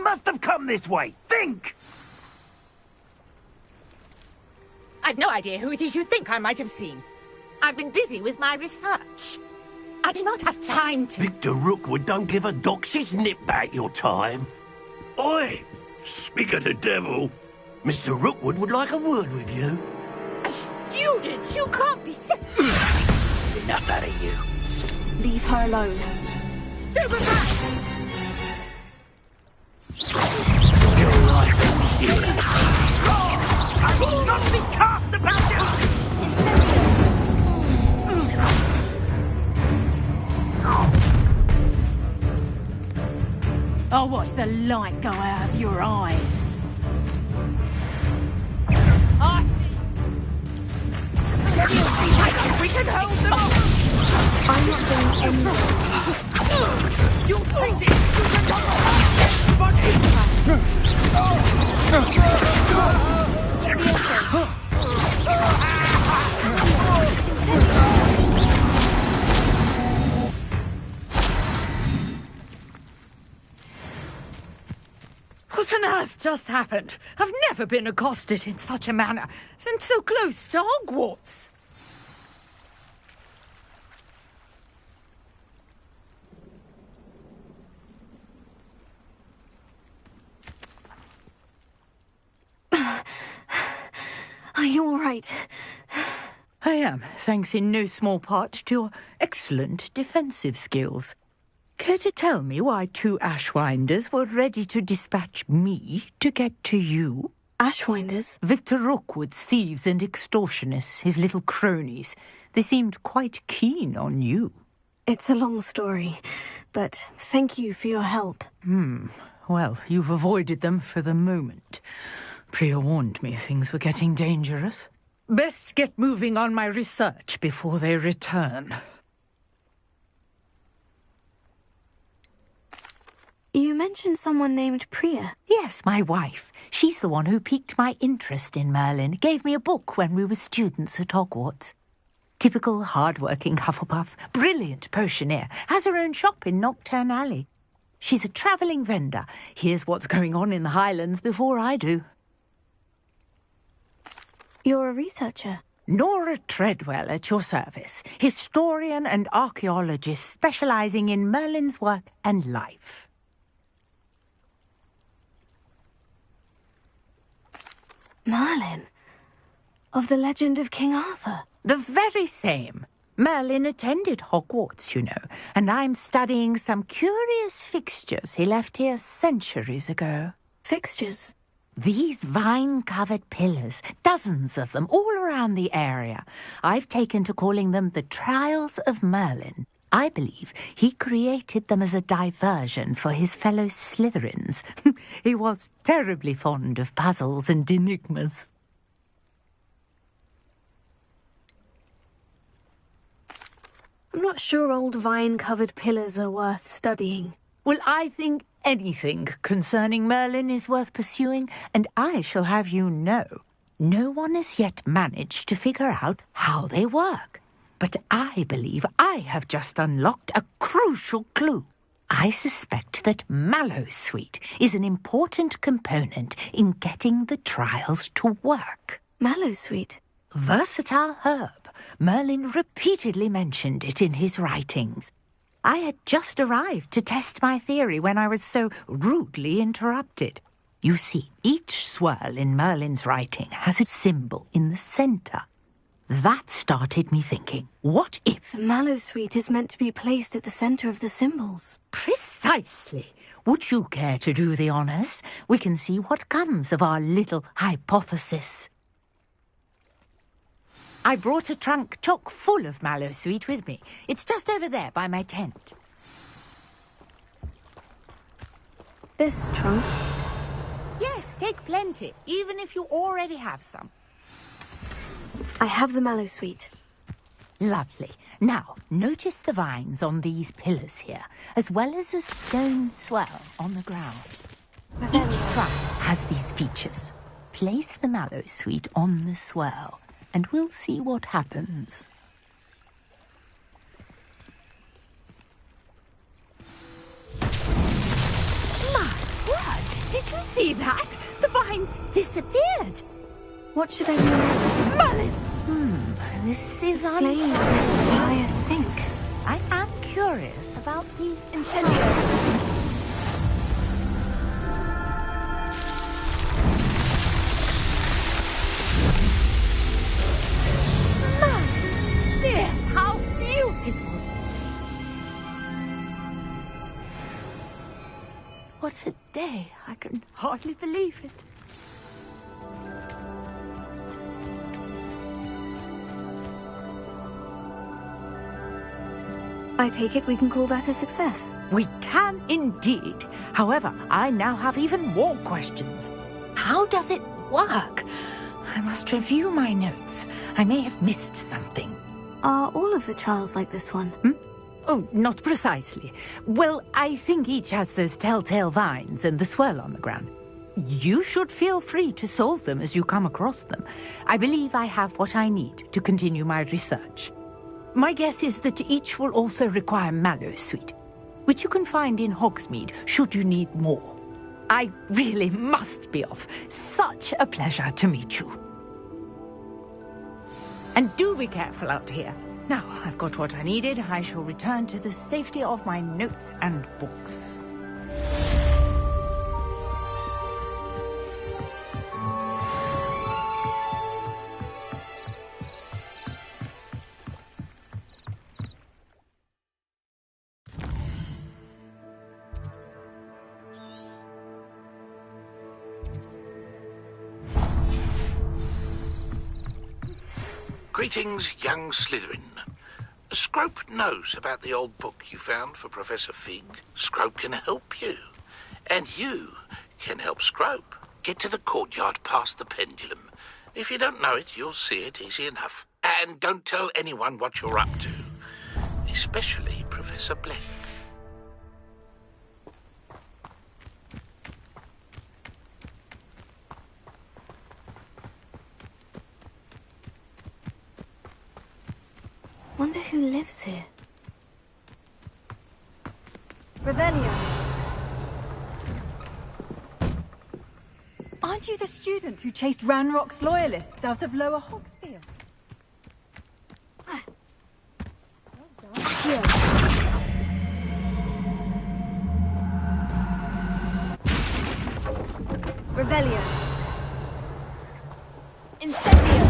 must have come this way. Think! I've no idea who it is you think I might have seen. I've been busy with my research. I do not have time to... Victor Rookwood don't give a doxy's nip back your time. Oi! Speak of the devil. Mr. Rookwood would like a word with you. A student? You can't be... Enough out of you. Leave her alone. Stupefy! Your life is here. I will not be cast about you! I'll watch the light go out of your eyes. I see. We can hold them off. I'm not going anywhere. You'll take this. What on earth just happened? I've never been accosted in such a manner, and so close to Hogwarts. Are you all right? I am, thanks in no small part to your excellent defensive skills. Care to tell me why 2 Ashwinders were ready to dispatch me to get to you? Ashwinders? Victor Rookwood's thieves and extortionists, his little cronies. They seemed quite keen on you. It's a long story, but thank you for your help. Well, you've avoided them for the moment. Priya warned me things were getting dangerous. Best get moving on my research before they return. You mentioned someone named Priya. Yes, my wife. She's the one who piqued my interest in Merlin. Gave me a book when we were students at Hogwarts. Typical hard-working Hufflepuff, brilliant potioneer, has her own shop in Knockturn Alley. She's a travelling vendor. Hears what's going on in the Highlands before I do. You're a researcher. Nora Treadwell at your service, historian and archaeologist specialising in Merlin's work and life. Merlin? Of the legend of King Arthur? The very same. Merlin attended Hogwarts, you know, and I'm studying some curious fixtures he left here centuries ago. Fixtures? These vine-covered pillars, dozens of them, all around the area. I've taken to calling them the Trials of Merlin. I believe he created them as a diversion for his fellow Slytherins. He was terribly fond of puzzles and enigmas. I'm not sure old vine-covered pillars are worth studying. Well, I think anything concerning Merlin is worth pursuing, and I shall have you know, no one has yet managed to figure out how they work. But I believe I have just unlocked a crucial clue. I suspect that Mallowsweet is an important component in getting the trials to work. Mallowsweet? Versatile herb. Merlin repeatedly mentioned it in his writings. I had just arrived to test my theory when I was so rudely interrupted. You see, each swirl in Merlin's writing has a symbol in the centre. That started me thinking, what if... The Mallowsweet is meant to be placed at the centre of the symbols. Precisely. Would you care to do the honours? We can see what comes of our little hypothesis. I brought a trunk chock full of Mallowsweet with me. It's just over there by my tent. This trunk? Yes, take plenty, even if you already have some. I have the Mallowsweet. Lovely. Now, notice the vines on these pillars here, as well as a stone swell on the ground. Each trunk has these features. Place the Mallowsweet on the swell, and we'll see what happens. My word! disappeared. What should I do next? Merlin! This is Flames make the fire sink. I am curious about these Incendio. There, how beautiful! What a day! I can hardly believe it. I take it we can call that a success. We can indeed. However, I now have even more questions. How does it work? I must review my notes. I may have missed something. Are all of the trials like this one? Oh, not precisely. Well, I think each has those telltale vines and the swirl on the ground. You should feel free to solve them as you come across them. I believe I have what I need to continue my research. My guess is that each will also require mallow sweet, which you can find in Hogsmeade should you need more. I really must be off. Such a pleasure to meet you. And do be careful out here. Now, I've got what I needed. I shall return to the safety of my notes and books. Greetings, young Slytherin. Scrope knows about the old book you found for Professor Fig. Scrope can help you. And you can help Scrope. Get to the courtyard past the pendulum. If you don't know it, you'll see it easy enough. And don't tell anyone what you're up to. Especially Professor Blake. Wonder who lives here. Revelio. Aren't you the student who chased Ranrock's loyalists out of Lower Hogsfield? Here. Revelio. Incendio.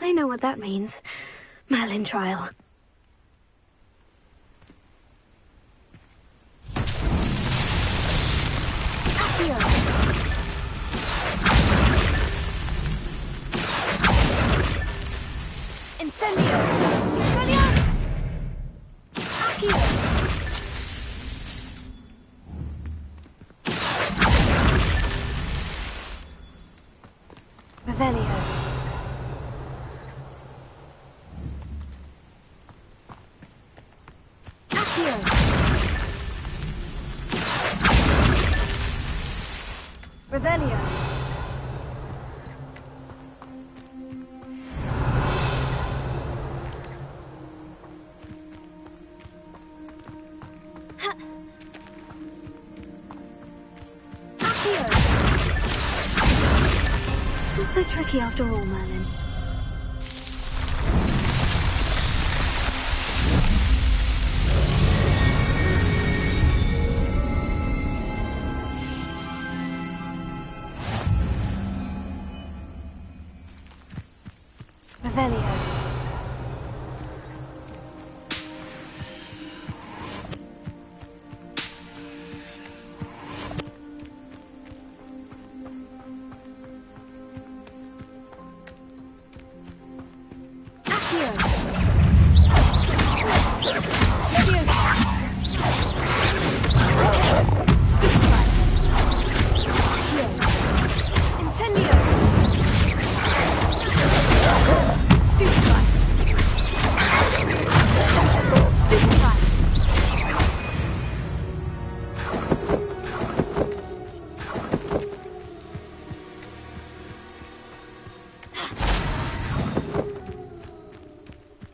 I know what that means. Merlin trial. Accio. Incendio. Expelliarmus. Accio. Revelio. Revelio. Accio. Not so tricky after all, Merlin. Revelio.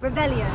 Revelio.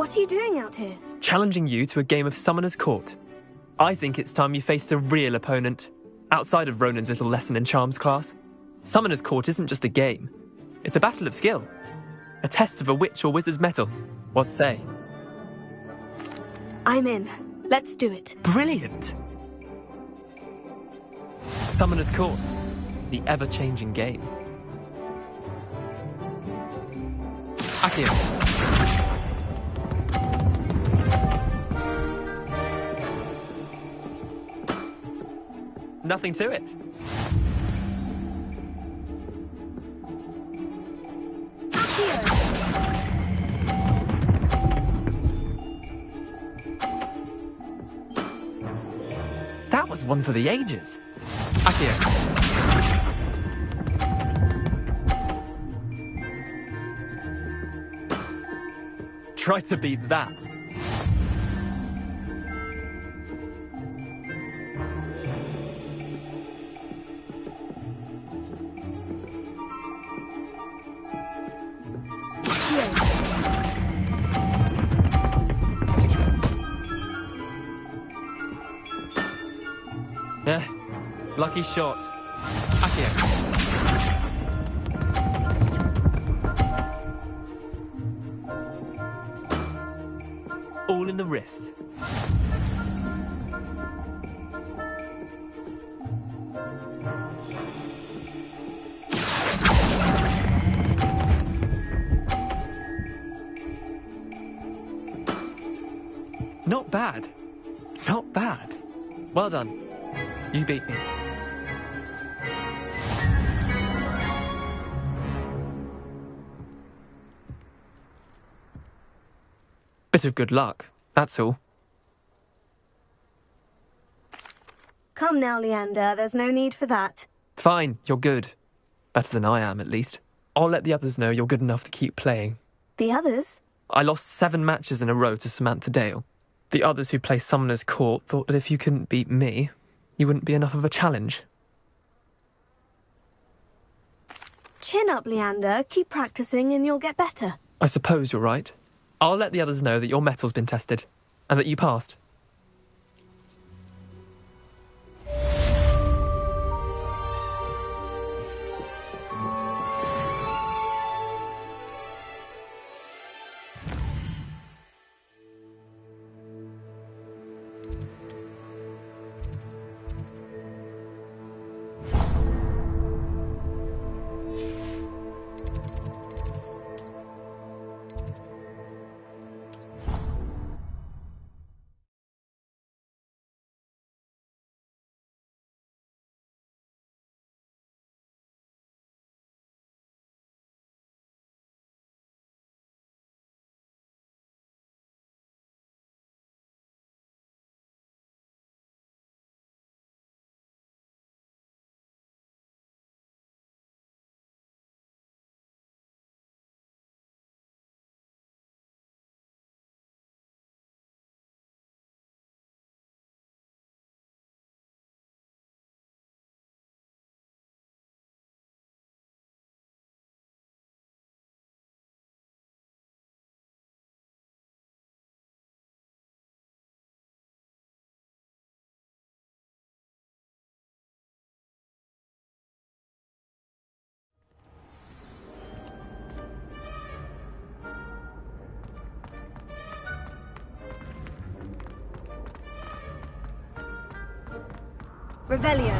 What are you doing out here? Challenging you to a game of Summoner's Court. I think it's time you faced a real opponent, outside of Ronan's little lesson in charms class. Summoner's Court isn't just a game. It's a battle of skill. A test of a witch or wizard's mettle. What say? I'm in. Let's do it. Brilliant! Summoner's Court. The ever-changing game. Accio. Nothing to it. That was one for the ages. Accio. Try to beat that. Lucky shot. Accio. All in the wrist. Not bad. Not bad. Well done. You beat me. Bit of good luck, that's all. Come now, Leander, there's no need for that. Fine, you're good. Better than I am, at least. I'll let the others know you're good enough to keep playing. The others? I lost 7 matches in a row to Samantha Dale. The others who play Summoner's Court thought that if you couldn't beat me, you wouldn't be enough of a challenge. Chin up, Leander. Keep practicing and you'll get better. I suppose you're right. I'll let the others know that your metal's been tested, and that you passed. Revelio.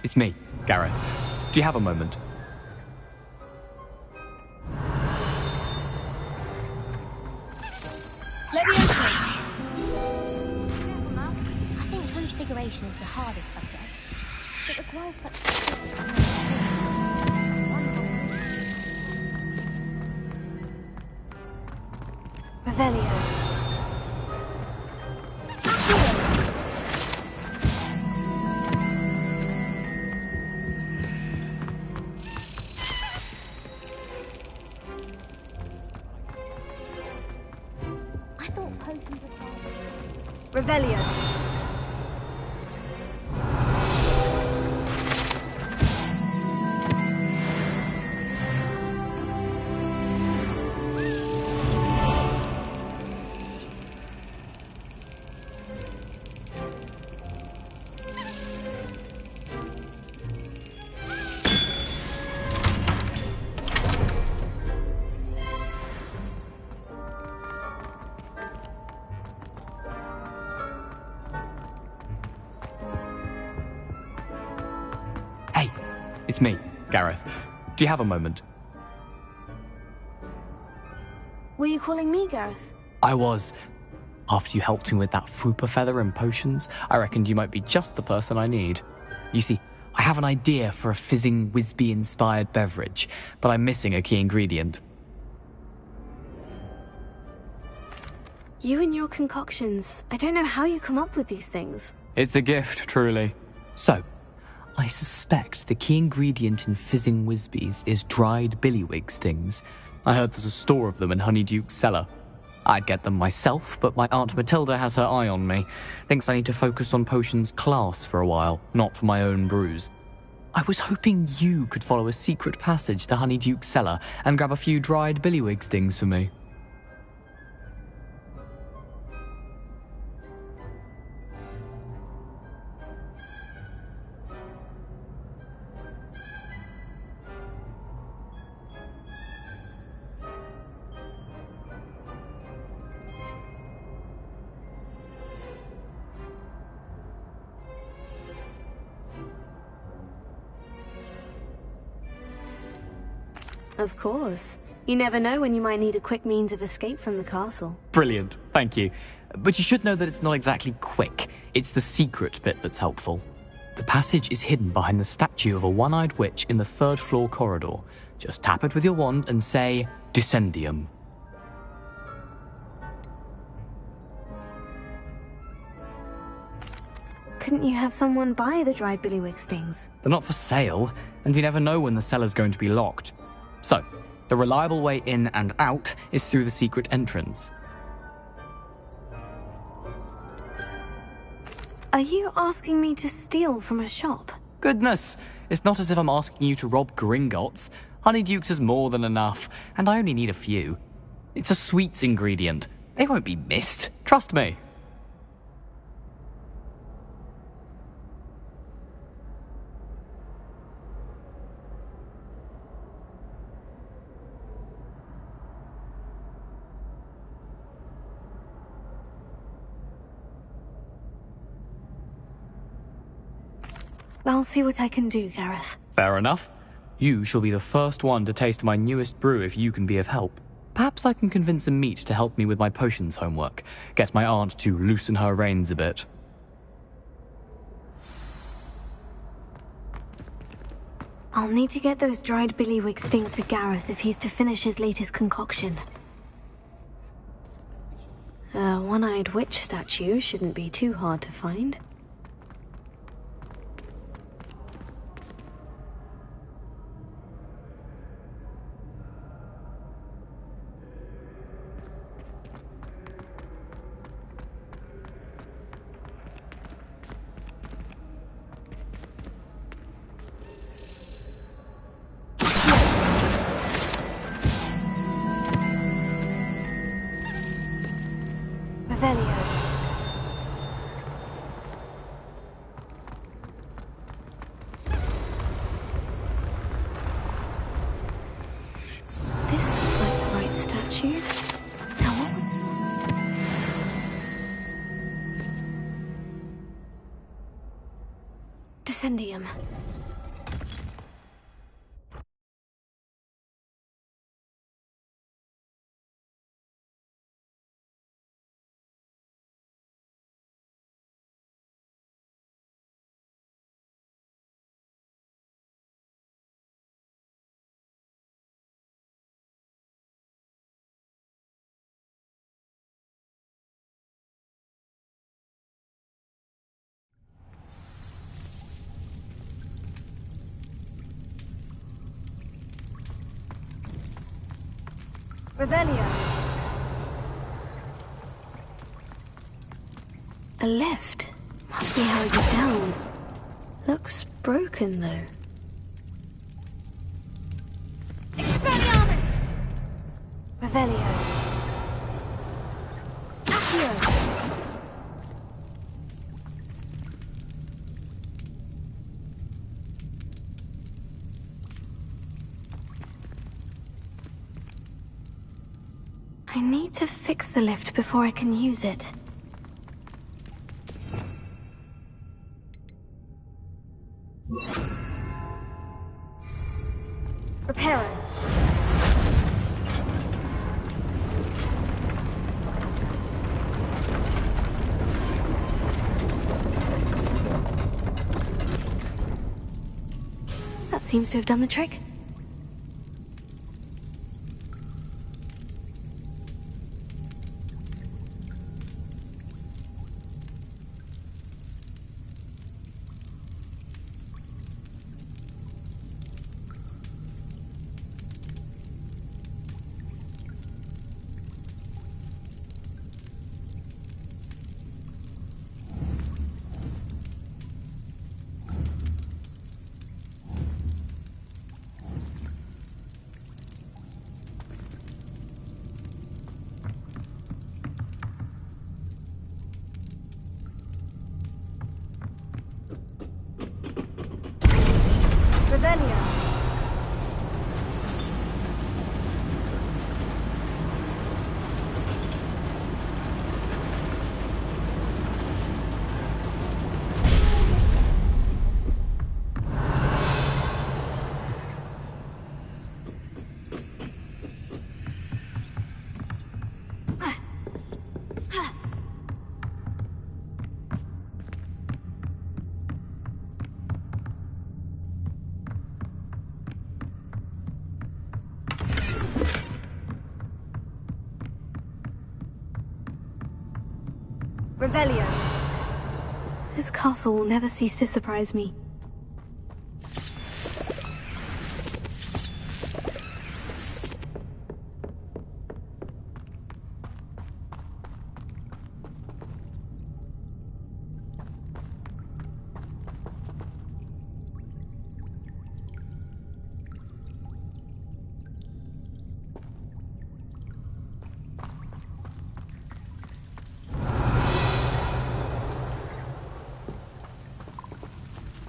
It's me, Gareth. Do you have a moment? Let me open. I think transfiguration is the hardest subject. It requires Revelio. I thought potions were hard. Revelio. Hey, it's me, Gareth. Do you have a moment? Were you calling me Gareth? I was. After you helped me with that Fupa feather and potions, I reckoned you might be just the person I need. You see, I have an idea for a fizzing Whizbee-inspired beverage, but I'm missing a key ingredient. You and your concoctions. I don't know how you come up with these things. It's a gift, truly. So, I suspect the key ingredient in fizzing Whizbees is dried billywig stings. I heard there's a store of them in Honeyduke's cellar. I'd get them myself, but my Aunt Matilda has her eye on me. Thinks I need to focus on potions class for a while, not for my own brews. I was hoping you could follow a secret passage to Honeyduke's cellar and grab a few dried billywig stings for me. Of course. You never know when you might need a quick means of escape from the castle. Brilliant, thank you. But you should know that it's not exactly quick. It's the secret bit that's helpful. The passage is hidden behind the statue of a one-eyed witch in the third-floor corridor. Just tap it with your wand and say, Descendium. Couldn't you have someone buy the dried billywig stings? They're not for sale, and you never know when the cellar's going to be locked. So, the reliable way in and out is through the secret entrance. Are you asking me to steal from a shop? Goodness, it's not as if I'm asking you to rob Gringotts. Honeyduke's is more than enough, and I only need a few. It's a sweets ingredient. They won't be missed, trust me. I'll see what I can do, Gareth. Fair enough. You shall be the first one to taste my newest brew if you can be of help. Perhaps I can convince a meat to help me with my potions homework. Get my aunt to loosen her reins a bit. I'll need to get those dried billywig stings for Gareth if he's to finish his latest concoction. A one-eyed witch statue shouldn't be too hard to find. This looks like the right statue. Now what was... Descendium. Revelio. A lift. Must be how I get down. Looks broken, though. Expelliarmus! Revelio. Accio! I need to fix the lift before I can use it. Repairer. That seems to have done the trick. Revelio. Revelio. This castle will never cease to surprise me.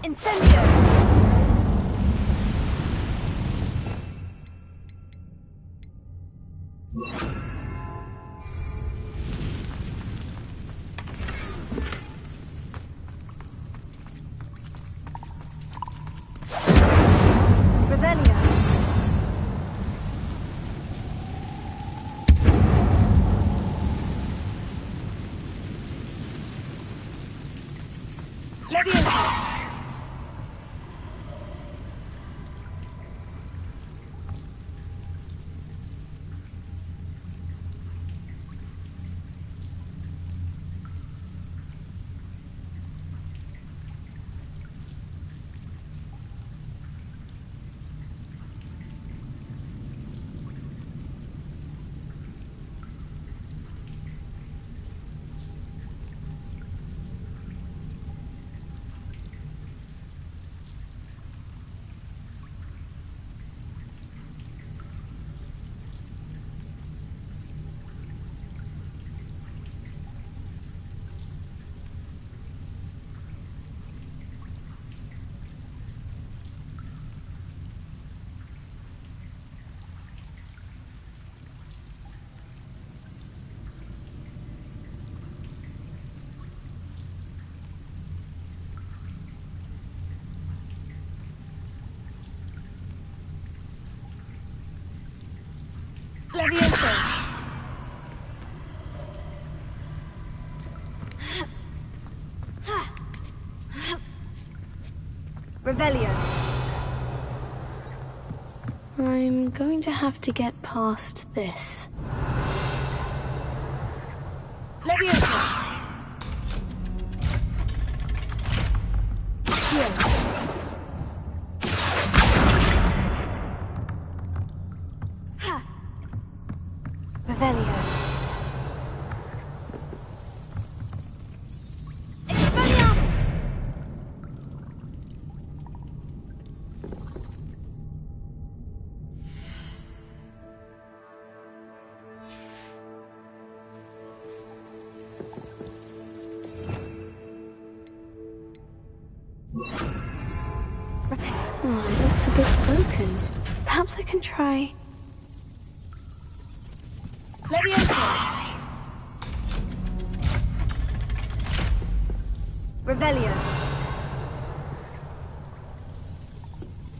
Incendio! Revelio! Leviosa! Leviosa! Revelio. I'm going to have to get past this. Leviosa! Here. Revelio. Expelliarmus! Oh, it looks a bit broken. Perhaps I can try... Leviosa! Revelio.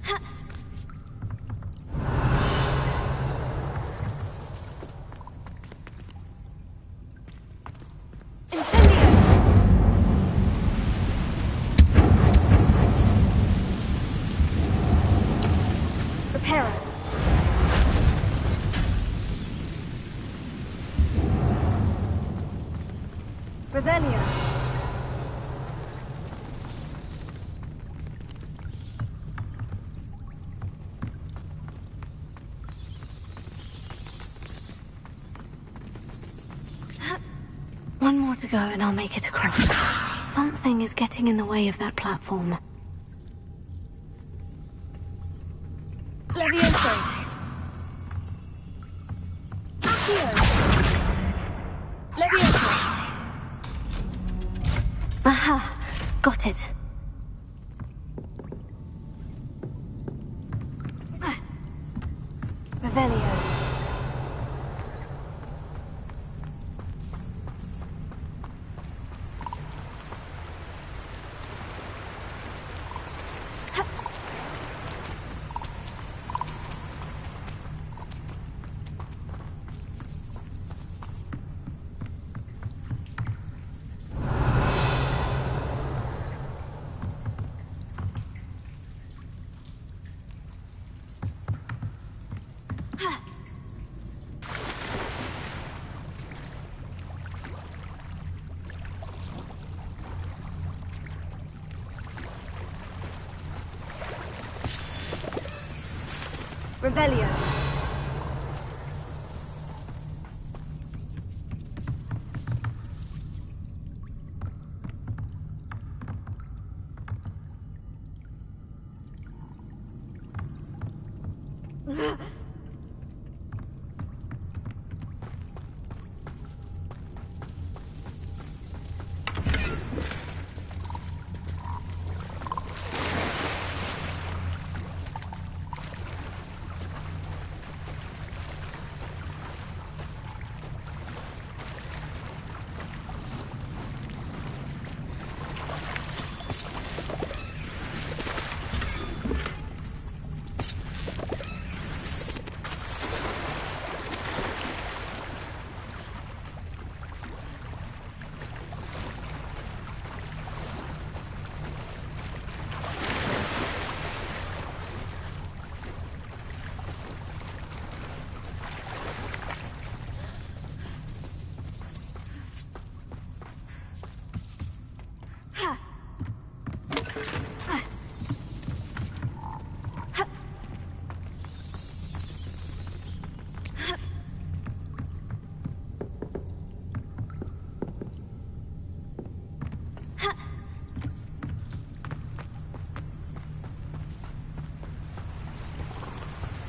Ha. Incendio! Reparo. Revelio. One more to go and I'll make it across. Something is getting in the way of that platform. Leviosa. Accio. Leviosa. Aha! Got it. Revelio. Revelio.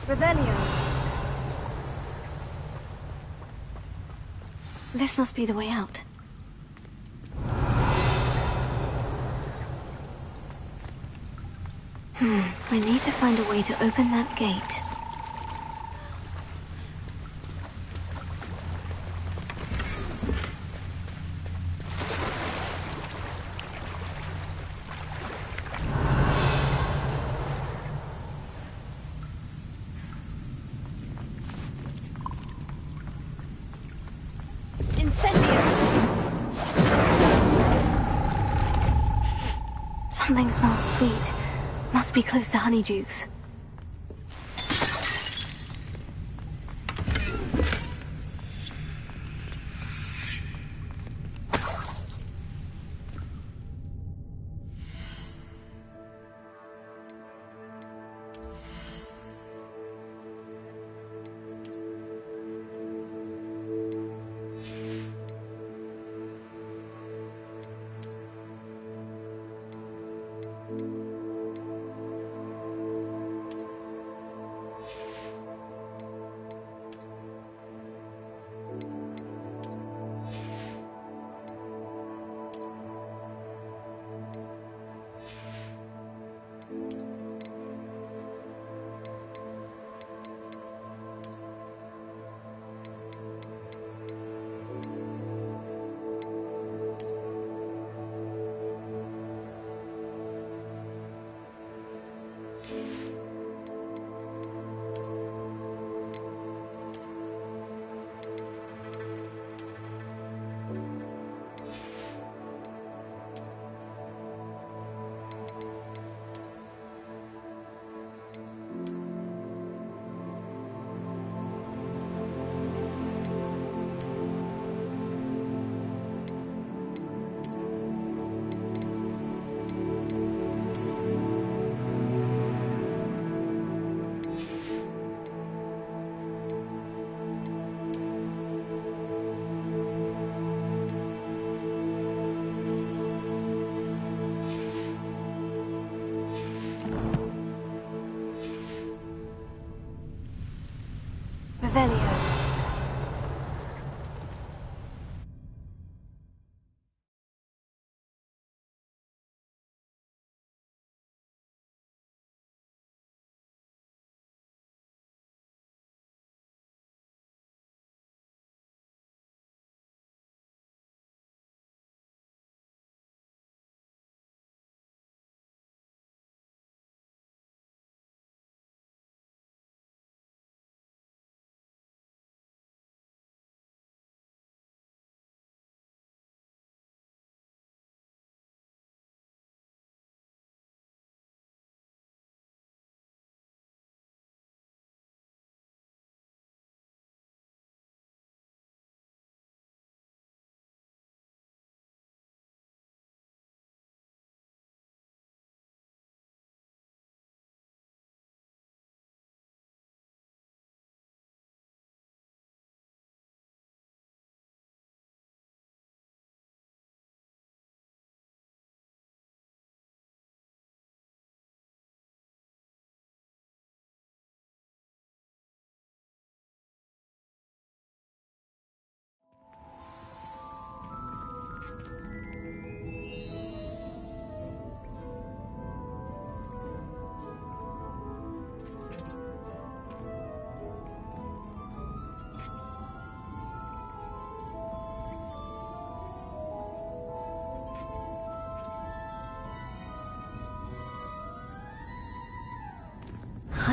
Revelio. This must be the way out. I need to find a way to open that gate. Something smells sweet. Must be close to Honeydukes. Revelio.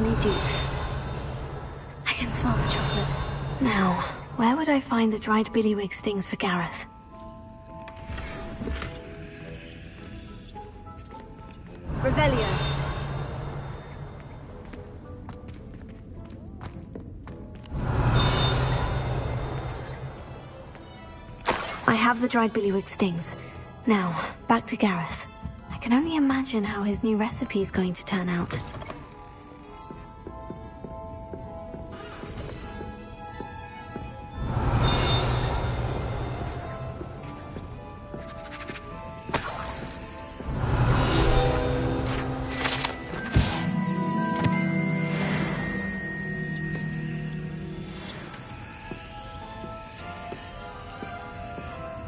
honeydukes. I can smell the chocolate. Now, where would I find the dried billywig stings for Gareth? Revelio. I have the dried billywig stings. Now, back to Gareth. I can only imagine how his new recipe is going to turn out.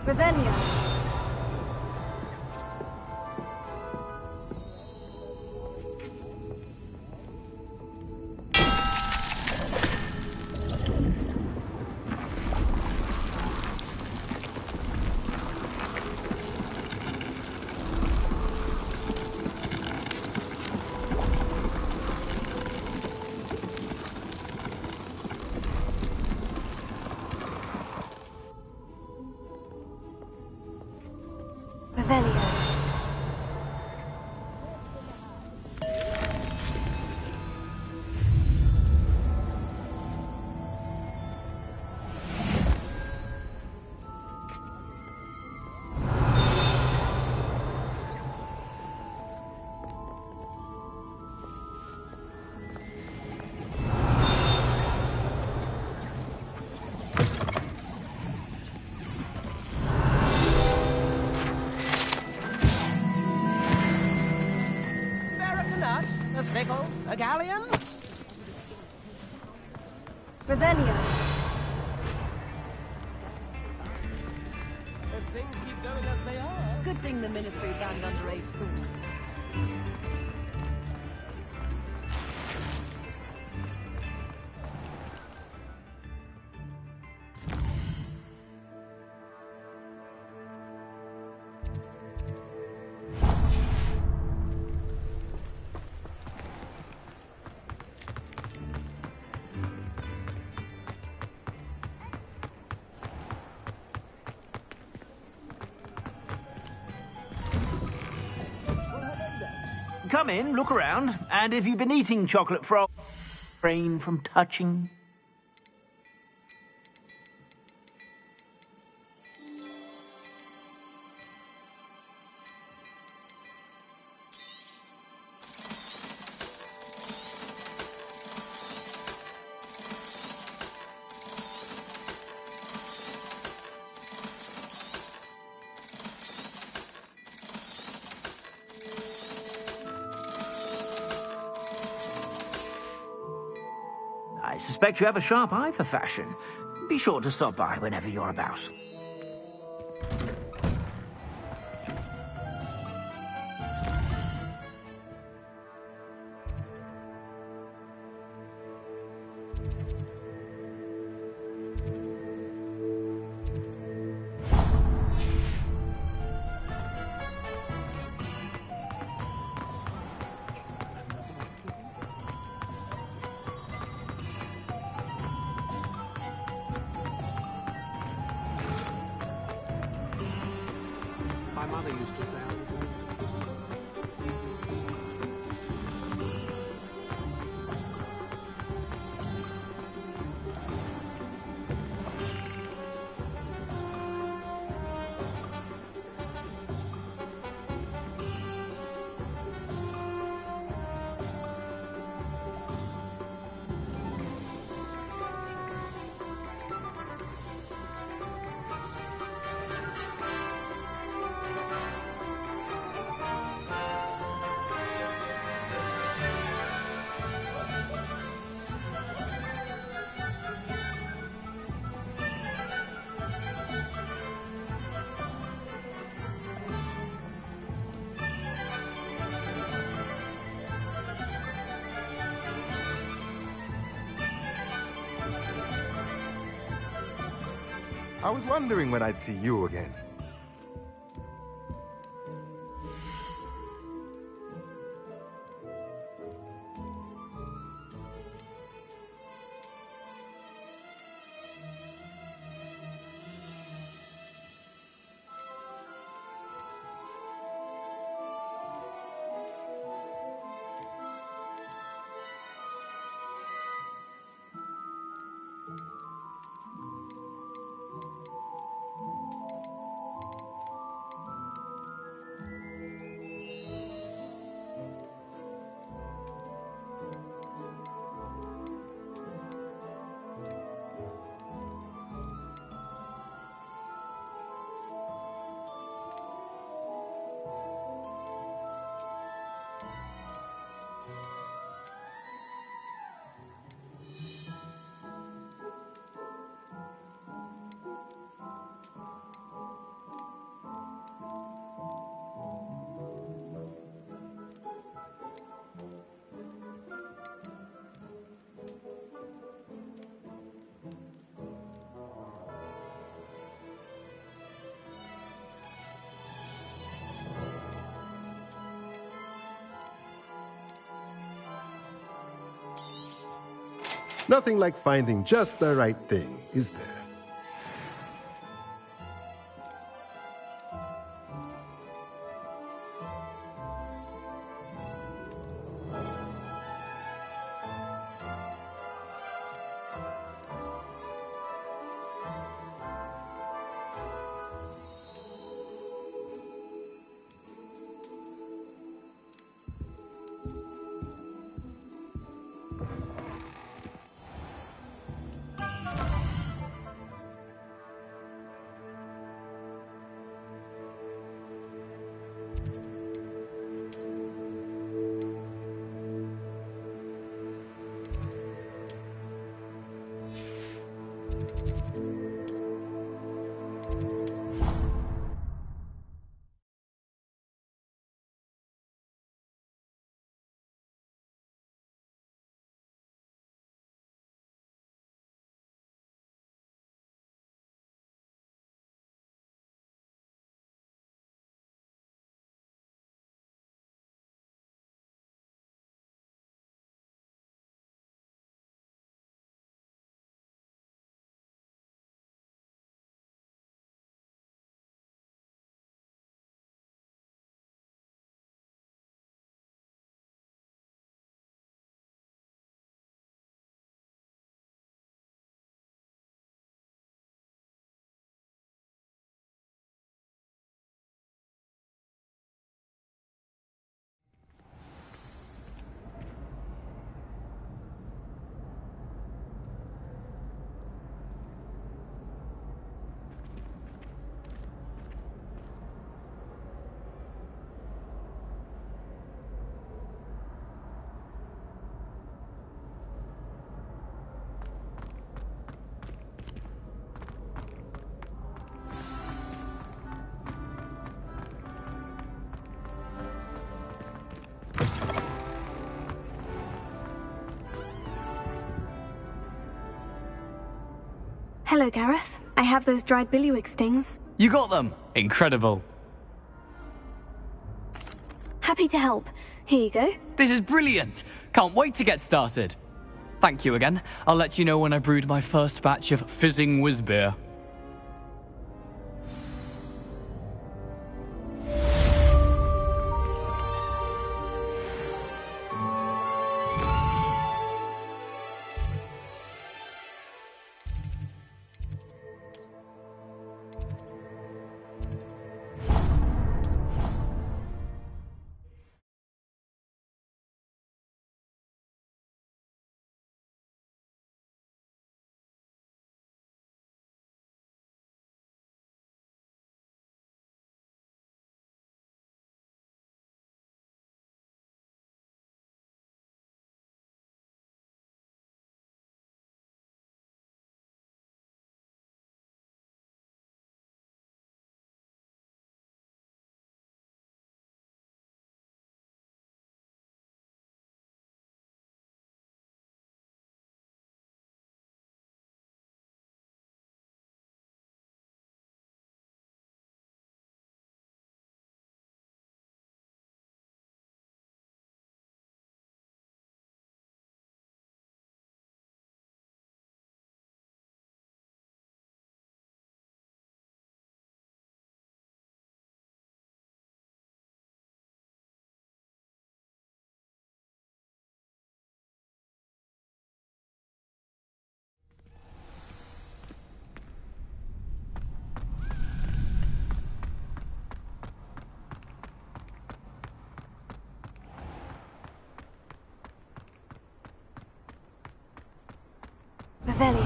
Revelio. Revelio. A sickle? A galleon? Revelio. If things keep going as they are. Good thing the Ministry banned underage food. Come in, look around, and if you've been eating chocolate frog, refrain from touching. I suspect you have a sharp eye for fashion. Be sure to stop by whenever you're about. My mother used to say. I was wondering when I'd see you again. Nothing like finding just the right thing, is there? Hello, Gareth. I have those dried billywig stings. You got them! Incredible. Happy to help. Here you go. This is brilliant! Can't wait to get started. Thank you again. I'll let you know when I brewed my first batch of fizzing whizbeer. Revelio.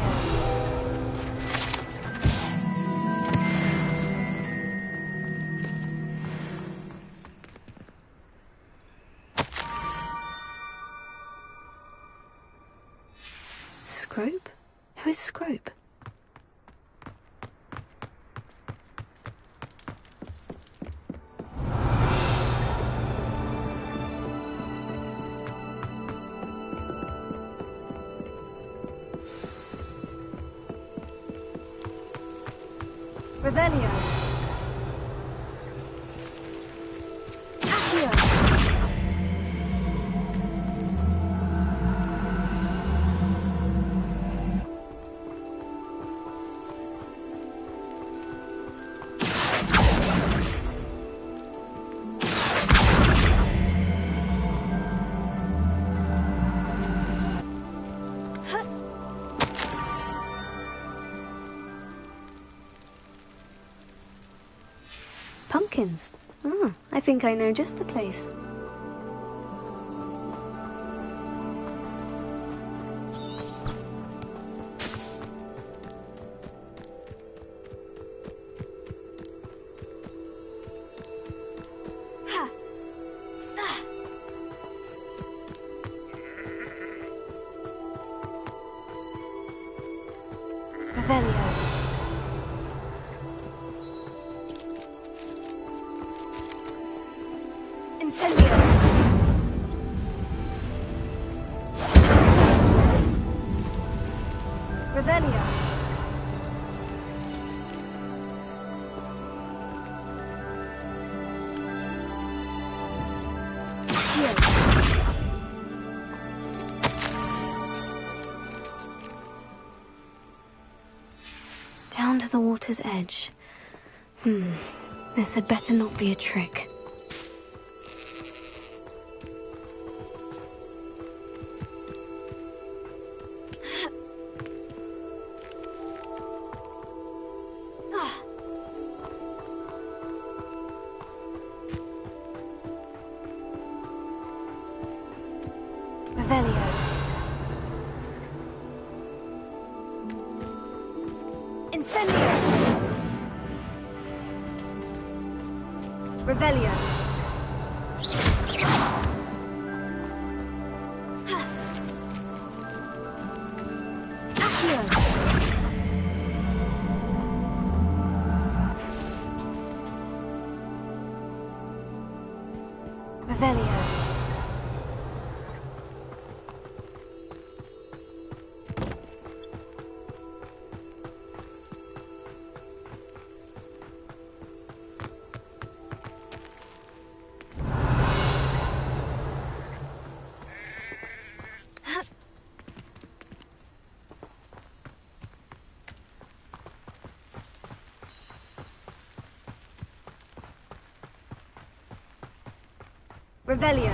Scrope? Who is Scrope? Revelio. Accio. pumpkins. Ah, I think I know just the place. Down to the water's edge. This had better not be a trick. Revelio.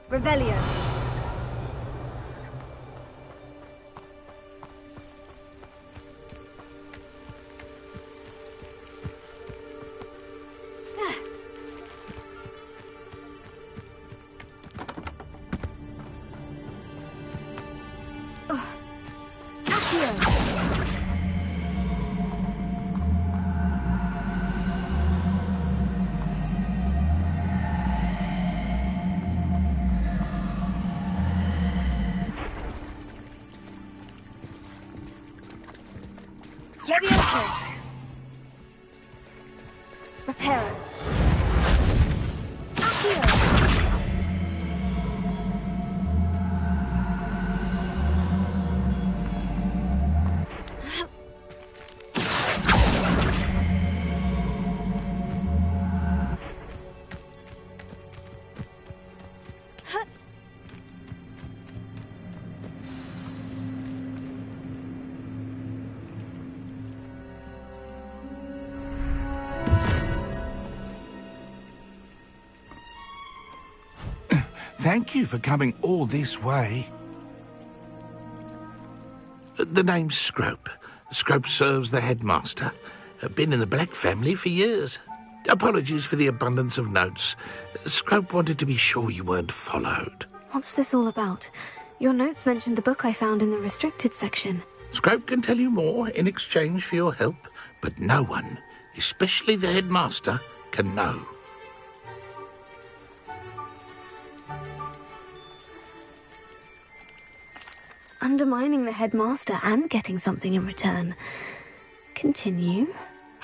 Revelio. Levioso. Reparo. Accio. Thank you for coming all this way. The name's Scrope. Scrope serves the headmaster. Been in the Black family for years. Apologies for the abundance of notes. Scrope wanted to be sure you weren't followed. What's this all about? Your notes mentioned the book I found in the restricted section. Scrope can tell you more in exchange for your help, but no one, especially the headmaster, can know. Undermining the headmaster and getting something in return. Continue.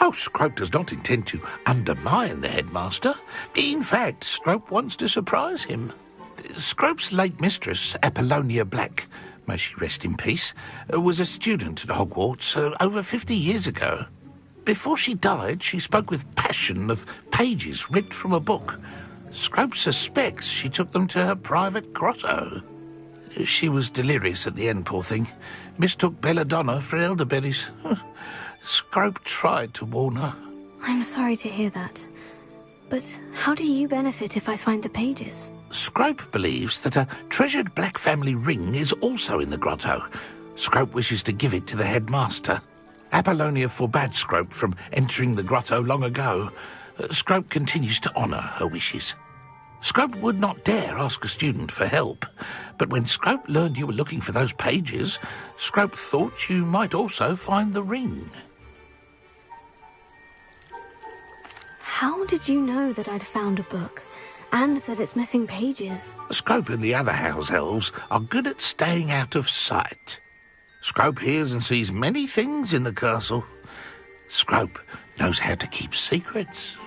Oh, Scrope does not intend to undermine the headmaster. In fact, Scrope wants to surprise him. Scrope's late mistress, Apollonia Black, may she rest in peace, was a student at Hogwarts over 50 years ago. Before she died, she spoke with passion of pages ripped from a book. Scrope suspects she took them to her private grotto. She was delirious at the end, poor thing. Mistook belladonna for elderberries. Scrope tried to warn her. I'm sorry to hear that. But how do you benefit if I find the pages? Scrope believes that a treasured Black family ring is also in the grotto. Scrope wishes to give it to the headmaster. Apollonia forbade Scrope from entering the grotto long ago. Scrope continues to honour her wishes. Scrope would not dare ask a student for help, but when Scrope learned you were looking for those pages, Scrope thought you might also find the ring. How did you know that I'd found a book, and that it's missing pages? Scrope and the other house elves are good at staying out of sight. Scrope hears and sees many things in the castle. Scrope knows how to keep secrets.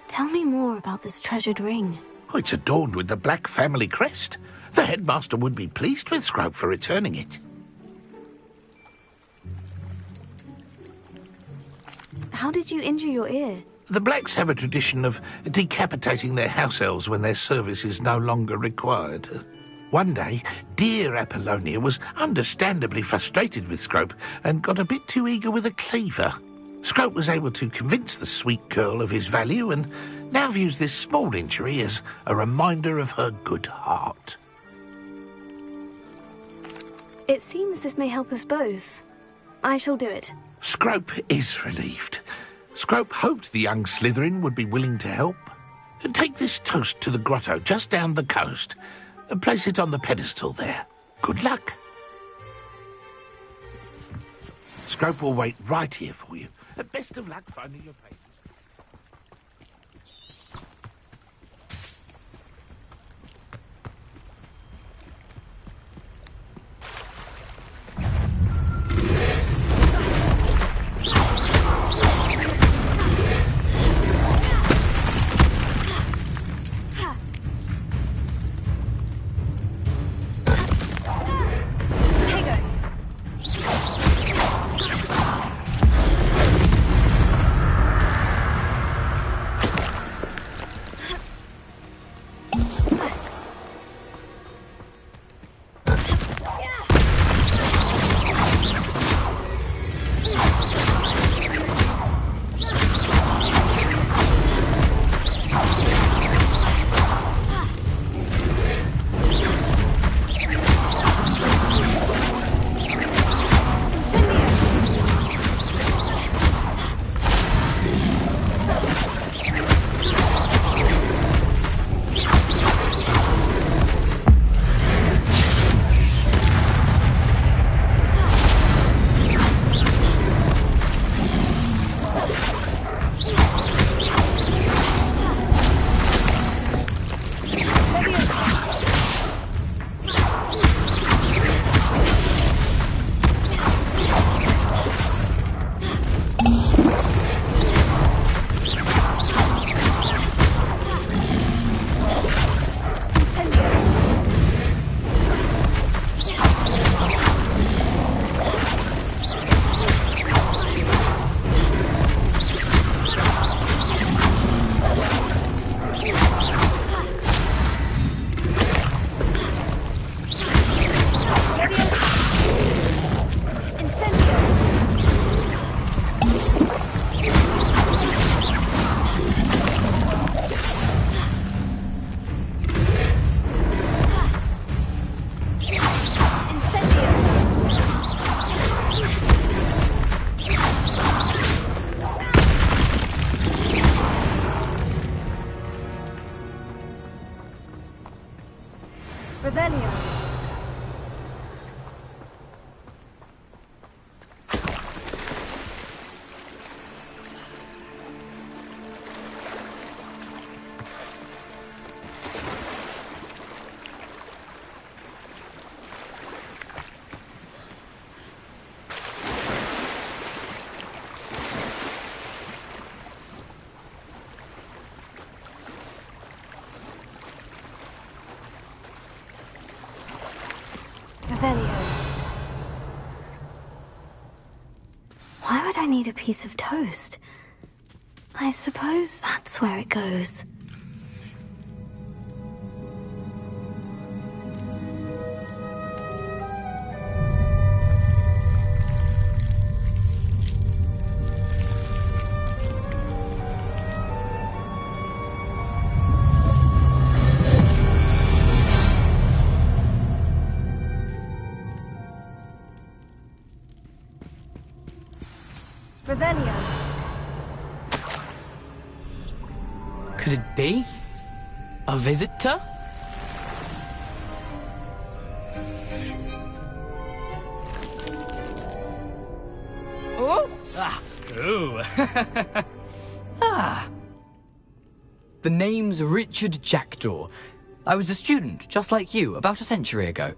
Tell me more about this treasured ring. Oh, it's adorned with the Black family crest. The headmaster would be pleased with Scrope for returning it. How did you injure your ear? The Blacks have a tradition of decapitating their house elves when their service is no longer required. One day, dear Apollonia was understandably frustrated with Scrope and got a bit too eager with a cleaver. Scrope was able to convince the sweet girl of his value and now views this small injury as a reminder of her good heart. It seems this may help us both. I shall do it. Scrope is relieved. Scrope hoped the young Slytherin would be willing to help. Take this toast to the grotto just down the coast and place it on the pedestal there. Good luck. Scrope will wait right here for you. Best of luck finding your pages. Revelio. Why would I need a piece of toast? I suppose that's where it goes. Revelio. Could it be? A visitor? Oh! Ah! Ooh! Ah! The name's Richard Jackdaw. I was a student, just like you, about a century ago.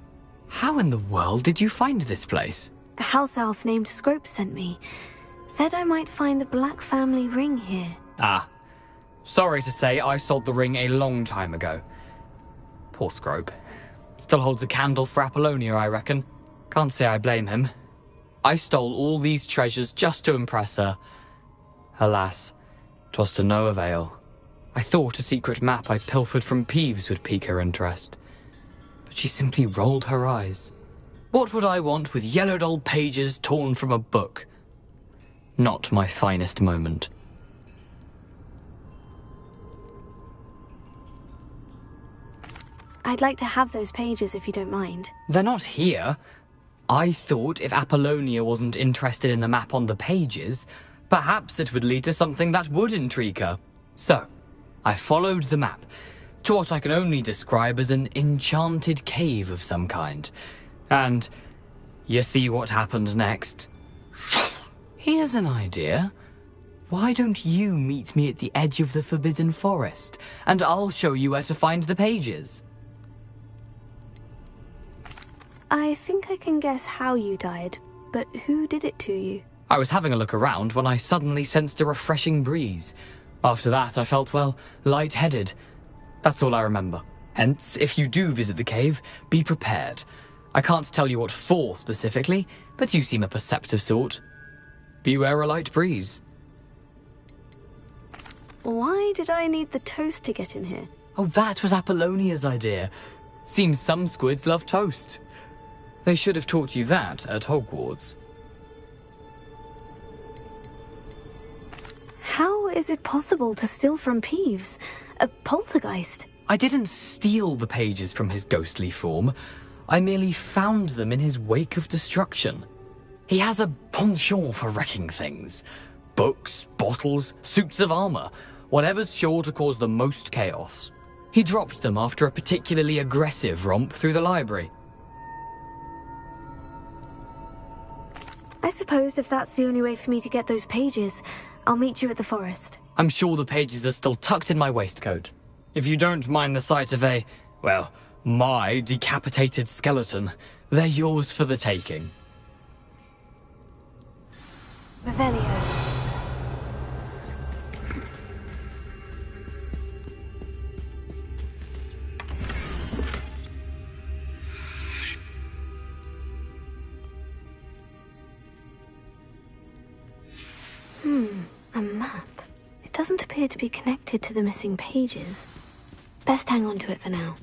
How in the world did you find this place? A house elf named Scrope sent me. Said I might find a black family ring here. Ah. Sorry to say, I sold the ring a long time ago. Poor Scrope. Still holds a candle for Apollonia, I reckon. Can't say I blame him. I stole all these treasures just to impress her. Alas, 'twas to no avail. I thought a secret map I pilfered from Peeves would pique her interest. But she simply rolled her eyes. What would I want with yellowed old pages torn from a book? Not my finest moment. I'd like to have those pages if you don't mind. They're not here. I thought if Apollonia wasn't interested in the map on the pages, perhaps it would lead to something that would intrigue her. So, I followed the map to what I can only describe as an enchanted cave of some kind. And you see what happened next. Here's an idea. Why don't you meet me at the edge of the Forbidden Forest, and I'll show you where to find the pages? I think I can guess how you died, but who did it to you? I was having a look around when I suddenly sensed a refreshing breeze. After that, I felt, well, lightheaded. That's all I remember. Hence, if you do visit the cave, be prepared. I can't tell you what for specifically, but you seem a perceptive sort. Beware a light breeze. Why did I need the toast to get in here? Oh, that was Apollonia's idea. Seems some squids love toast. They should have taught you that at Hogwarts. How is it possible to steal from Peeves? A poltergeist? I didn't steal the pages from his ghostly form. I merely found them in his wake of destruction. He has a penchant for wrecking things. Books, bottles, suits of armor, whatever's sure to cause the most chaos. He dropped them after a particularly aggressive romp through the library. I suppose if that's the only way for me to get those pages, I'll meet you at the forest. I'm sure the pages are still tucked in my waistcoat. If you don't mind the sight of my decapitated skeleton, they're yours for the taking. Revelio. A map. It doesn't appear to be connected to the missing pages. Best hang on to it for now.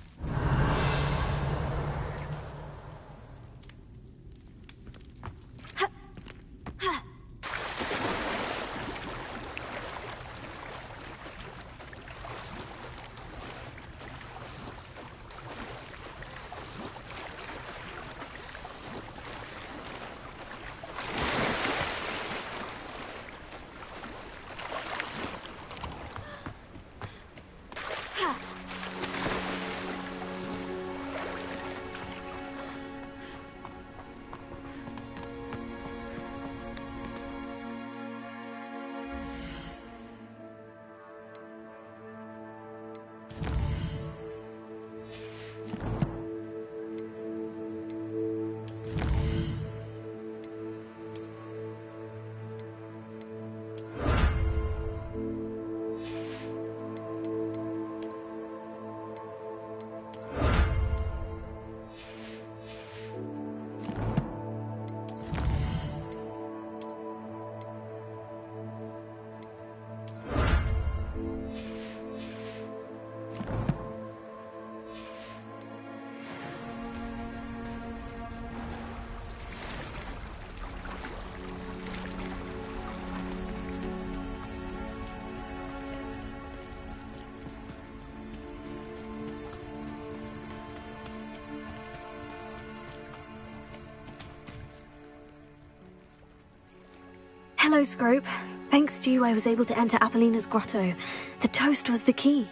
Hello, Scrope. Thanks to you, I was able to enter Apollina's grotto. The toast was the key.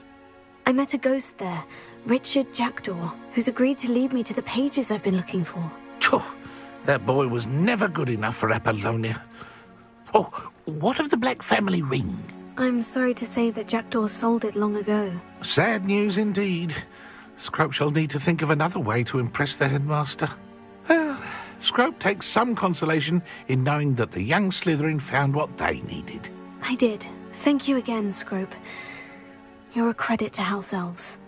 I met a ghost there, Richard Jackdaw, who's agreed to lead me to the pages I've been looking for. Phew, that boy was never good enough for Apollonia. Oh, what of the Black family ring? I'm sorry to say that Jackdaw sold it long ago. Sad news indeed. Scrope shall need to think of another way to impress the headmaster. Well, Scrope takes some consolation in knowing that the young Slytherin found what they needed. I did. Thank you again, Scrope. You're a credit to House Elves.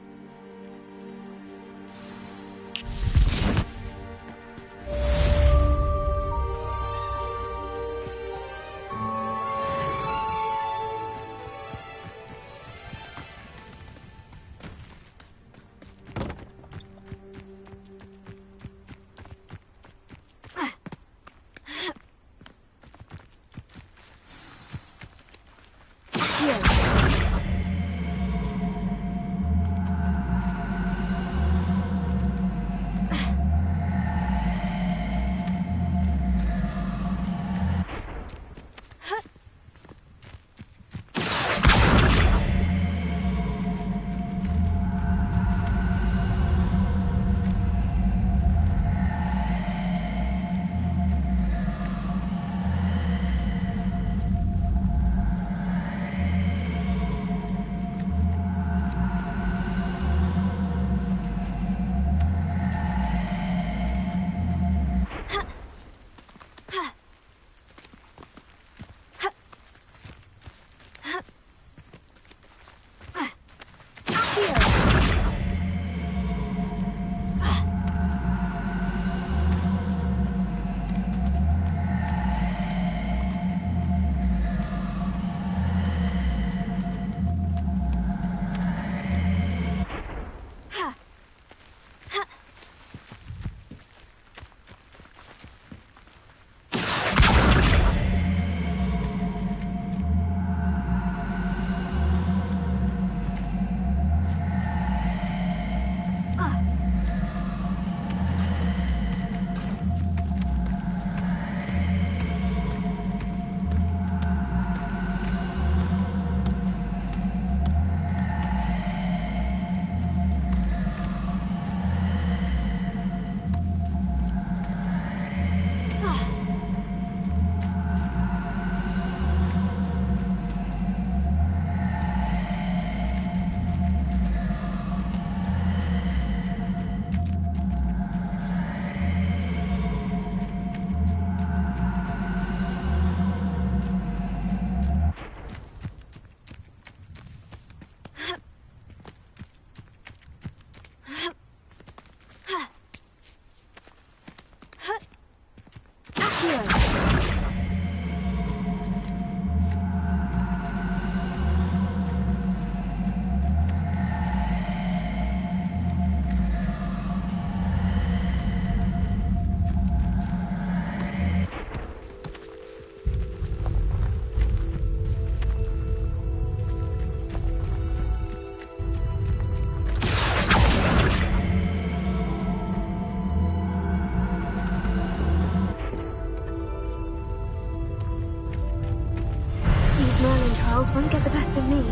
Won't get the best of me.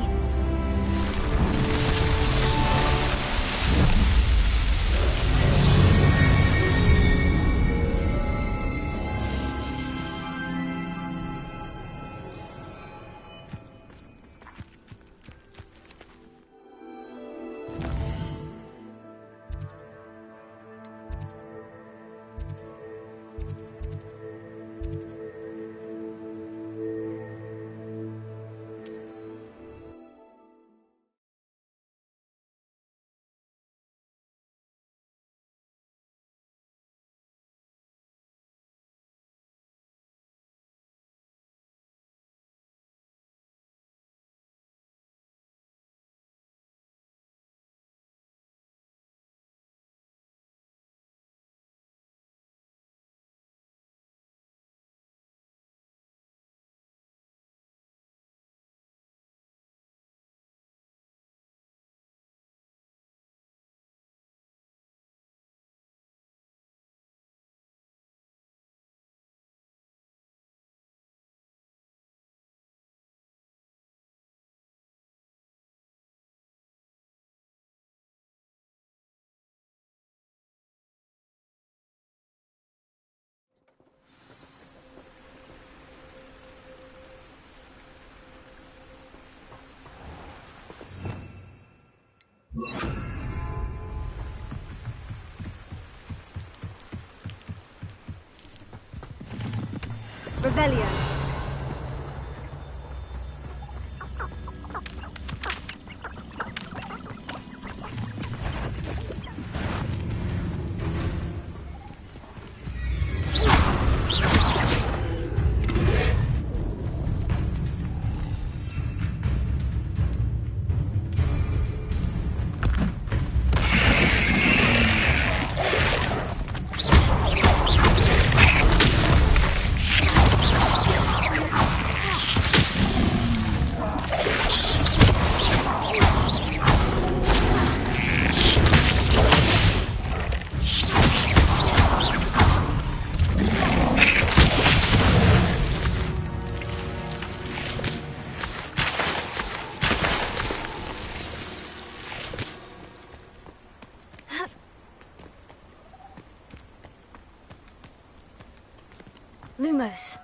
Revelio. Lumos.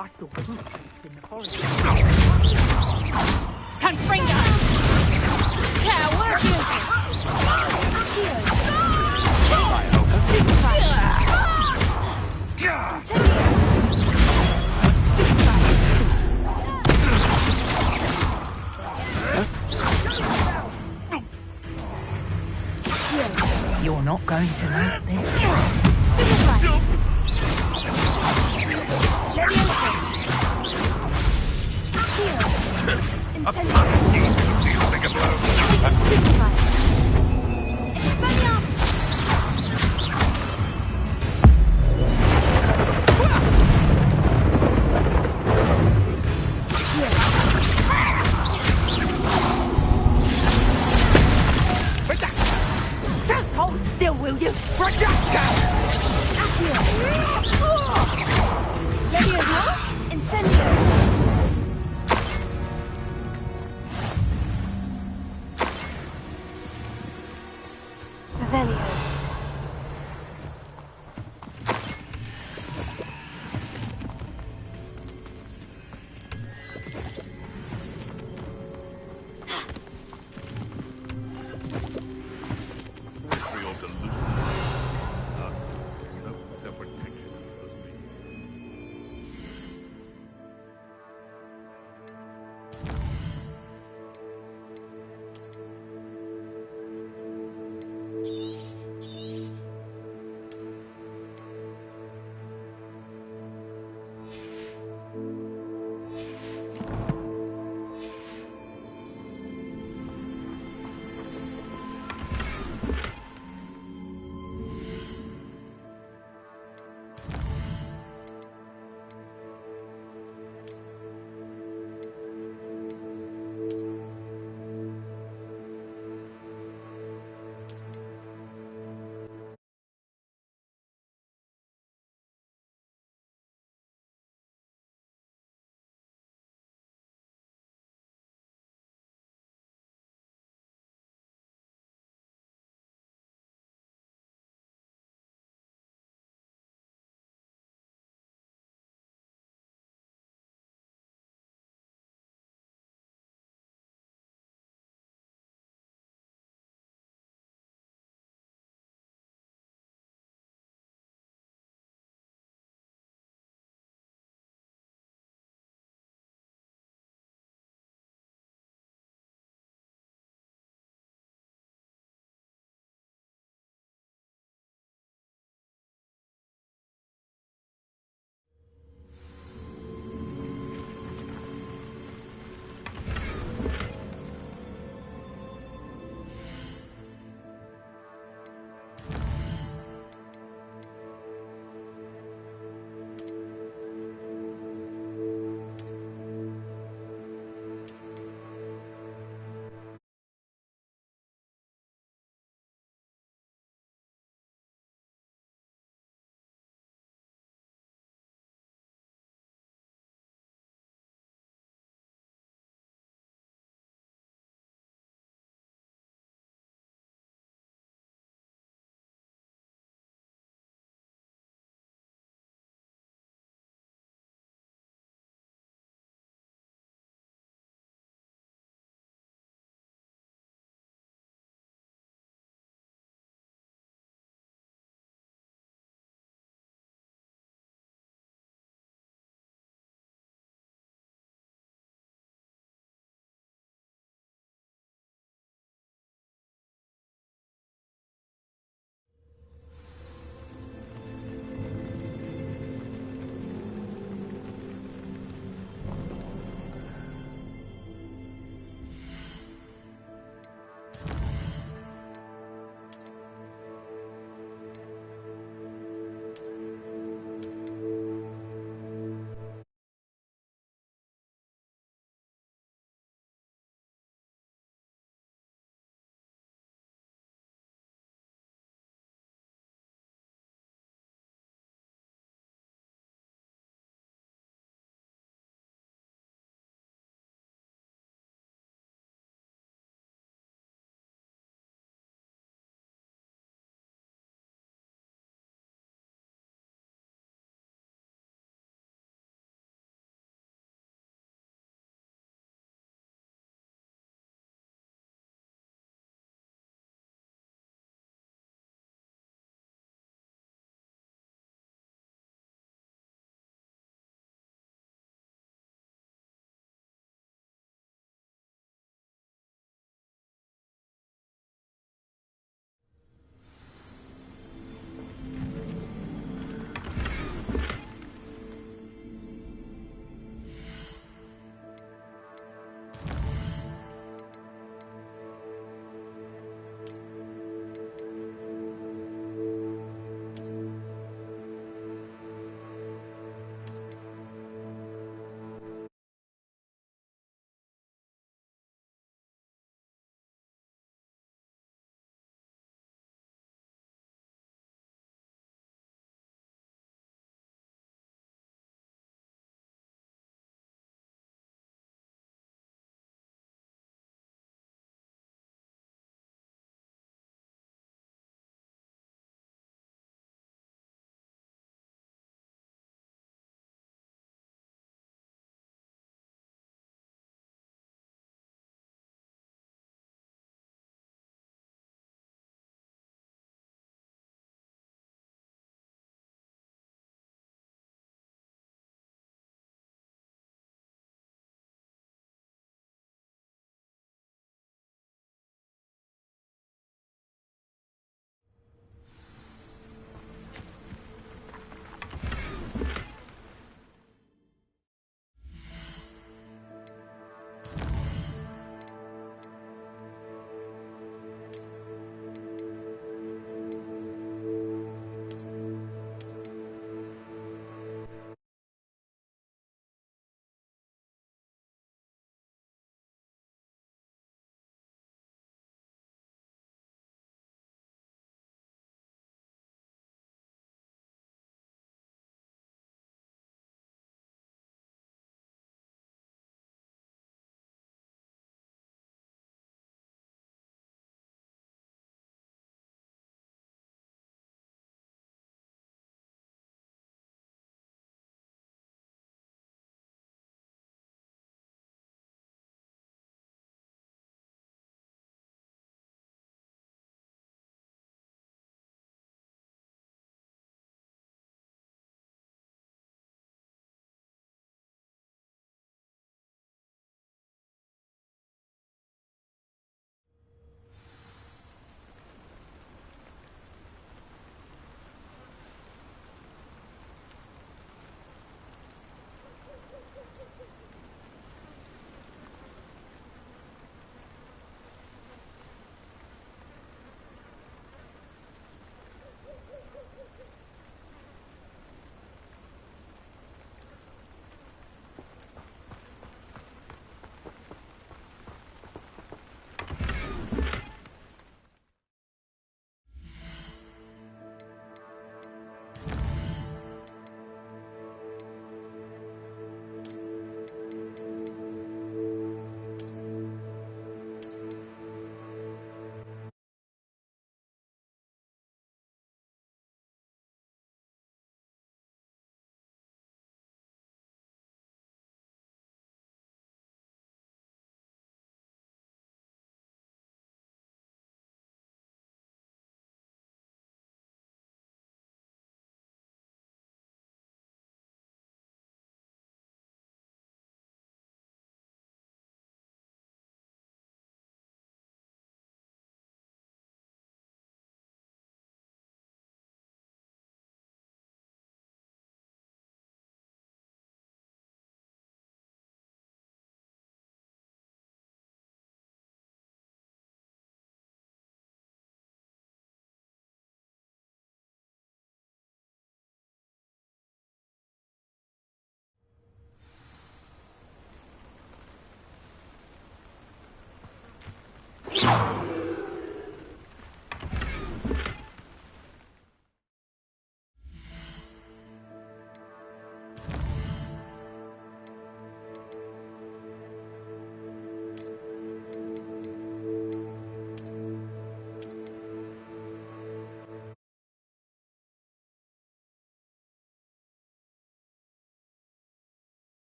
I thought it was in the forest. Confringo! Coward! You're not going to like this. Just hold still, will you? Revelio. We ought to lose. No protection.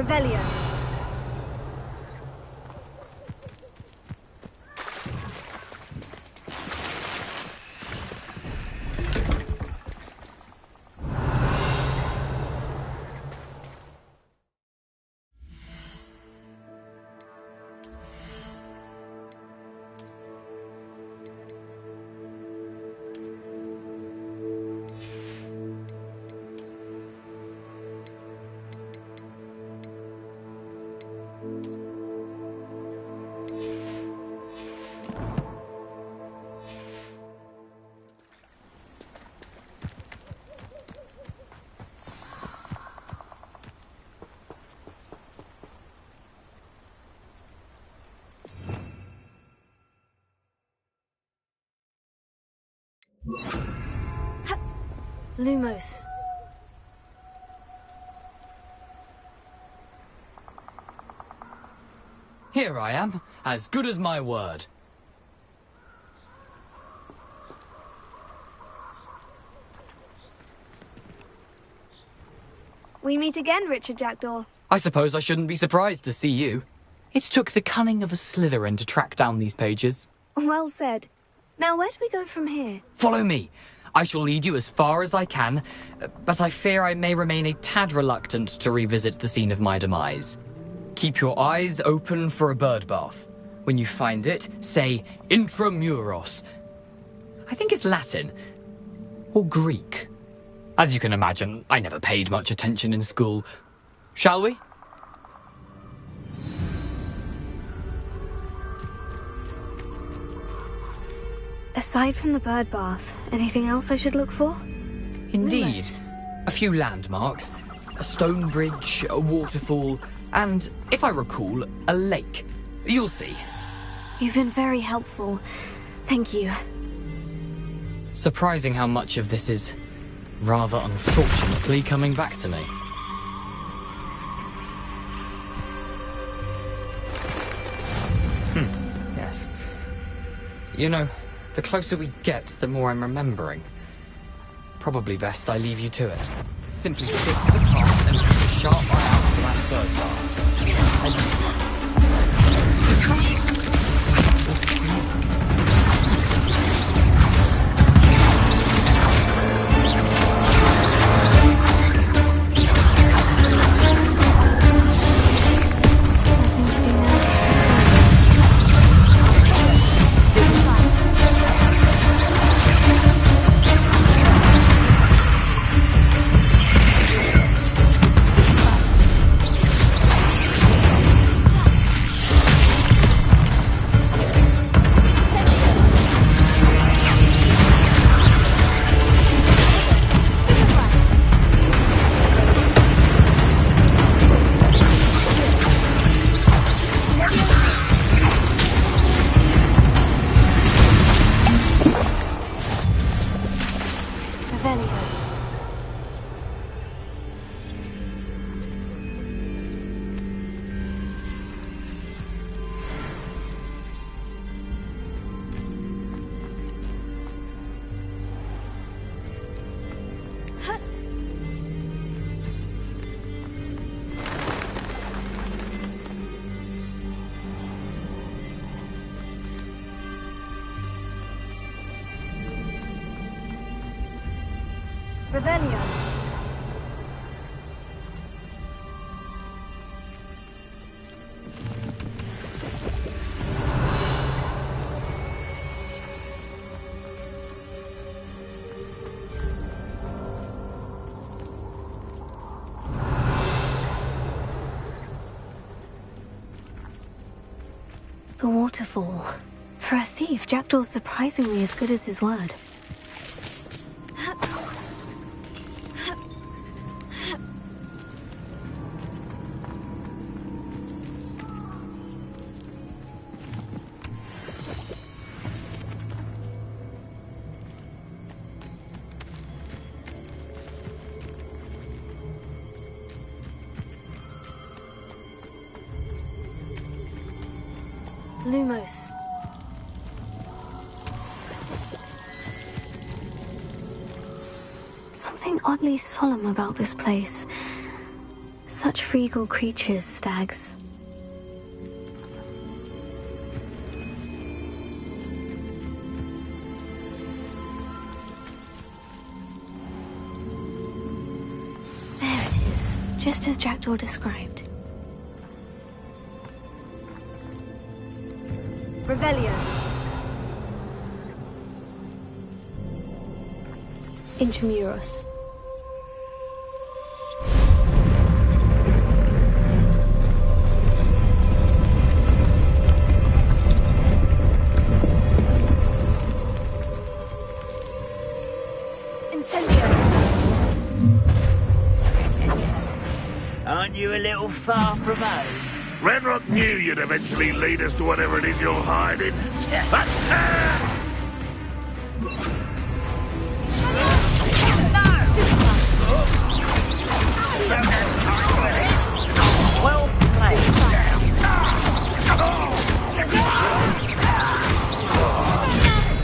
Revelio. Lumos. Here I am, as good as my word. We meet again, Richard Jackdaw. I suppose I shouldn't be surprised to see you. It took the cunning of a Slytherin to track down these pages. Well said. Now, where do we go from here? Follow me. I shall lead you as far as I can, but I fear I may remain a tad reluctant to revisit the scene of my demise. Keep your eyes open for a bird bath. When you find it, say intramuros. I think it's Latin. Or Greek. As you can imagine, I never paid much attention in school. Shall we? Aside from the bird bath, anything else I should look for? Indeed. Lumos. A few landmarks. A stone bridge, a waterfall, and, if I recall, a lake. You'll see. You've been very helpful. Thank you. Surprising how much of this is, rather unfortunately, coming back to me. Yes. You know, the closer we get, the more I'm remembering. Probably best I leave you to it. Simply stick to the path and keep a sharp eye out for that bird bath. Revelio. The waterfall. For a thief, Jackdaw's surprisingly as good as his word. Lumos. Something oddly solemn about this place. Such regal creatures, stags. There it is, just as Jackdaw described. Revelio. Intramuros. Aren't you a little far from home? Ranrock knew you'd eventually lead us to whatever it is you're hiding. Well played.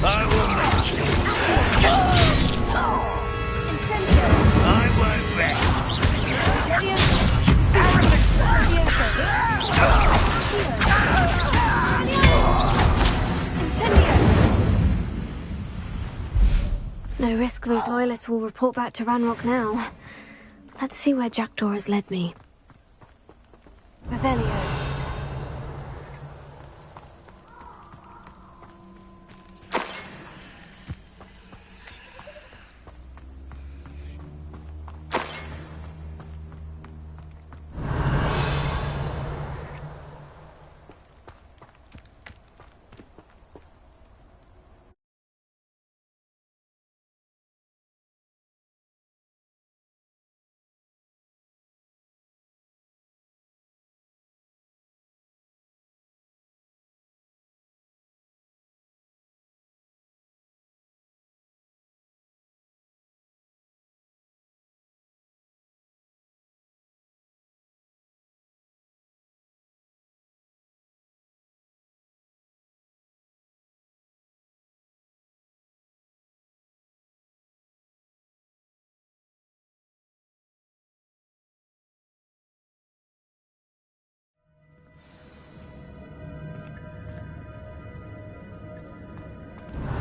I will make you. I won't rest. No risk those loyalists will report back to Ranrock now. Let's see where Jackdaw has led me. Revelio.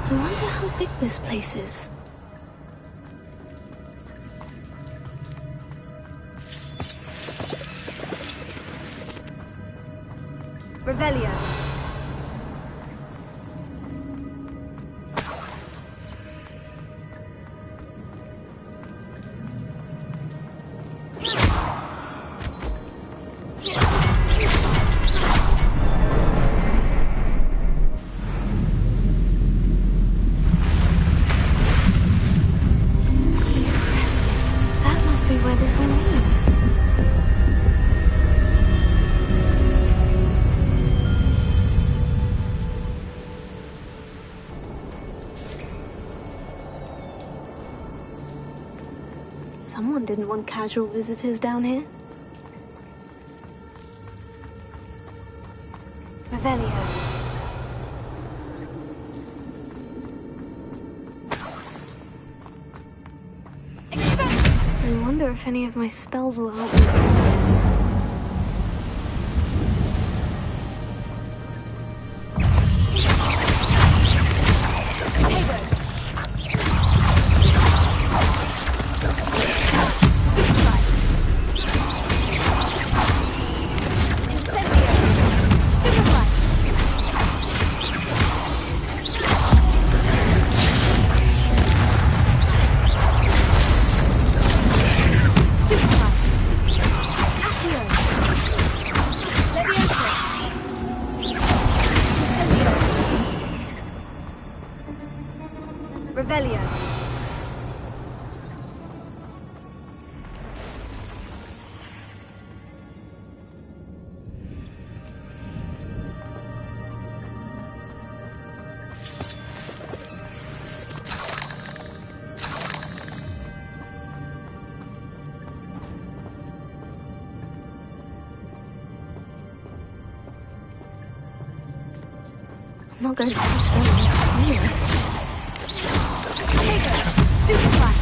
I wonder how big this place is. Revelio. Someone didn't want casual visitors down here. Revelio. I wonder if any of my spells will help me through this. Revelio. I'm not going to touch those. Here. Stupefy!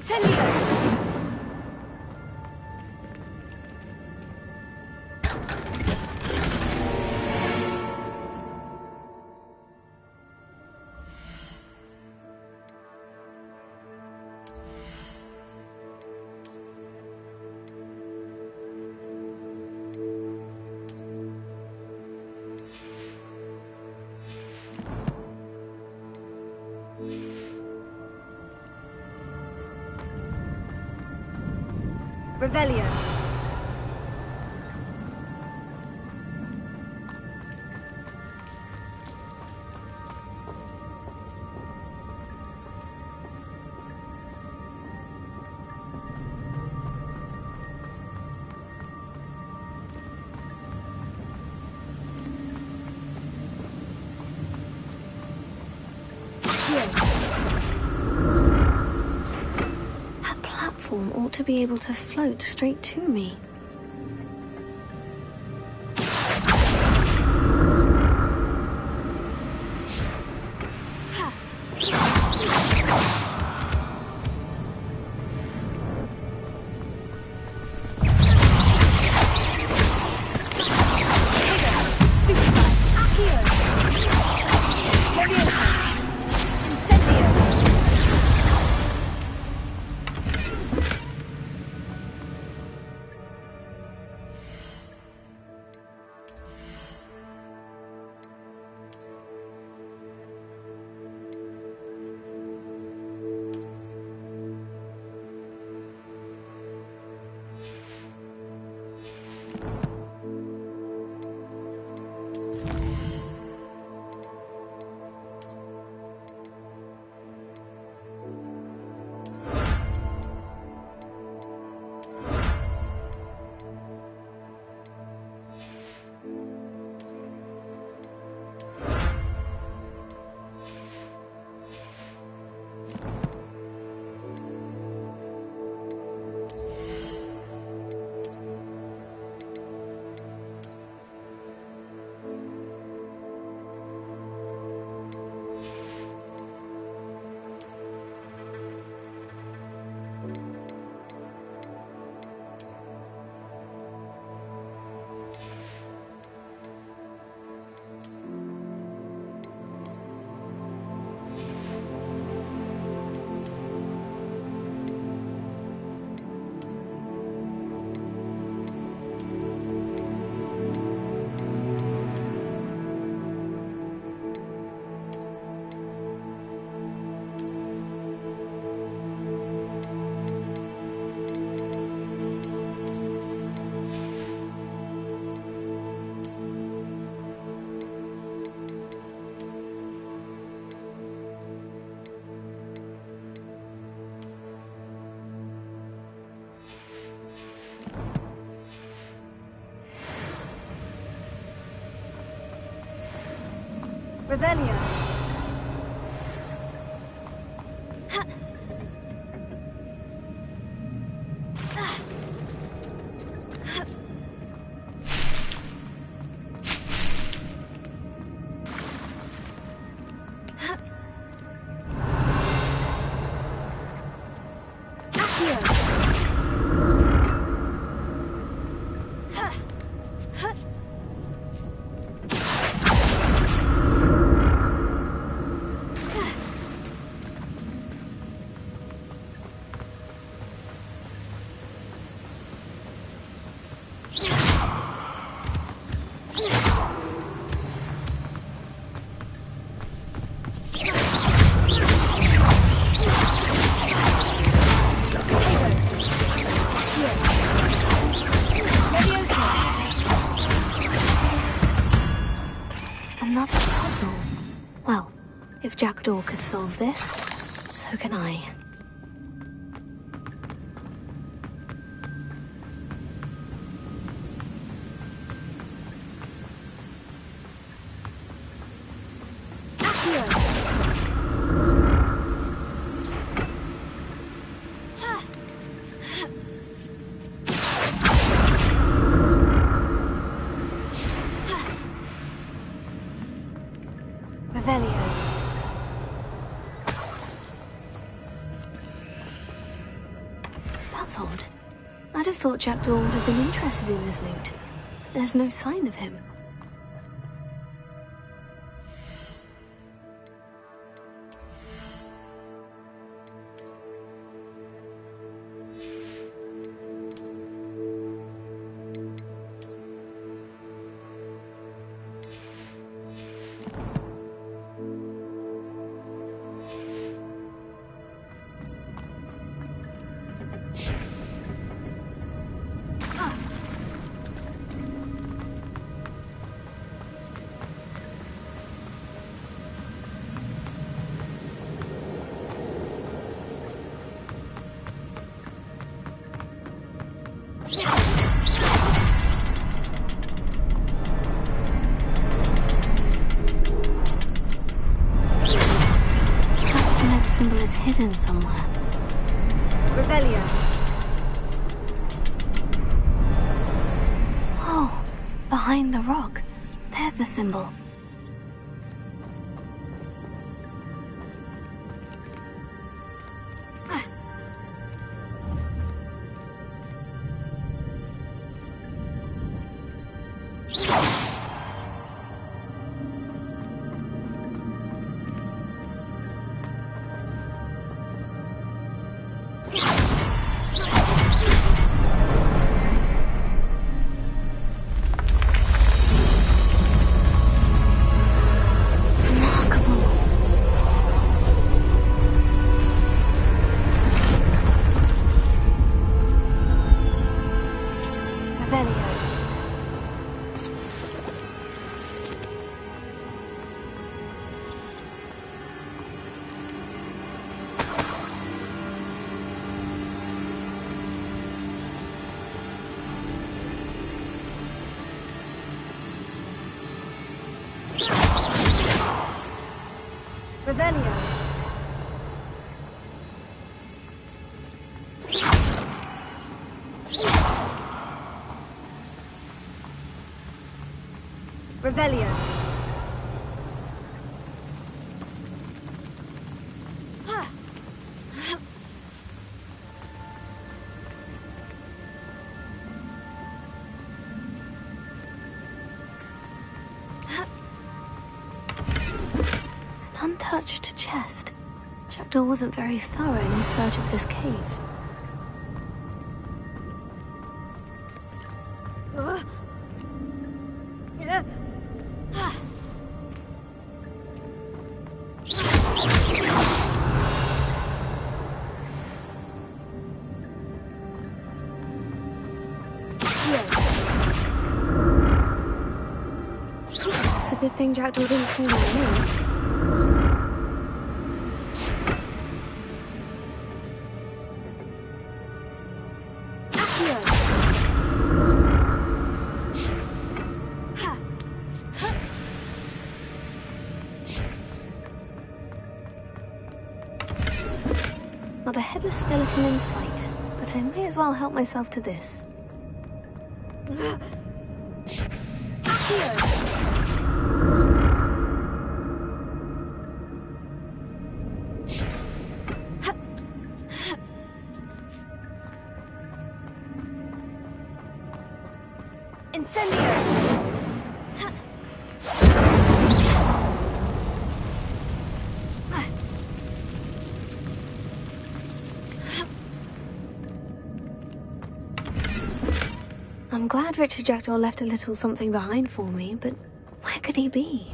Incendio! Revelio. That platform ought to be able to float straight to me. Revelio. Another puzzle. Well, if Jackdaw could solve this, so can I. Revelio. That's odd. I'd have thought Jackdaw would have been interested in this loot. There's no sign of him. Hidden somewhere. Revelio. Oh, behind the rock. There's the symbol. Revelio. Revelio. Untouched chest. Jackdaw wasn't very thorough in his search of this cave. It's a good thing Jackdaw didn't call my name. Not a headless skeleton in sight, but I may as well help myself to this. I'm glad Richard Jackdaw left a little something behind for me, but where could he be?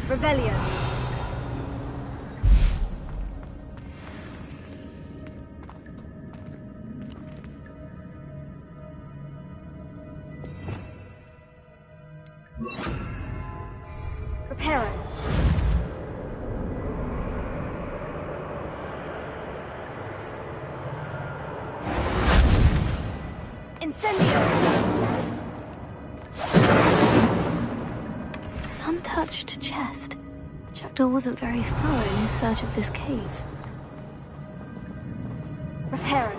Revelio. Reparo. Incendio. An untouched chest. Jackdaw wasn't very thorough in his search of this cave. Reparo.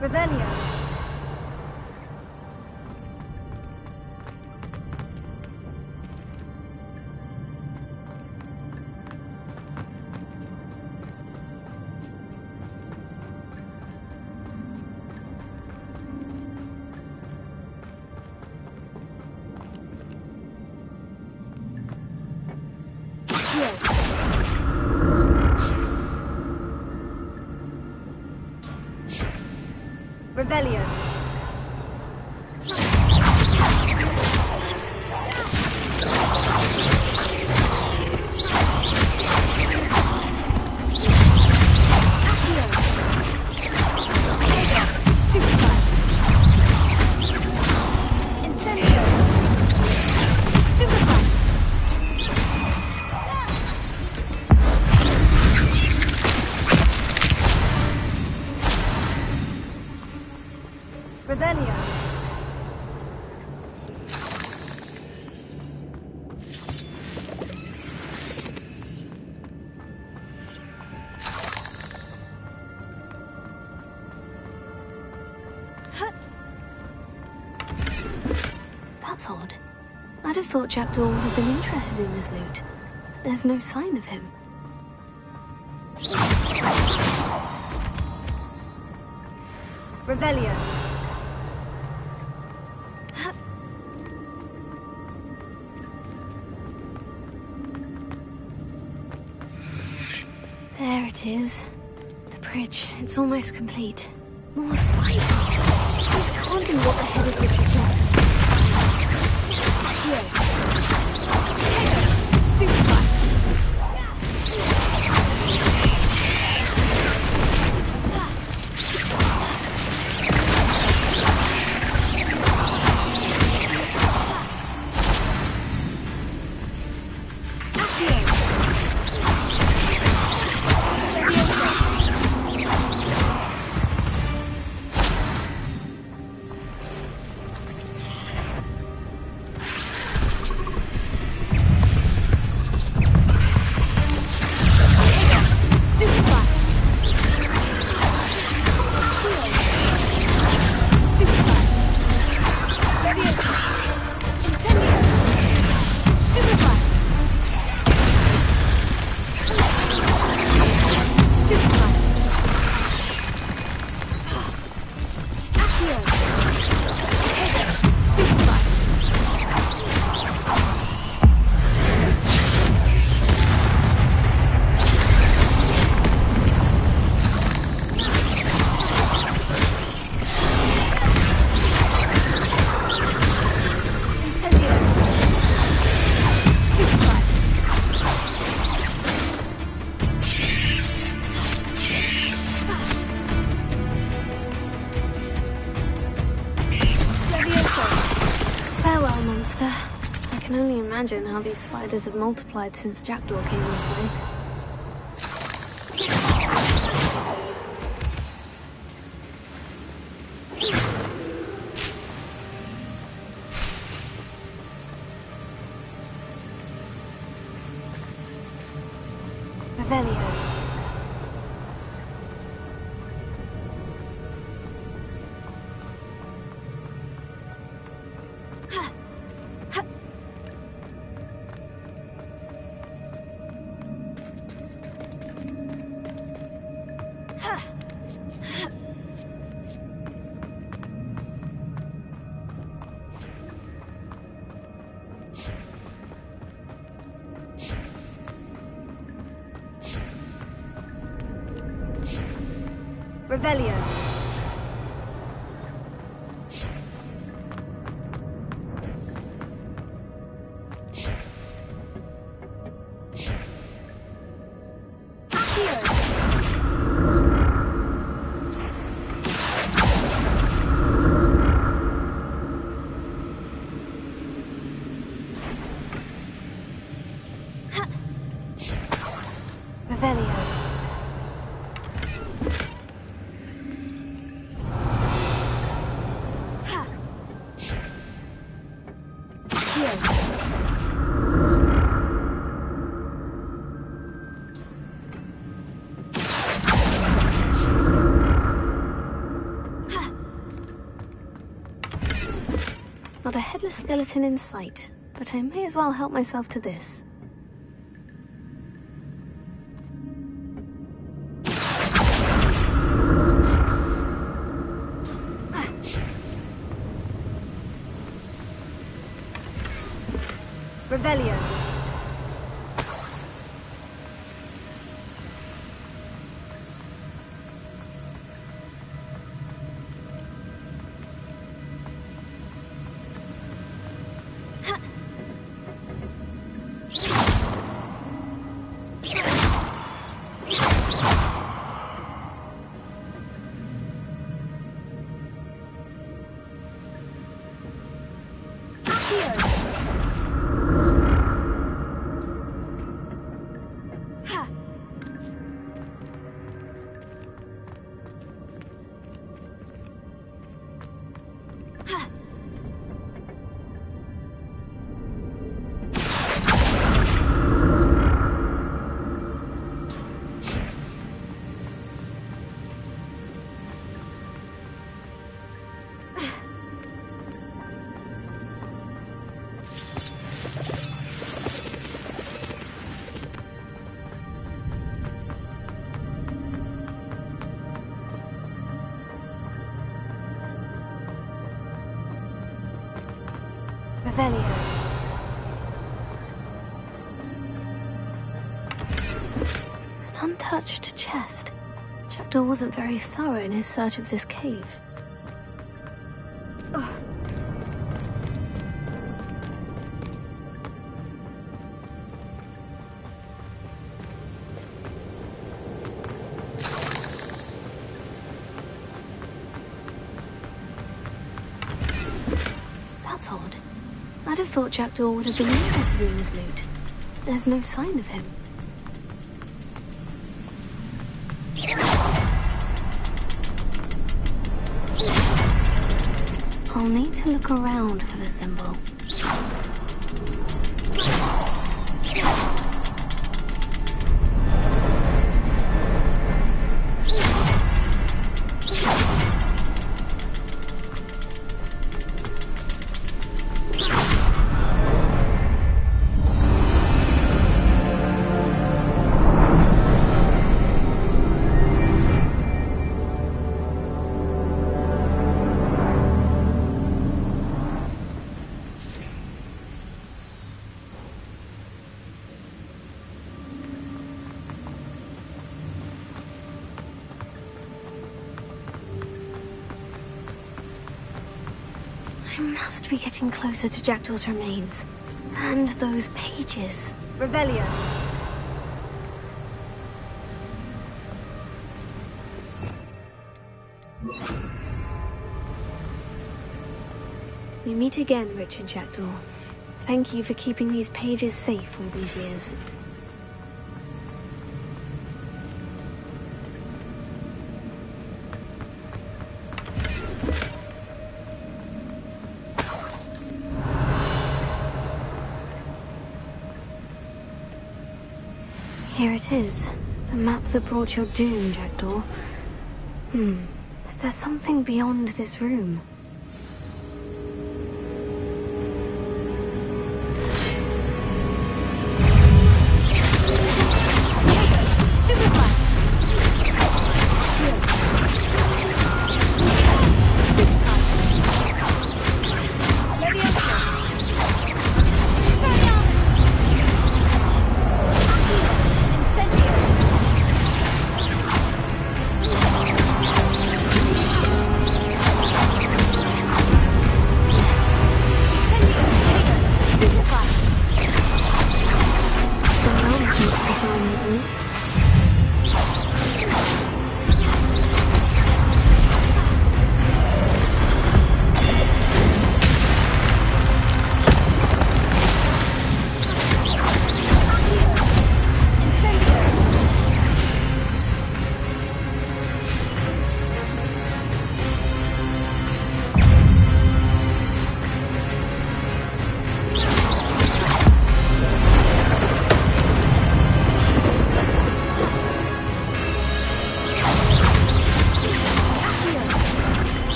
Revelio. Revelio. That's odd. I'd have thought Jackdaw would have been interested in this loot. But there's no sign of him. Revelio. There it is. The bridge. It's almost complete. More spiders. This can't be what the headed Richard Jackson. monster. I can only imagine how these spiders have multiplied since Jackdaw came this way. Revelio. Revelio. Revelio. Not a headless skeleton in sight, but I may as well help myself to this. Revelio. Revelio. An untouched chest. Jackdaw wasn't very thorough in his search of this cave. Ugh. That's odd. I'd have thought Jackdaw would have been interested in this loot. There's no sign of him. I'll need to look around for the symbol. I must be getting closer to Jackdaw's remains. And those pages. Revelio. We meet again, Richard Jackdaw. Thank you for keeping these pages safe all these years. Here it is. The map that brought your doom, Jackdaw. Is there something beyond this room?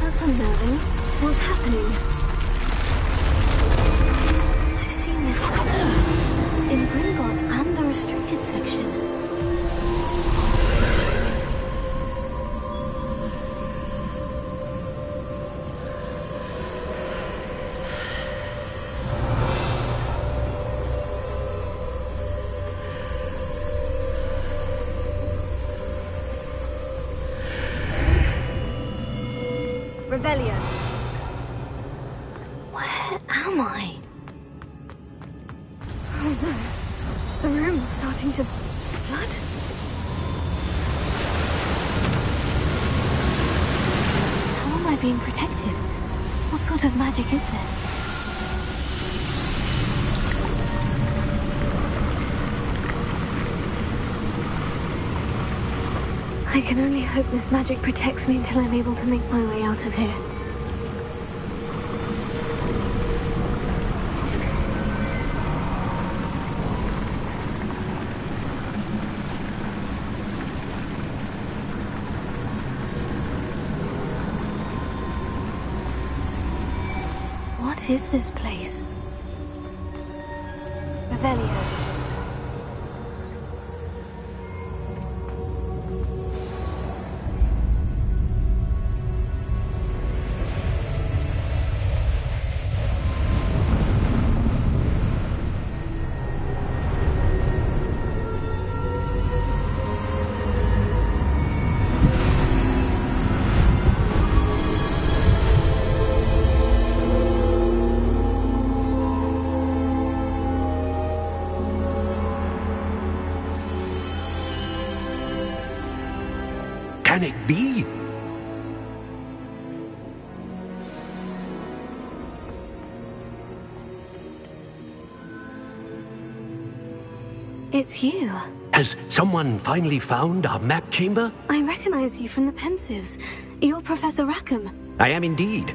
That's unnerving. What's happening? I've seen this before. In Gringotts and the restricted section. Revelio. Where am I? Oh no. The room's starting to flood. How am I being protected? What sort of magic is this? I can only hope this magic protects me until I'm able to make my way out of here. What is this place? Revelio. Can it be? It's you. Has someone finally found our map chamber? I recognize you from the Pensives. You're Professor Rackham. I am indeed.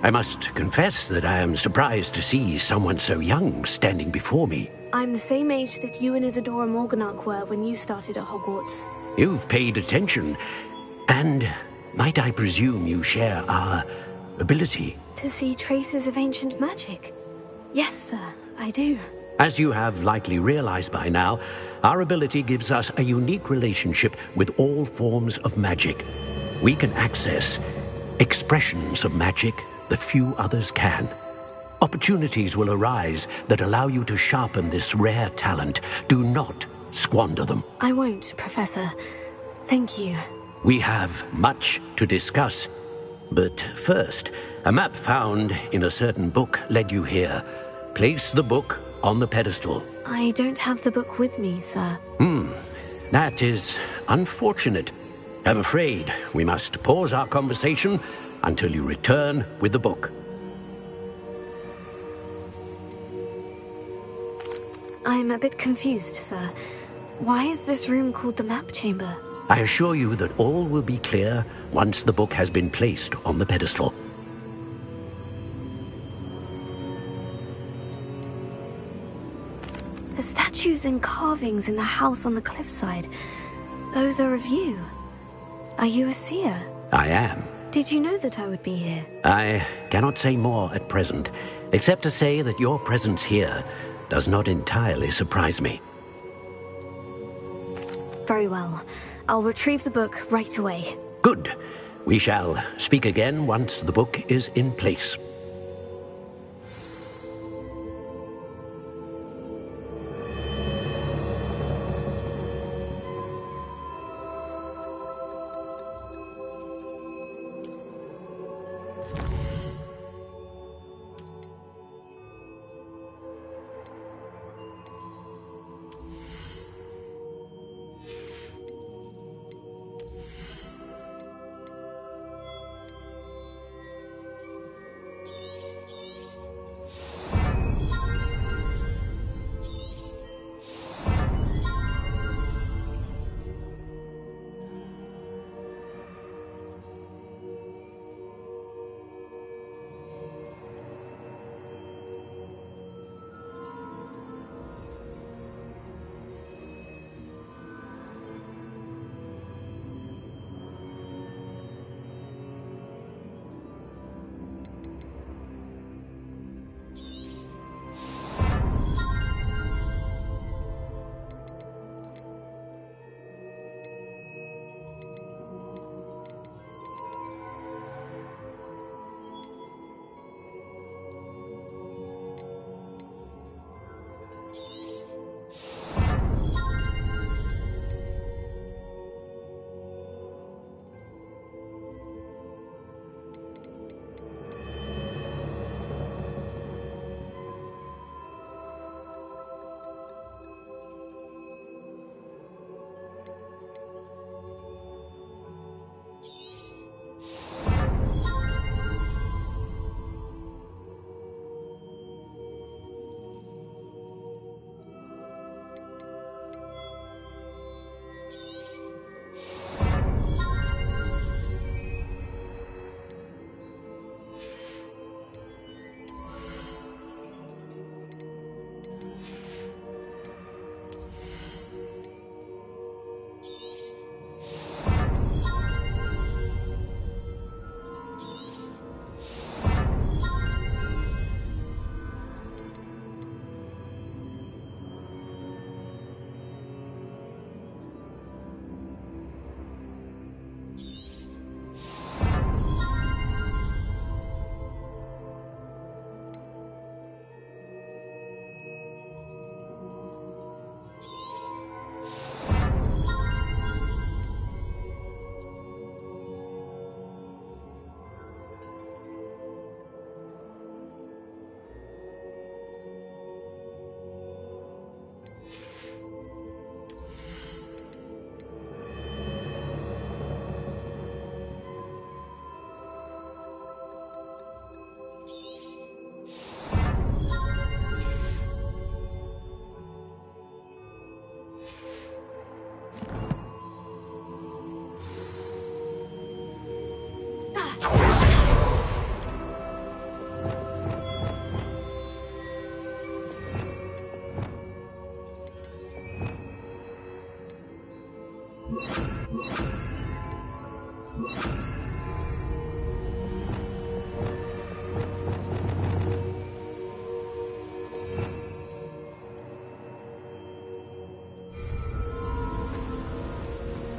I must confess that I am surprised to see someone so young standing before me. I'm the same age that you and Isadora Morganach were when you started at Hogwarts. You've paid attention. And might I presume you share our ability? To see traces of ancient magic? Yes, sir. I do. As you have likely realized by now, our ability gives us a unique relationship with all forms of magic. We can access expressions of magic that few others can. Opportunities will arise that allow you to sharpen this rare talent. Do not squander them. I won't, Professor. Thank you. We have much to discuss. But first, a map found in a certain book led you here. Place the book on the pedestal. I don't have the book with me, sir. That is unfortunate. I'm afraid we must pause our conversation until you return with the book. I'm a bit confused, sir. Why is this room called the map chamber? I assure you that all will be clear once the book has been placed on the pedestal. The statues and carvings in the house on the cliffside, those are of you. Are you a seer? I am. Did you know that I would be here? I cannot say more at present, except to say that your presence here does not entirely surprise me. Very well. I'll retrieve the book right away. Good. We shall speak again once the book is in place.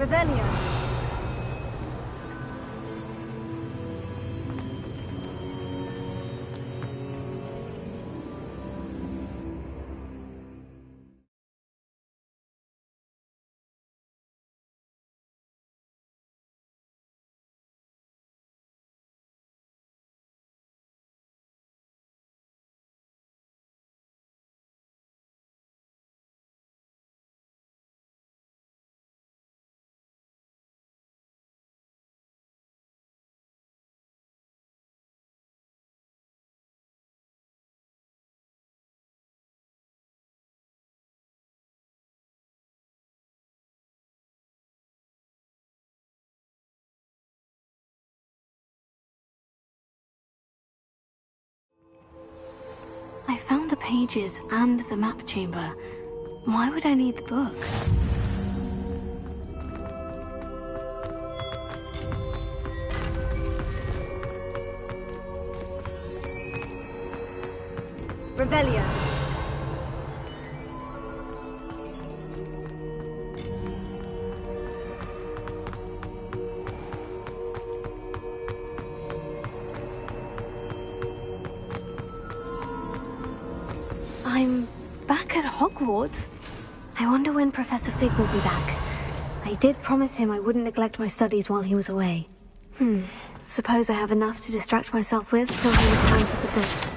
Revelio. I found the pages and the map chamber. Why would I need the book? Revelio. I'm back at Hogwarts. I wonder when Professor Fig will be back. I did promise him I wouldn't neglect my studies while he was away. Suppose I have enough to distract myself with till he returns with the book.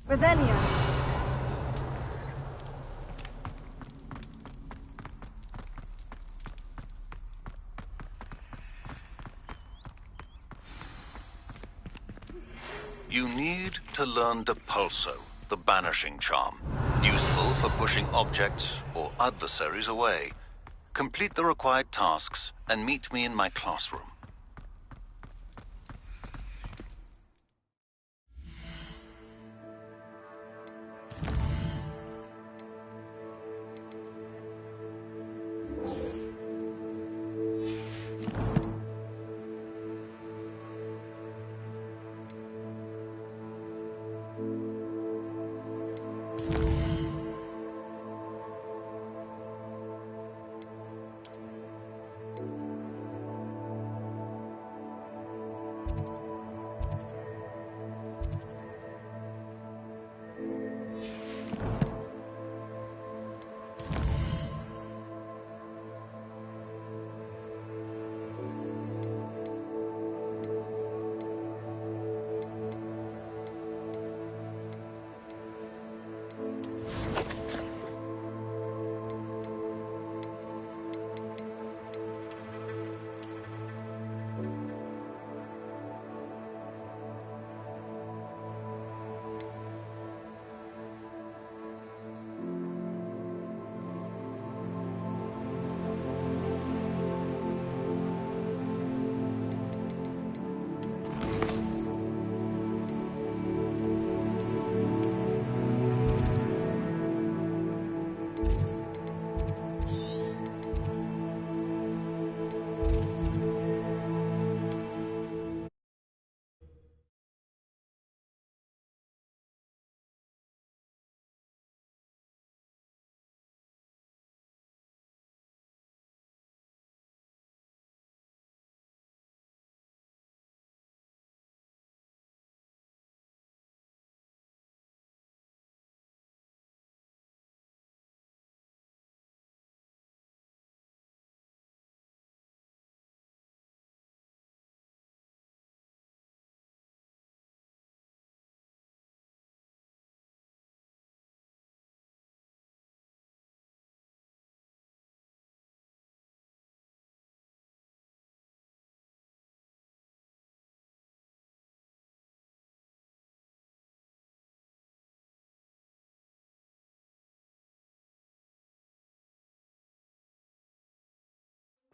Revelio. You need to learn Depulso, the banishing charm. Useful for pushing objects or adversaries away. Complete the required tasks and meet me in my classroom.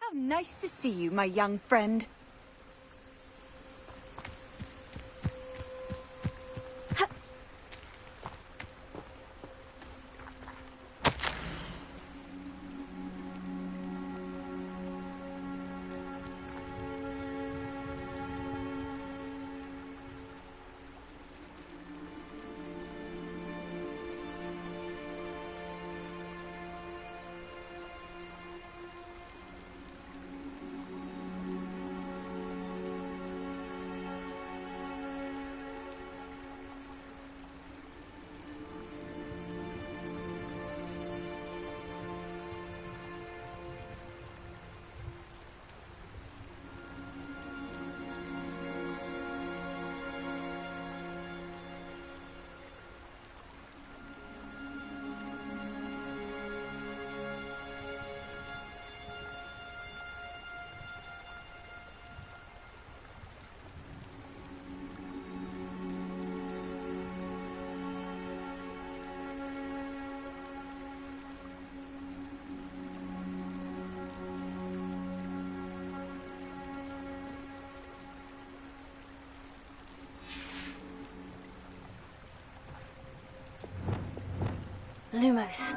How nice to see you, my young friend. Lumos.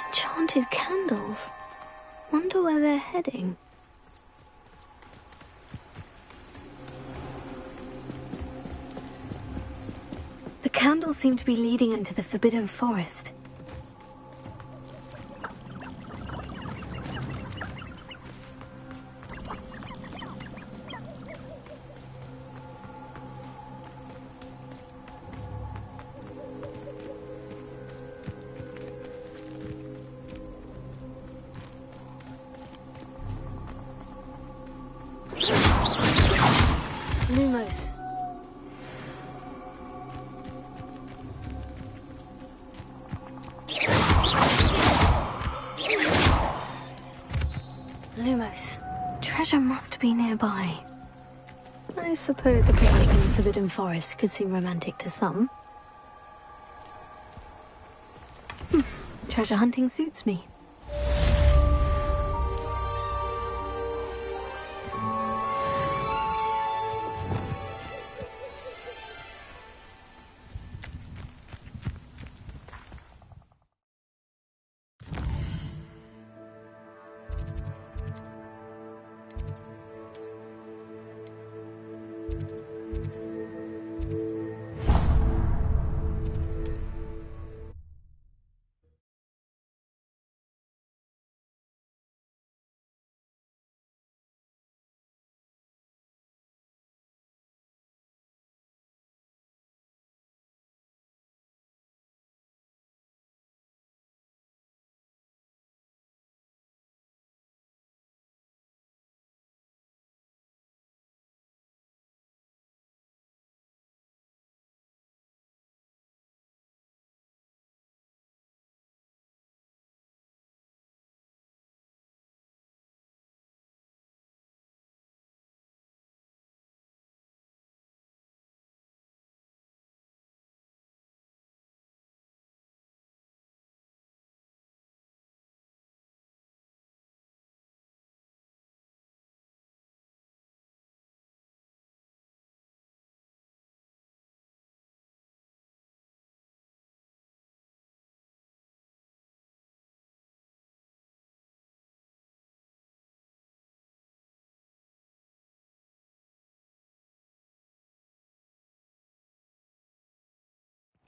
Enchanted candles. Wonder where they're heading. The candles seem to be leading into the Forbidden Forest. Lumos. Lumos. Treasure must be nearby. I suppose the picnic in the Forbidden Forest could seem romantic to some. Treasure hunting suits me.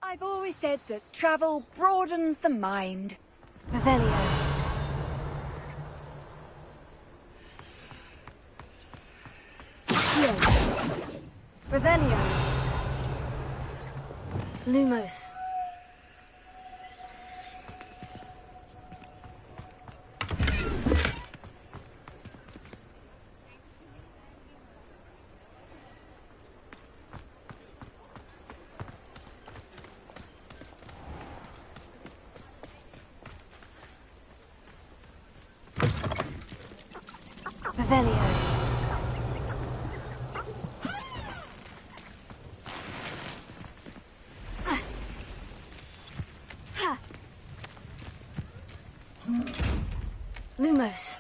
I've always said that travel broadens the mind. Revelio. Revelio. Lumos. Revelio. Lumos.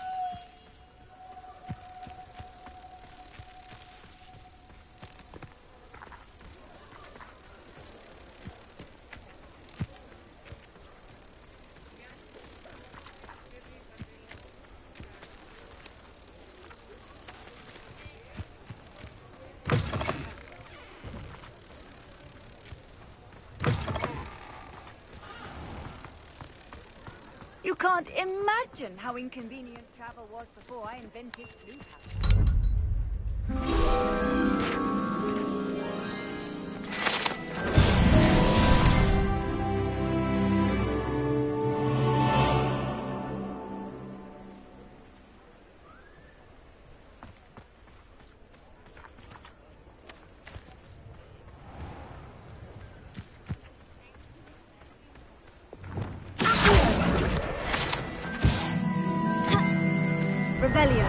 You can't imagine how inconvenient travel was before I invented blue powder. Revelio.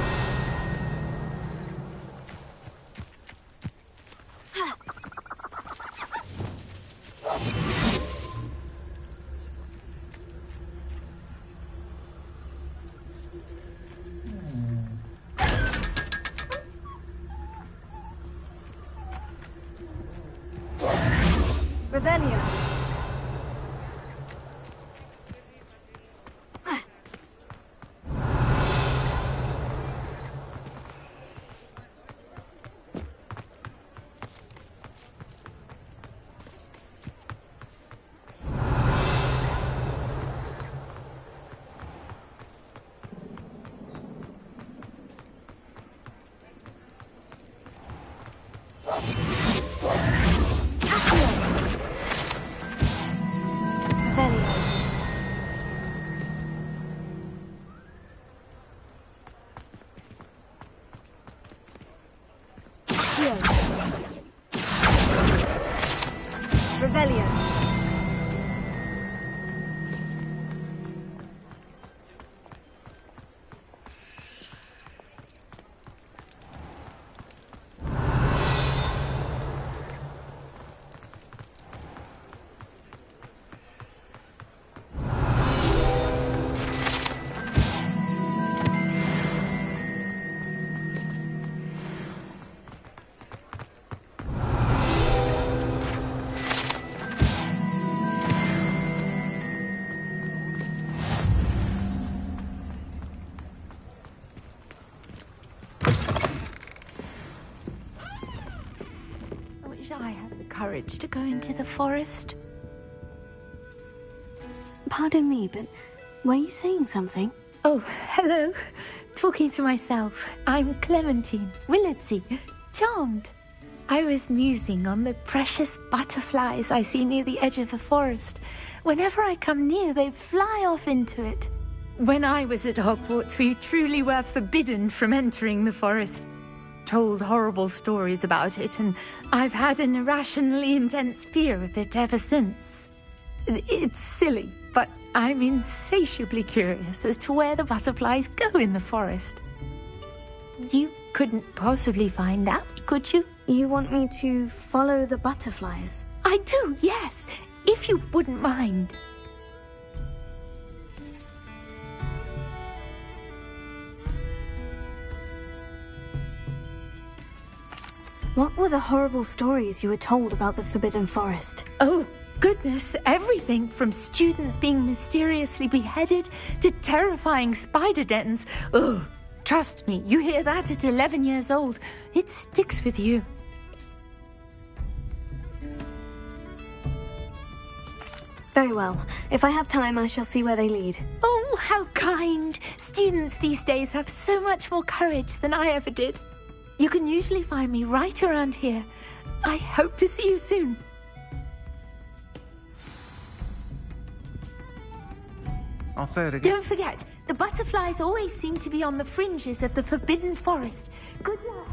Revelio. Revelio. I have the courage to go into the forest. Pardon me, but were you saying something? Oh, hello. Talking to myself. I'm Clementine, Willardsey, charmed. I was musing on the precious butterflies I see near the edge of the forest. Whenever I come near, they fly off into it. When I was at Hogwarts, we truly were forbidden from entering the forest. Told horrible stories about it, and I've had an irrationally intense fear of it ever since. It's silly, but I'm insatiably curious as to where the butterflies go in the forest. You couldn't possibly find out, could you? You want me to follow the butterflies? I do, yes, if you wouldn't mind. What were the horrible stories you were told about the Forbidden Forest? Oh, goodness, everything from students being mysteriously beheaded to terrifying spider dens. Oh, trust me, you hear that at 11 years old, it sticks with you. Very well. If I have time, I shall see where they lead. Oh, how kind. Students these days have so much more courage than I ever did. You can usually find me right around here. I hope to see you soon. I'll say it again. Don't forget, the butterflies always seem to be on the fringes of the Forbidden Forest. Good luck.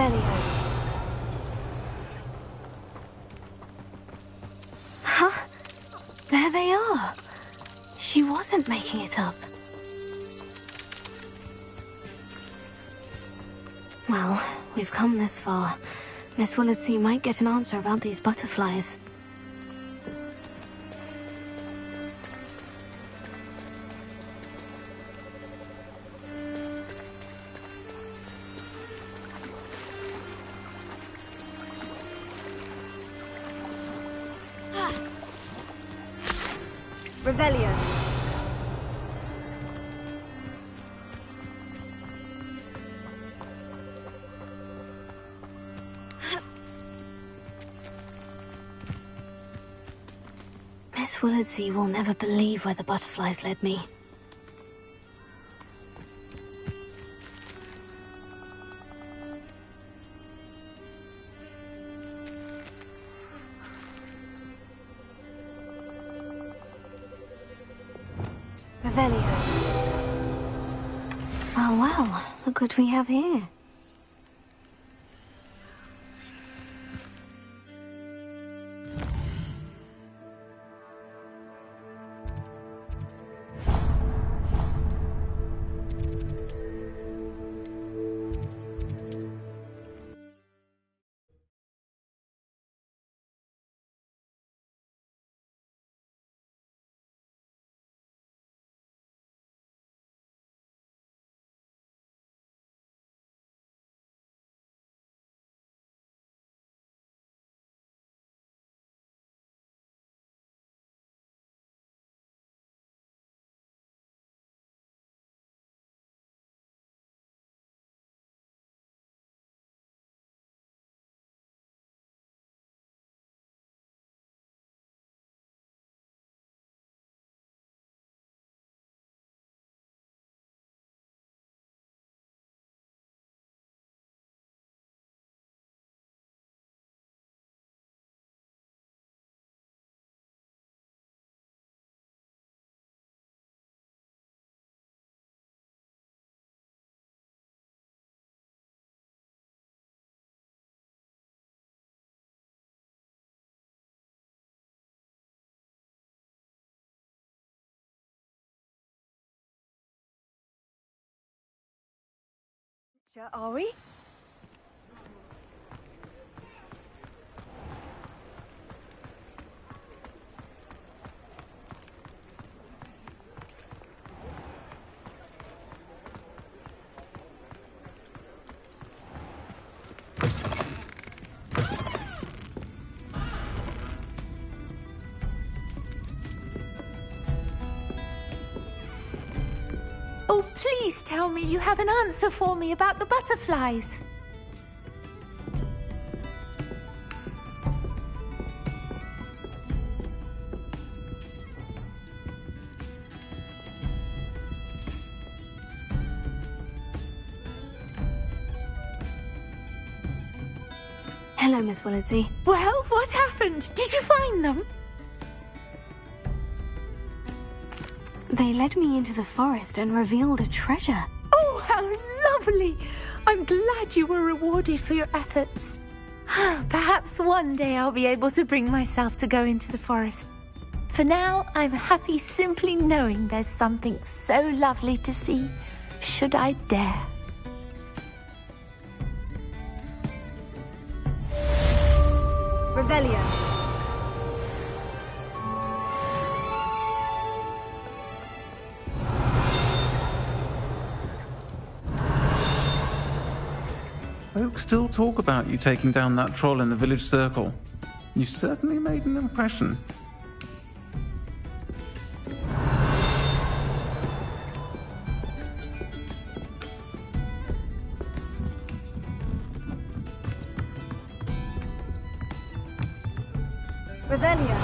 Revelio. Huh? There they are. She wasn't making it up. Well, we've come this far. Miss Willardsea might get an answer about these butterflies. Revelio. Miss Willardsea will never believe where the butterflies led me. Revelio. Well, well, look what we have here. Are we? Oh, please tell me you have an answer for me about the butterflies. Hello, Miss Willardsea. Well, what happened? Did you find them? They led me into the forest and revealed a treasure. Oh, how lovely! I'm glad you were rewarded for your efforts. Perhaps one day I'll be able to bring myself to go into the forest. For now, I'm happy simply knowing there's something so lovely to see, should I dare. Revelio. Folk still talk about you taking down that troll in the village circle. You certainly made an impression. Revelio.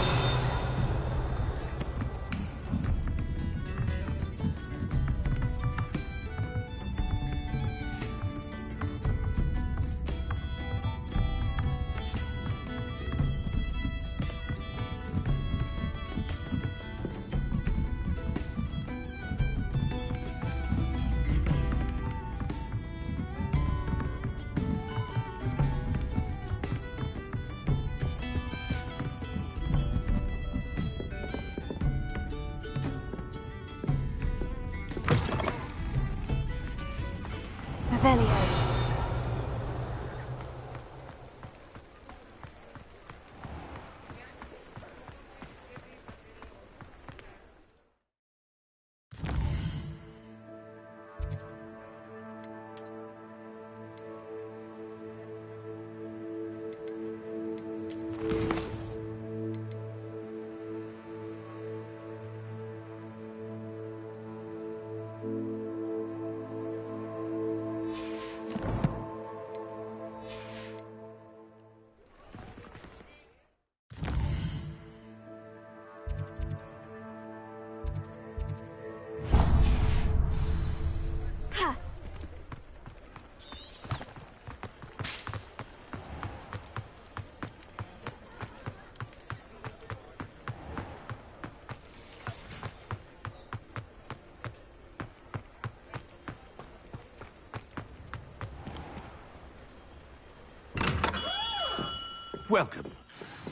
Welcome.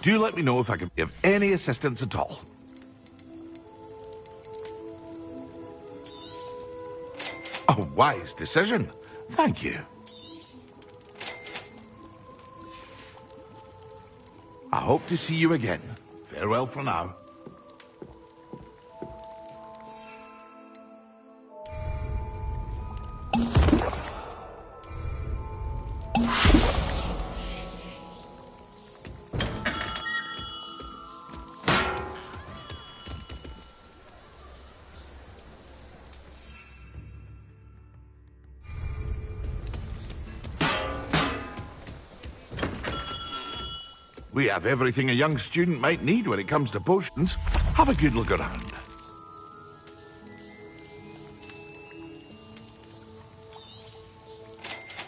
Do let me know if I can give any assistance at all. A wise decision. Thank you. I hope to see you again. Farewell for now. We have everything a young student might need when it comes to potions. Have a good look around.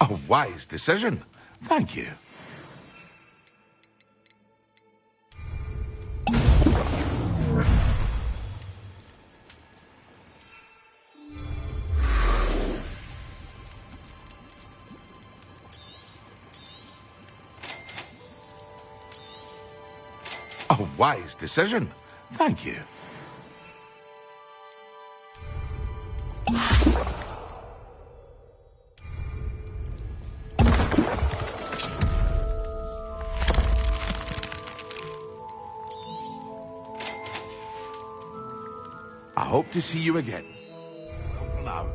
A wise decision. Thank you. A wise decision. Thank you. I hope to see you again. Well, for now.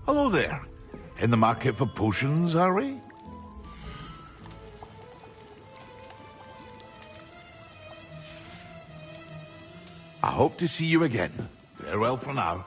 Hello there. In the market for potions, are we? I hope to see you again. Farewell for now.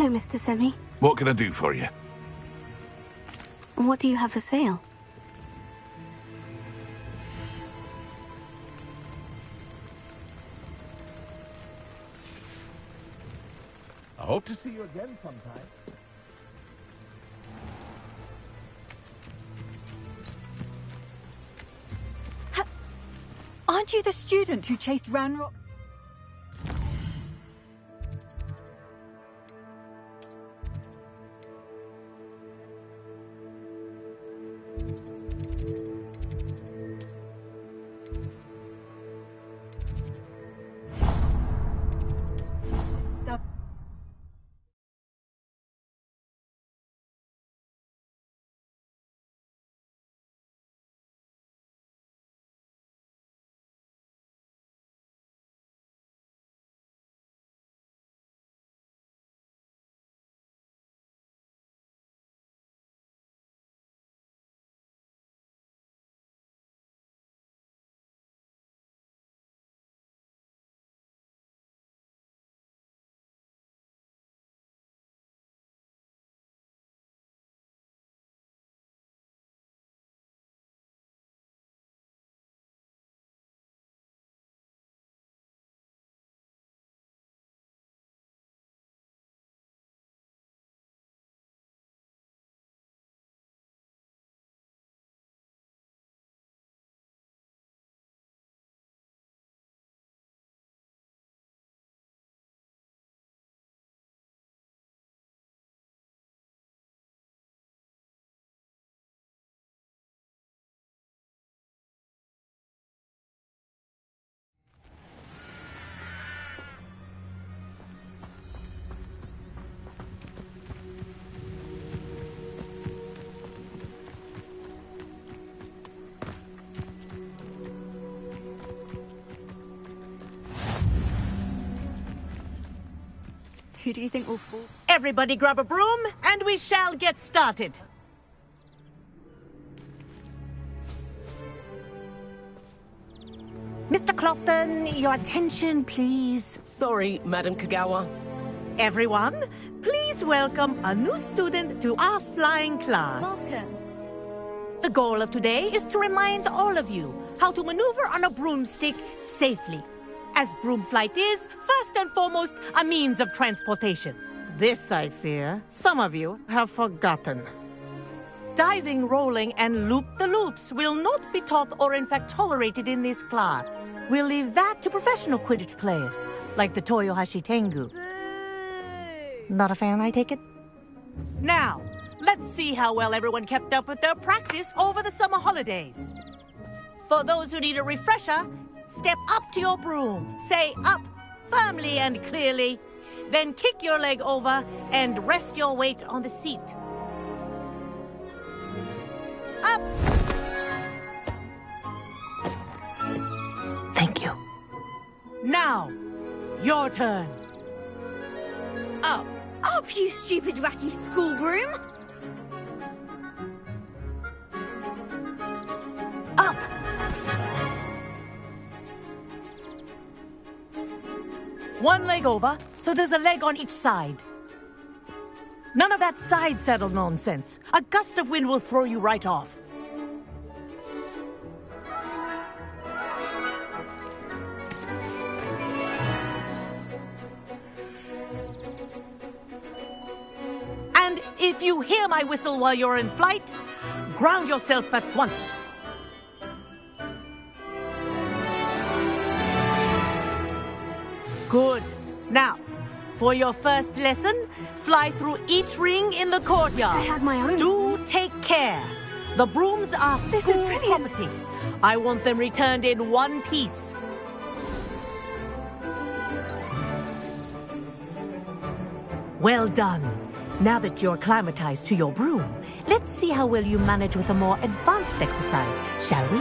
Hello, Mr. Semi. What can I do for you? What do you have for sale? I hope to see you again sometime. Aren't you the student who chased Ranrock? Who do you think will fall? Everybody grab a broom, and we shall get started. Mr. Clopton, your attention, please. Sorry, Madam Kagawa. Everyone, please welcome a new student to our flying class. Welcome. The goal of today is to remind all of you how to maneuver on a broomstick safely, as broom flight is, first and foremost, a means of transportation. This, I fear, some of you have forgotten. Diving, rolling, and loop-the-loops will not be taught or in fact tolerated in this class. We'll leave that to professional Quidditch players, like the Toyohashi Tengu. Not a fan, I take it? Now, let's see how well everyone kept up with their practice over the summer holidays. For those who need a refresher, step up to your broom, say up firmly and clearly, then kick your leg over and rest your weight on the seat. Up! Thank you. Now, your turn. Up! Up, you stupid ratty school broom! Up! One leg over, so there's a leg on each side. None of that side saddle nonsense. A gust of wind will throw you right off. And if you hear my whistle while you're in flight, ground yourself at once. Good. Now, for your first lesson, fly through each ring in the courtyard. I had my own. Do take care. The brooms are school property. I want them returned in one piece. Well done. Now that you're acclimatized to your broom, let's see how well you manage with a more advanced exercise, shall we?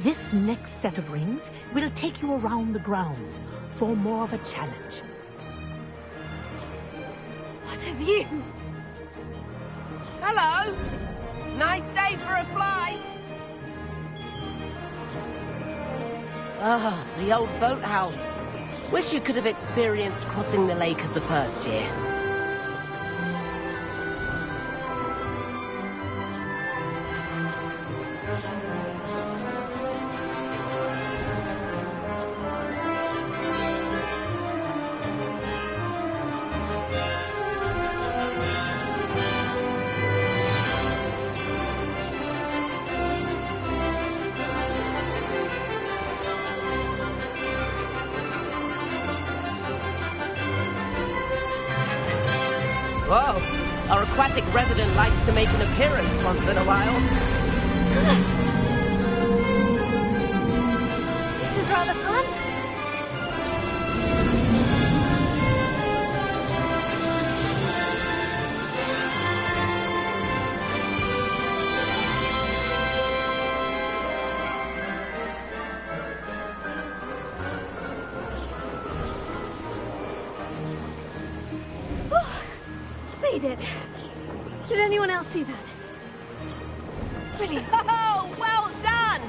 This next set of rings will take you around the grounds for more of a challenge. What have you? Hello! Nice day for a flight! Ah, the old boathouse. Wish you could have experienced crossing the lake as a first year. Whoa! Our aquatic resident likes to make an appearance once in a while. This is rather fun. They did. Did anyone else see that? Brilliant. Oh, well done!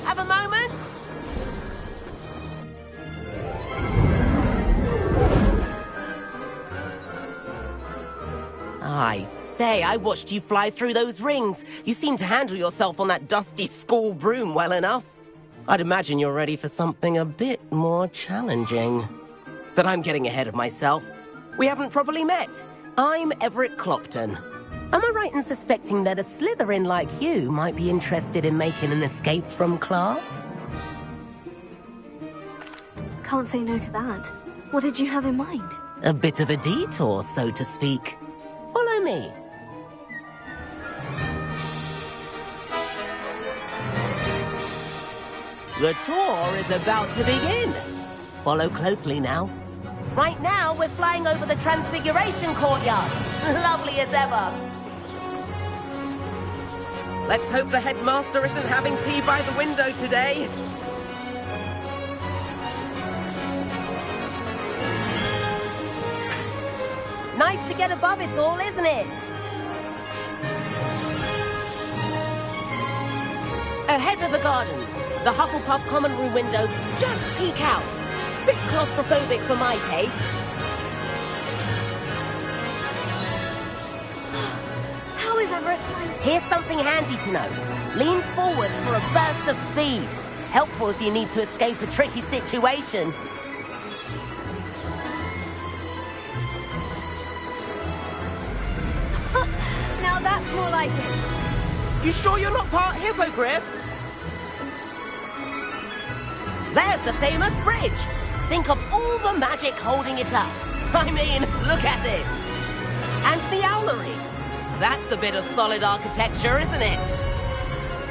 Have a moment? I say, I watched you fly through those rings. You seem to handle yourself on that dusty school broom well enough. I'd imagine you're ready for something a bit more challenging. But I'm getting ahead of myself. We haven't properly met. I'm Everett Clopton. Am I right in suspecting that a Slytherin like you might be interested in making an escape from class? Can't say no to that. What did you have in mind? A bit of a detour, so to speak. Follow me. The tour is about to begin. Follow closely now. Right now, we're flying over the Transfiguration Courtyard. Lovely as ever. Let's hope the headmaster isn't having tea by the window today. Nice to get above it all, isn't it? Ahead of the gardens, the Hufflepuff common room windows just peek out. Bit claustrophobic for my taste. How is Everett flying? Here's something handy to know. Lean forward for a burst of speed. Helpful if you need to escape a tricky situation. Now that's more like it. You sure you're not part hippogriff? There's the famous bridge. Think of all the magic holding it up. I mean, look at it. And the owlery. That's a bit of solid architecture, isn't it?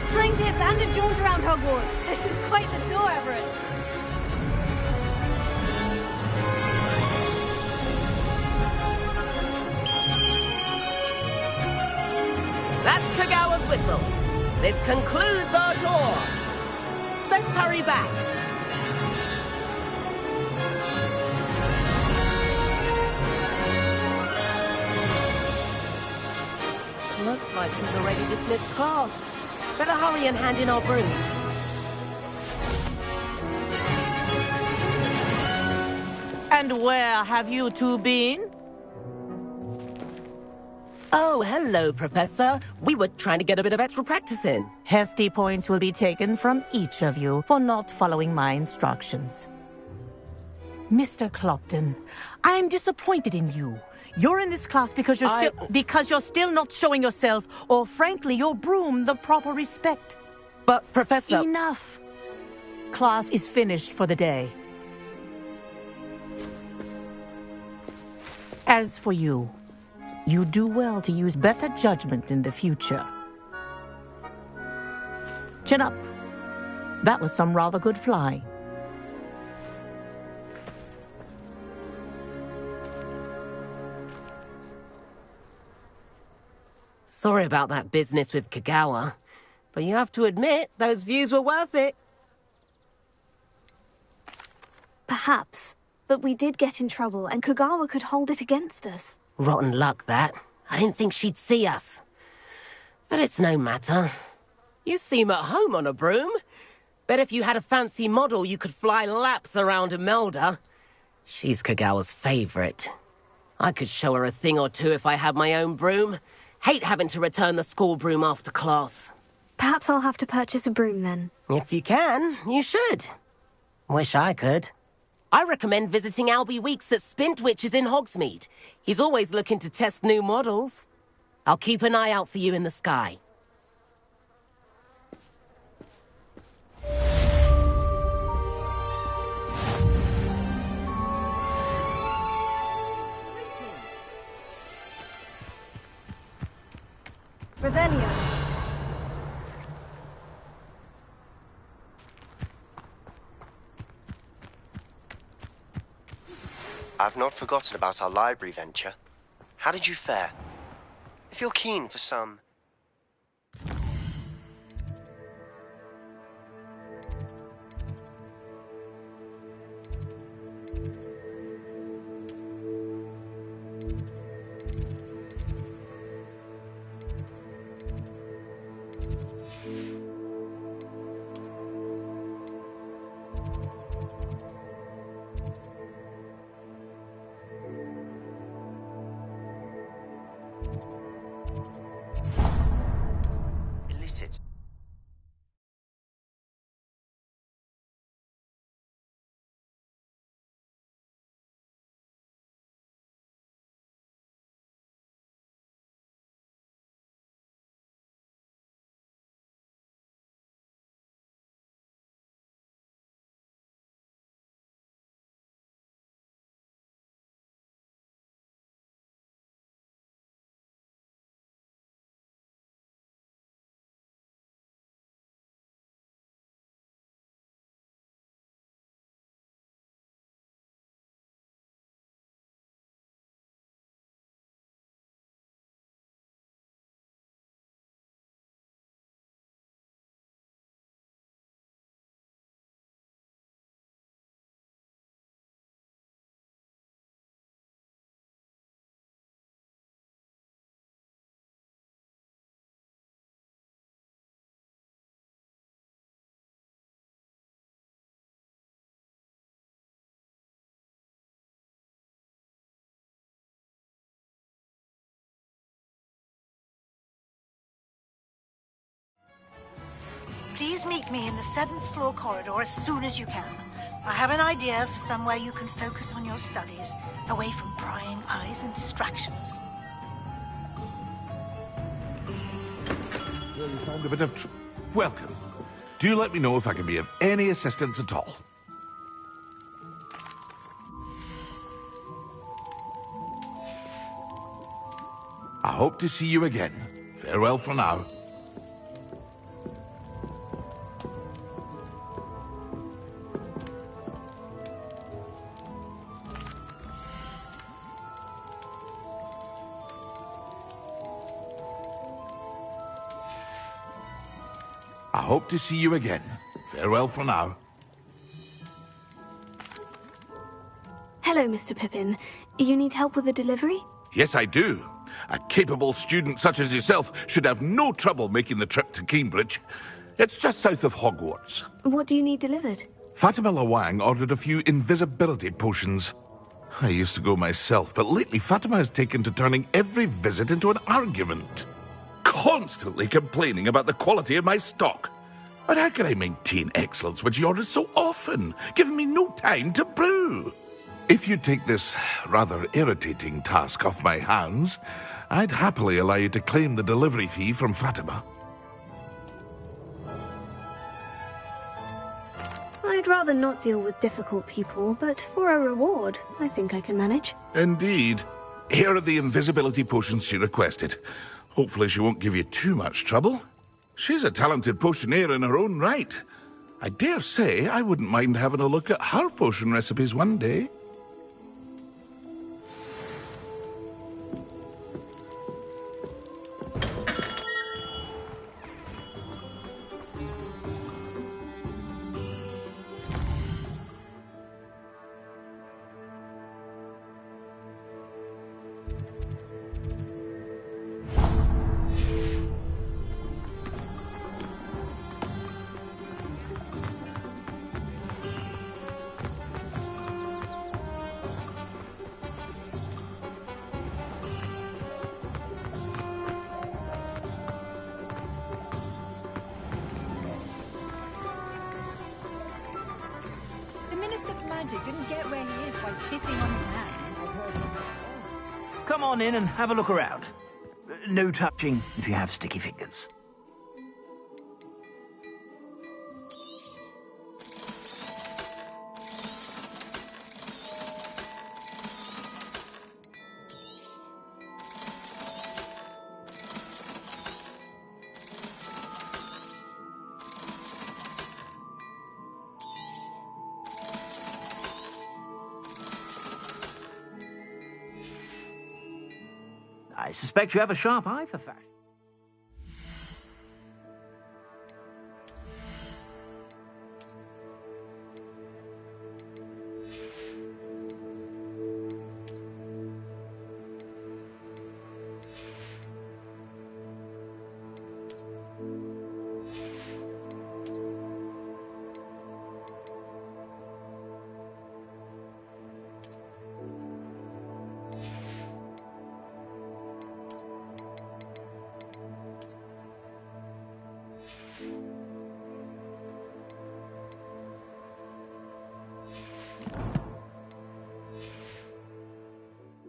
Flying tips and a jaunt around Hogwarts. This is quite the tour, Everett. That's Kagawa's whistle. This concludes our tour. Best hurry back. Looks like she's already dismissed class. Better hurry and hand in our brooms. And where have you two been? Oh, hello, Professor. We were trying to get a bit of extra practice in. Hefty points will be taken from each of you for not following my instructions. Mr. Clopton, I'm disappointed in you. You're in this class because you're still not showing yourself, or frankly, your broom the proper respect. But, Professor... Enough. Class is finished for the day. As for you, you do well to use better judgment in the future. Chin up. That was some rather good flying. Sorry about that business with Kagawa, but you have to admit, those views were worth it. Perhaps, but we did get in trouble, and Kagawa could hold it against us. Rotten luck, that. I didn't think she'd see us. But it's no matter. You seem at home on a broom. Bet if you had a fancy model, you could fly laps around Imelda. She's Kagawa's favorite. I could show her a thing or two if I had my own broom. Hate having to return the school broom after class. Perhaps I'll have to purchase a broom then. If you can, you should. Wish I could. I recommend visiting Albie Weeks at Spintwitches in Hogsmeade. He's always looking to test new models. I'll keep an eye out for you in the sky. Revelio. I've not forgotten about our library venture. How did you fare? If you're keen for some... illicit... Please meet me in the 7th floor corridor as soon as you can. I have an idea for somewhere you can focus on your studies, away from prying eyes and distractions. Well, you found a bit of welcome. Do let me know if I can be of any assistance at all. I hope to see you again. Farewell for now. I hope to see you again. Farewell for now. Hello, Mr. Pippin. You need help with a delivery? Yes, I do. A capable student such as yourself should have no trouble making the trip to Cambridge. It's just south of Hogwarts. What do you need delivered? Fatima Lawang ordered a few invisibility potions. I used to go myself, but lately Fatima has taken to turning every visit into an argument. Constantly complaining about the quality of my stock. But how can I maintain excellence when she orders so often, giving me no time to brew? If you take this rather irritating task off my hands, I'd happily allow you to claim the delivery fee from Fatima. I'd rather not deal with difficult people, but for a reward, I think I can manage. Indeed. Here are the invisibility potions she requested. Hopefully she won't give you too much trouble. She's a talented potioneer in her own right. I dare say I wouldn't mind having a look at her potion recipes one day. magic didn't get where he is by sitting on his hands. Come on in and have a look around. No touching if you have sticky fingers. I suspect you have a sharp eye for fashion.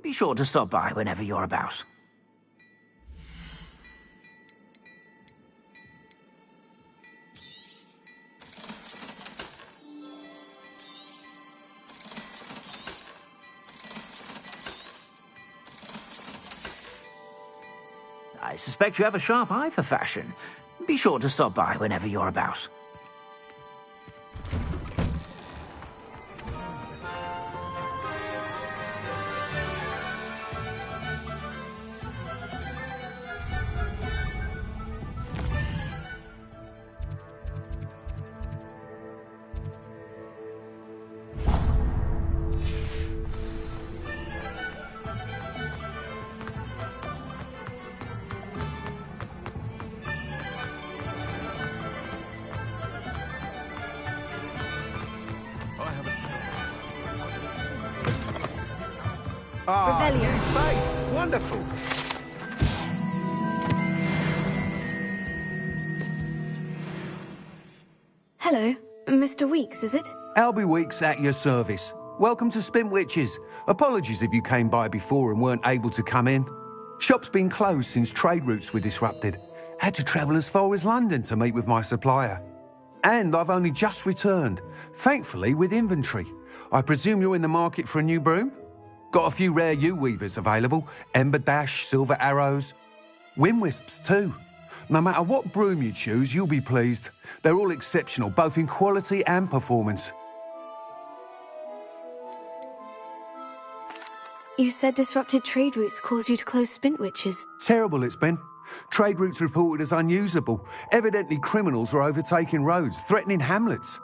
Be sure to stop by whenever you're about. I suspect you have a sharp eye for fashion. Be sure to stop by whenever you're about. Revelio. Face. Wonderful. Hello, Mr. Weeks, is it? Albie Weeks at your service. Welcome to Spintwitches. Apologies if you came by before and weren't able to come in. Shop's been closed since trade routes were disrupted. Had to travel as far as London to meet with my supplier. And I've only just returned, thankfully with inventory. I presume you're in the market for a new broom? Got a few rare U-weavers available. Ember Dash, Silver Arrows. Wind Wisps too. No matter what broom you choose, you'll be pleased. They're all exceptional, both in quality and performance. You said disrupted trade routes caused you to close Spintwitches. Terrible it's been. Trade routes reported as unusable. Evidently criminals are overtaking roads, threatening hamlets.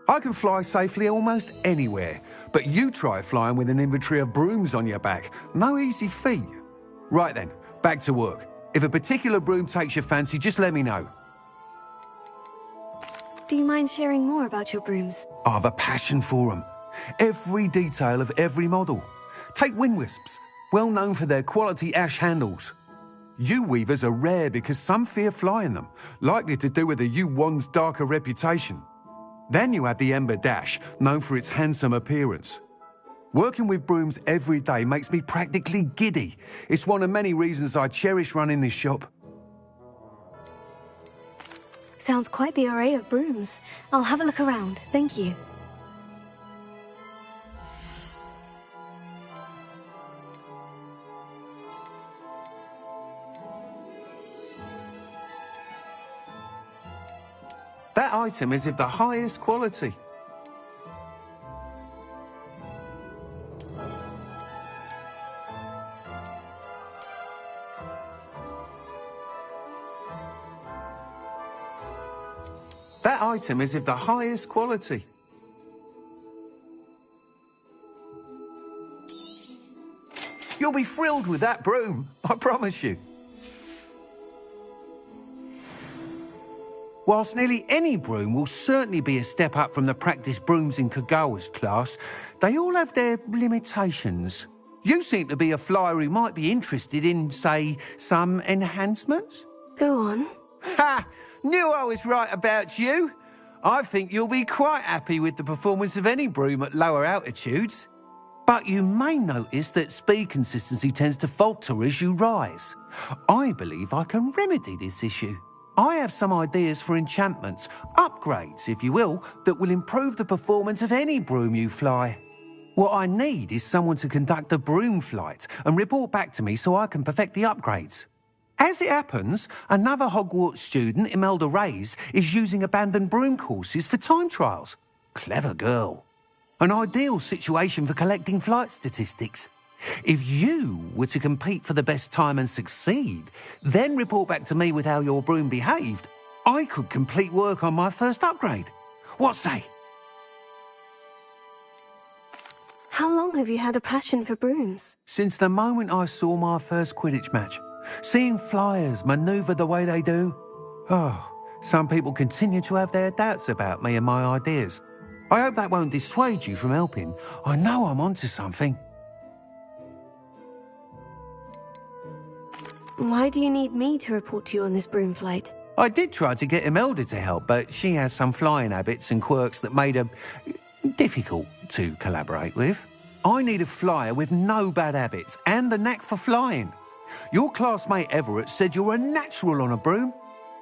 I can fly safely almost anywhere, but you try flying with an inventory of brooms on your back. No easy feat. Right then, back to work. If a particular broom takes your fancy, just let me know. Do you mind sharing more about your brooms? I have a passion for them. Every detail of every model. Take Wind Wisps, well known for their quality ash handles. U-weavers are rare because some fear flying them, likely to do with the U-wand's darker reputation. Then you have the Ember Dash, known for its handsome appearance. Working with brooms every day makes me practically giddy. It's one of many reasons I cherish running this shop. Sounds quite the array of brooms. I'll have a look around, thank you. That item is of the highest quality. That item is of the highest quality. You'll be thrilled with that broom, I promise you. Whilst nearly any broom will certainly be a step up from the practice brooms in Kagawa's class, they all have their limitations. You seem to be a flyer who might be interested in, say, some enhancements? Go on. Ha! Knew I was right about you. I think you'll be quite happy with the performance of any broom at lower altitudes. But you may notice that speed consistency tends to falter as you rise. I believe I can remedy this issue. I have some ideas for enchantments, upgrades, if you will, that will improve the performance of any broom you fly. What I need is someone to conduct a broom flight and report back to me so I can perfect the upgrades. As it happens, another Hogwarts student, Imelda Reyes, is using abandoned broom courses for time trials. Clever girl. An ideal situation for collecting flight statistics. If you were to compete for the best time and succeed, then report back to me with how your broom behaved, I could complete work on my first upgrade. What say? How long have you had a passion for brooms? Since the moment I saw my first Quidditch match. Seeing flyers manoeuvre the way they do. Oh, some people continue to have their doubts about me and my ideas. I hope that won't dissuade you from helping. I know I'm onto something. Why do you need me to report to you on this broom flight? I did try to get Imelda to help, but she has some flying habits and quirks that made her difficult to collaborate with. I need a flyer with no bad habits and the knack for flying. Your classmate Everett said you're a natural on a broom.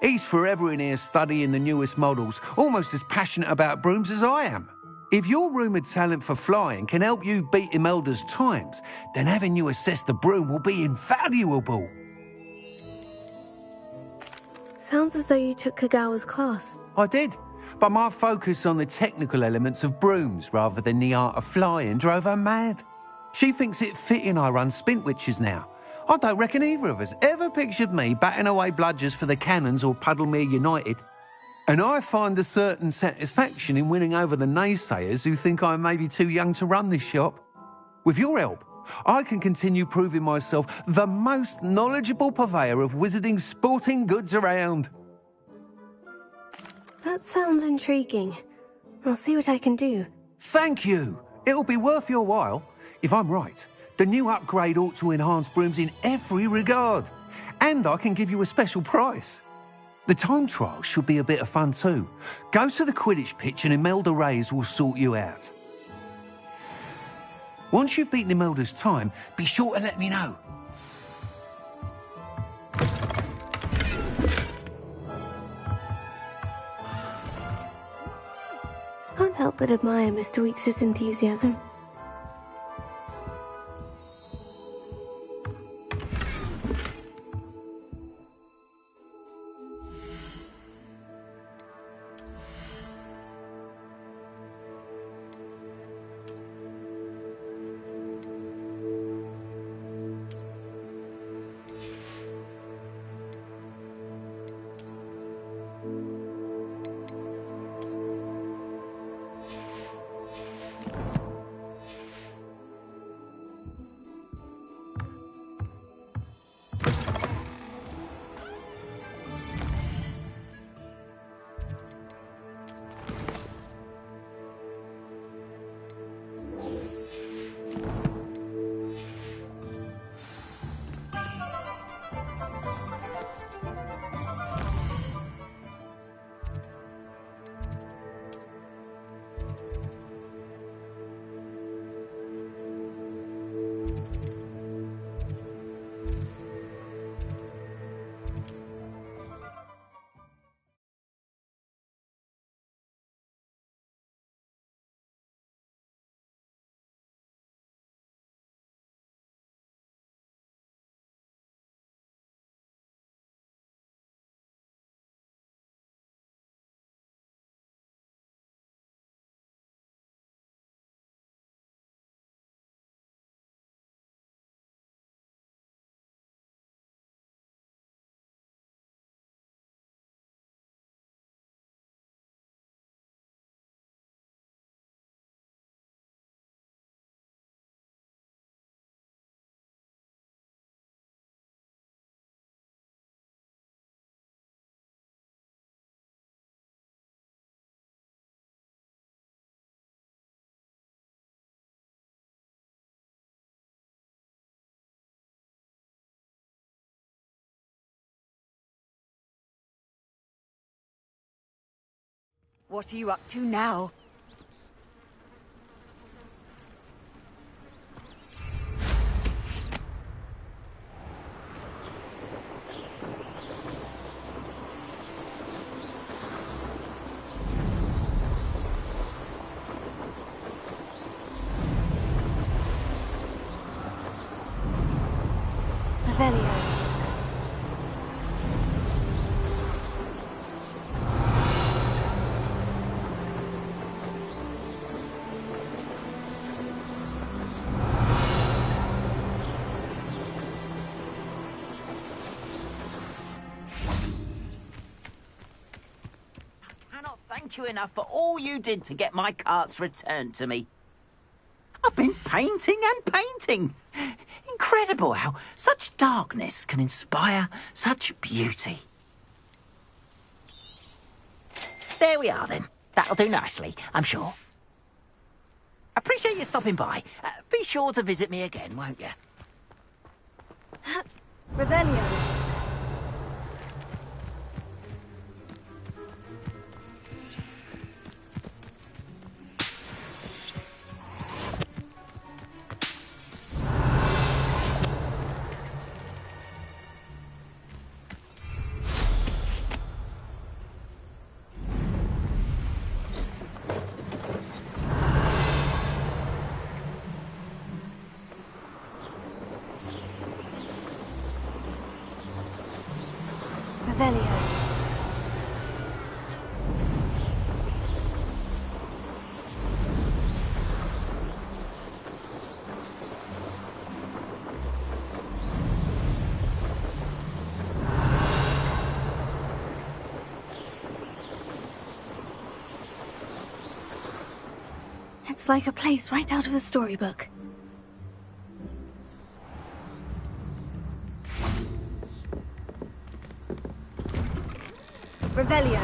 He's forever in here studying the newest models, almost as passionate about brooms as I am. If your rumoured talent for flying can help you beat Imelda's times, then having you assess the broom will be invaluable. Sounds as though you took Kagawa's class. I did, but my focus on the technical elements of brooms rather than the art of flying drove her mad. She thinks it fitting I run Spintwitches now. I don't reckon either of us ever pictured me batting away bludgers for the Cannons or Puddlemere United. And I find a certain satisfaction in winning over the naysayers who think I may be too young to run this shop. With your help, I can continue proving myself the most knowledgeable purveyor of wizarding sporting goods around. That sounds intriguing. I'll see what I can do. Thank you. It'll be worth your while. If I'm right, the new upgrade ought to enhance brooms in every regard. And I can give you a special price. The time trial should be a bit of fun too. Go to the Quidditch pitch and Imelda Reyes will sort you out. Once you've beaten Imelda's time, be sure to let me know. Can't help but admire Mr. Weekes' enthusiasm. What are you up to now? Thank you enough for all you did to get my carts returned to me. I've been painting and painting. Incredible how such darkness can inspire such beauty. There we are then. That'll do nicely, I'm sure. Appreciate you stopping by. Be sure to visit me again, won't you? Revelio. It's like a place right out of a storybook. Revelio.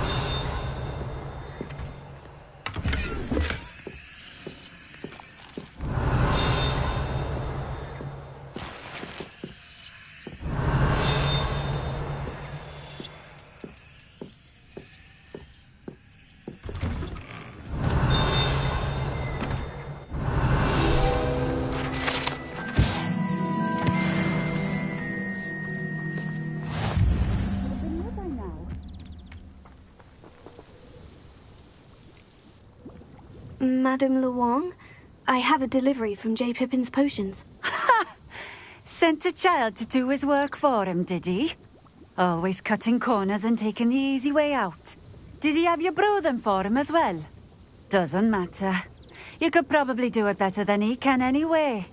Madame Luong, I have a delivery from J. Pippin's potions. Sent a child to do his work for him, did he? Always cutting corners and taking the easy way out. Did he have you brew them for him as well? Doesn't matter. You could probably do it better than he can anyway.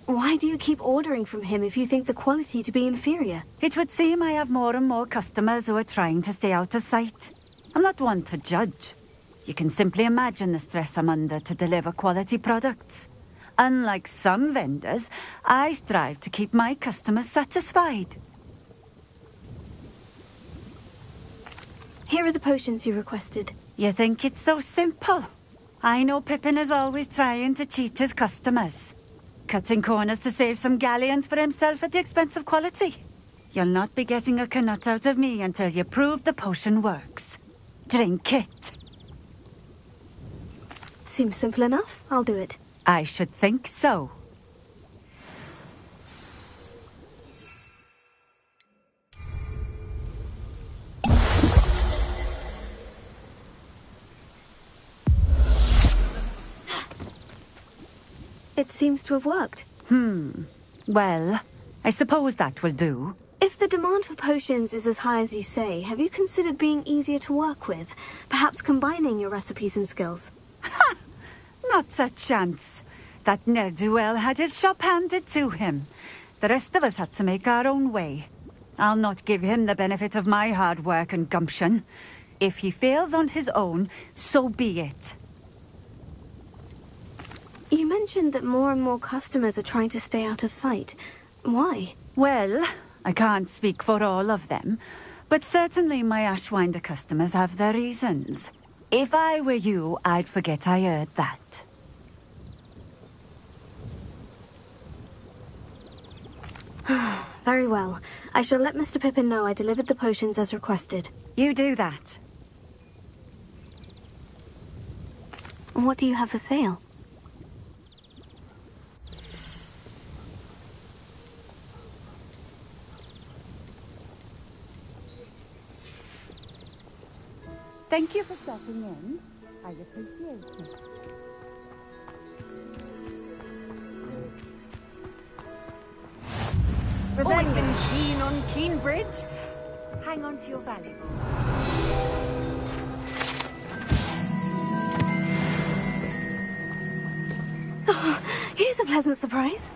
Why do you keep ordering from him if you think the quality to be inferior? It would seem I have more and more customers who are trying to stay out of sight. I'm not one to judge. You can simply imagine the stress I'm under to deliver quality products. Unlike some vendors, I strive to keep my customers satisfied. Here are the potions you requested. You think it's so simple? I know Pippin is always trying to cheat his customers. Cutting corners to save some galleons for himself at the expense of quality. You'll not be getting a canut out of me until you prove the potion works. Drink it. Seems simple enough. I'll do it. I should think so. It seems to have worked. Well, I suppose that will do. If the demand for potions is as high as you say, have you considered being easier to work with? Perhaps combining your recipes and skills? Ha! Not a chance. That ne'er-do-well had his shop handed to him. The rest of us had to make our own way. I'll not give him the benefit of my hard work and gumption. If he fails on his own, so be it. You mentioned that more and more customers are trying to stay out of sight. Why? Well, I can't speak for all of them, but certainly my Ashwinder customers have their reasons. If I were you, I'd forget I heard that. Very well. I shall let Mr. Pippin know I delivered the potions as requested. You do that. What do you have for sale? Thank you for stopping in. I appreciate it. Always been keen on Keenbridge. Hang on to your valuables. Oh, here's a pleasant surprise.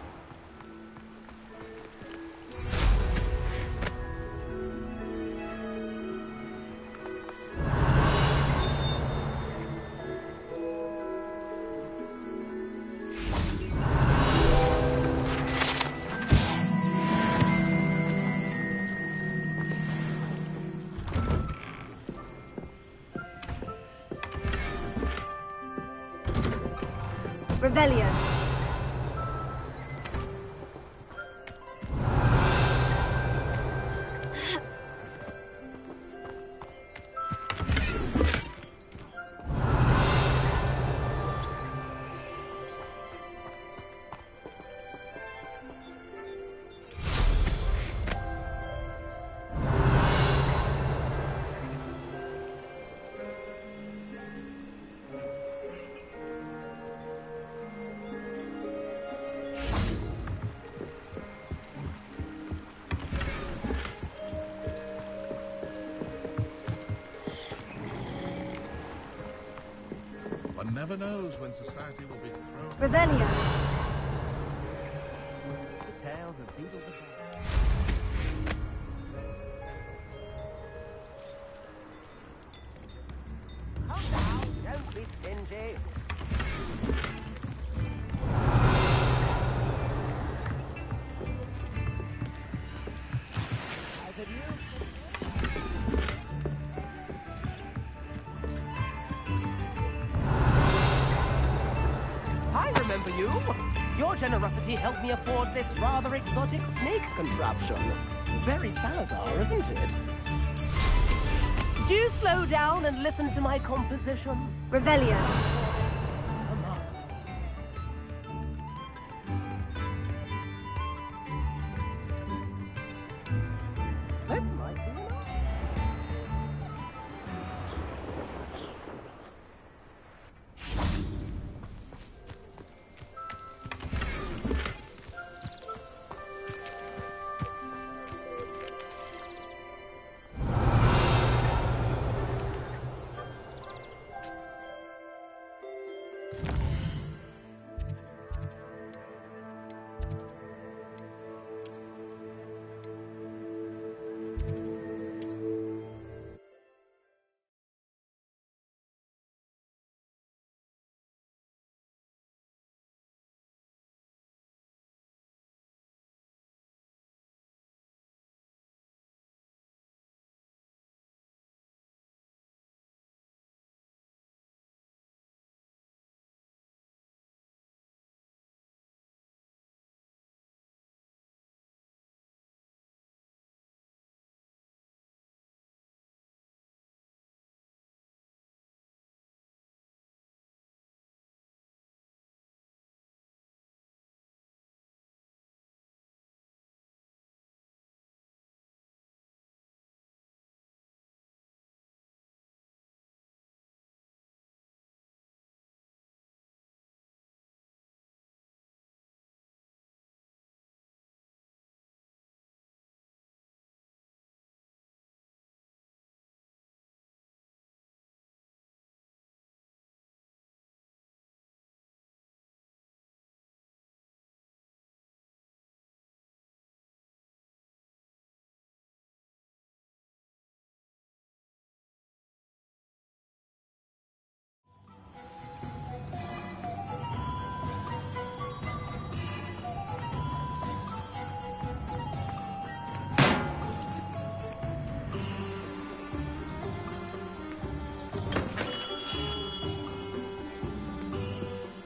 Revelio. One never knows when society will be thrown. Revelio. The tales of Beetle the Bear. Come now, don't be stingy. Either you. I remember you. Your generosity helped me afford this rather exotic snake contraption. Very Salazar, isn't it? Do slow down and listen to my composition. Revelio. This might be enough.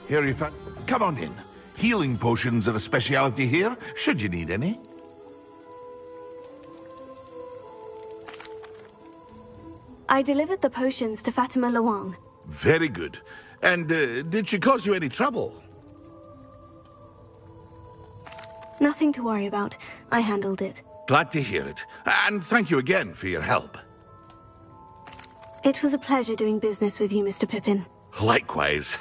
Here you come on in. Healing potions are a speciality here, should you need any. I delivered the potions to Fatima Luang. Very good. And did she cause you any trouble? Nothing to worry about. I handled it. Glad to hear it. And thank you again for your help. It was a pleasure doing business with you, Mr. Pippin. Likewise.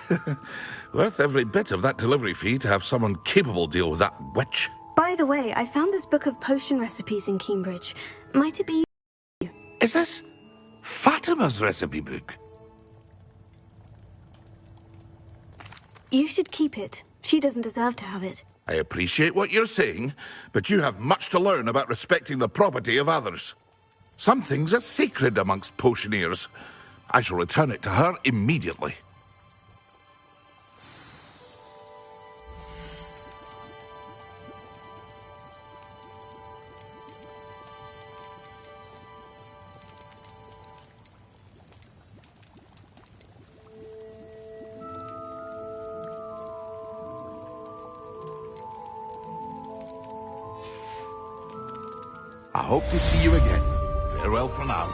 Worth every bit of that delivery fee to have someone capable deal with that witch. By the way, I found this book of potion recipes in Cambridge. Might it be... Is this Fatima's recipe book? You should keep it. She doesn't deserve to have it. I appreciate what you're saying, but you have much to learn about respecting the property of others. Some things are sacred amongst potioneers. I shall return it to her immediately. I hope to see you again. Farewell for now.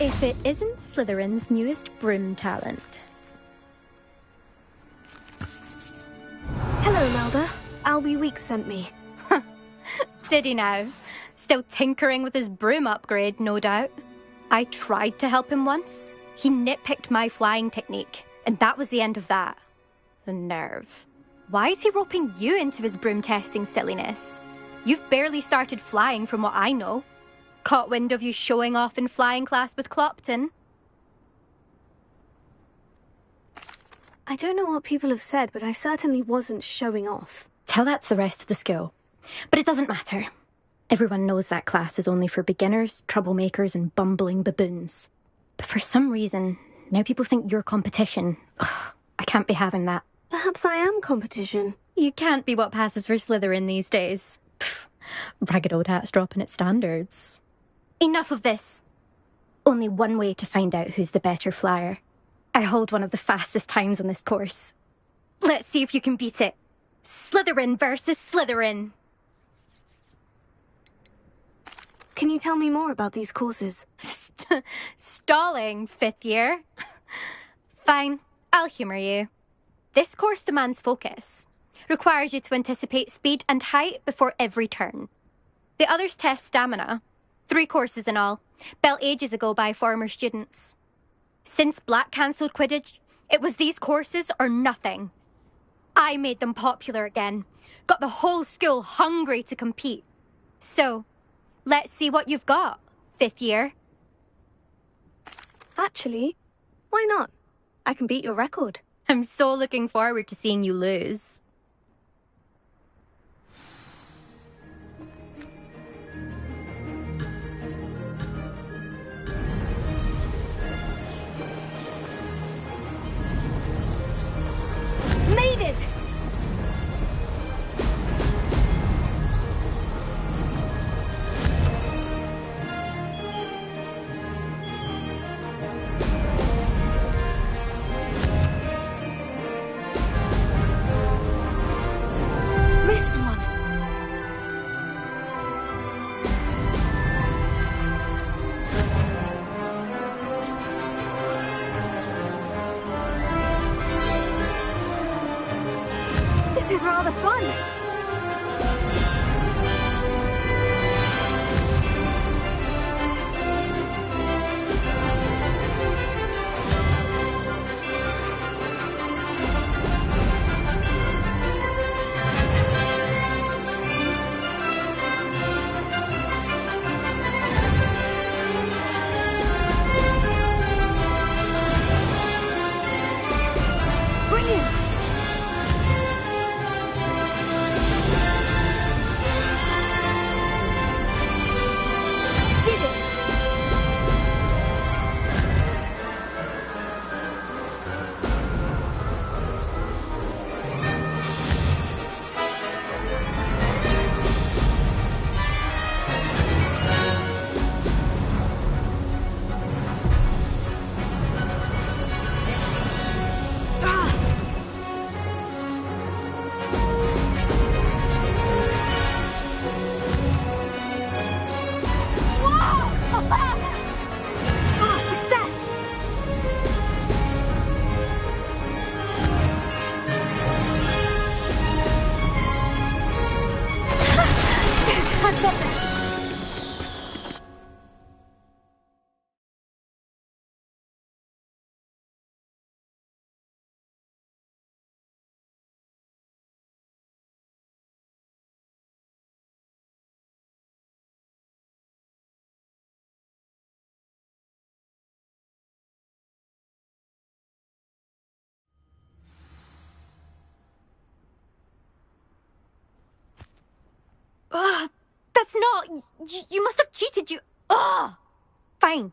If it isn't Slytherin's newest broom talent. Hello, Melda. Albie Weeks sent me. Did he now? Still tinkering with his broom upgrade, no doubt. I tried to help him once. He nitpicked my flying technique, and that was the end of that. The nerve. Why is he roping you into his broom testing silliness? You've barely started flying from what I know. Caught wind of you showing off in flying class with Clopton. I don't know what people have said, but I certainly wasn't showing off. Tell that to the rest of the school. But it doesn't matter. Everyone knows that class is only for beginners, troublemakers, and bumbling baboons. But for some reason, now people think you're competition. Ugh, I can't be having that. Perhaps I am competition. You can't be what passes for Slytherin these days. Pfft, ragged old hat's dropping its standards. Enough of this. Only one way to find out who's the better flyer. I hold one of the fastest times on this course. Let's see if you can beat it. Slytherin versus Slytherin. Can you tell me more about these courses? Stalling, 5th year. Fine, I'll humour you. This course demands focus. Requires you to anticipate speed and height before every turn. The others test stamina. 3 courses in all, built ages ago by former students. Since Black cancelled Quidditch, it was these courses or nothing. I made them popular again. Got the whole school hungry to compete. So, let's see what you've got, 5th year. Actually, why not? I can beat your record. I'm so looking forward to seeing you lose. Made it! Missed one. This is rather fun. Brilliant! Did it! Success! I've got this. That's not... You must have cheated, you... Ugh! Fine.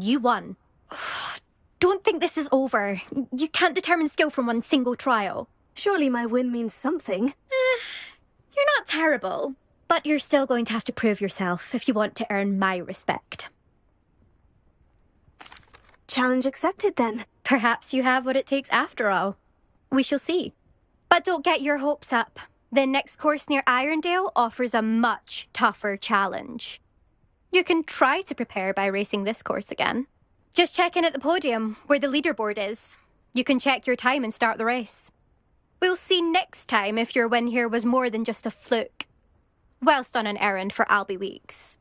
You won. Don't think this is over. You can't determine skill from one single trial. Surely my win means something. You're not terrible, but you're still going to have to prove yourself if you want to earn my respect. Challenge accepted, then. Perhaps you have what it takes after all. We shall see. But don't get your hopes up. The next course near Irondale offers a much tougher challenge. You can try to prepare by racing this course again. Just check in at the podium, where the leaderboard is. You can check your time and start the race. We'll see next time if your win here was more than just a fluke. Whilst on an errand for Albie Weeks.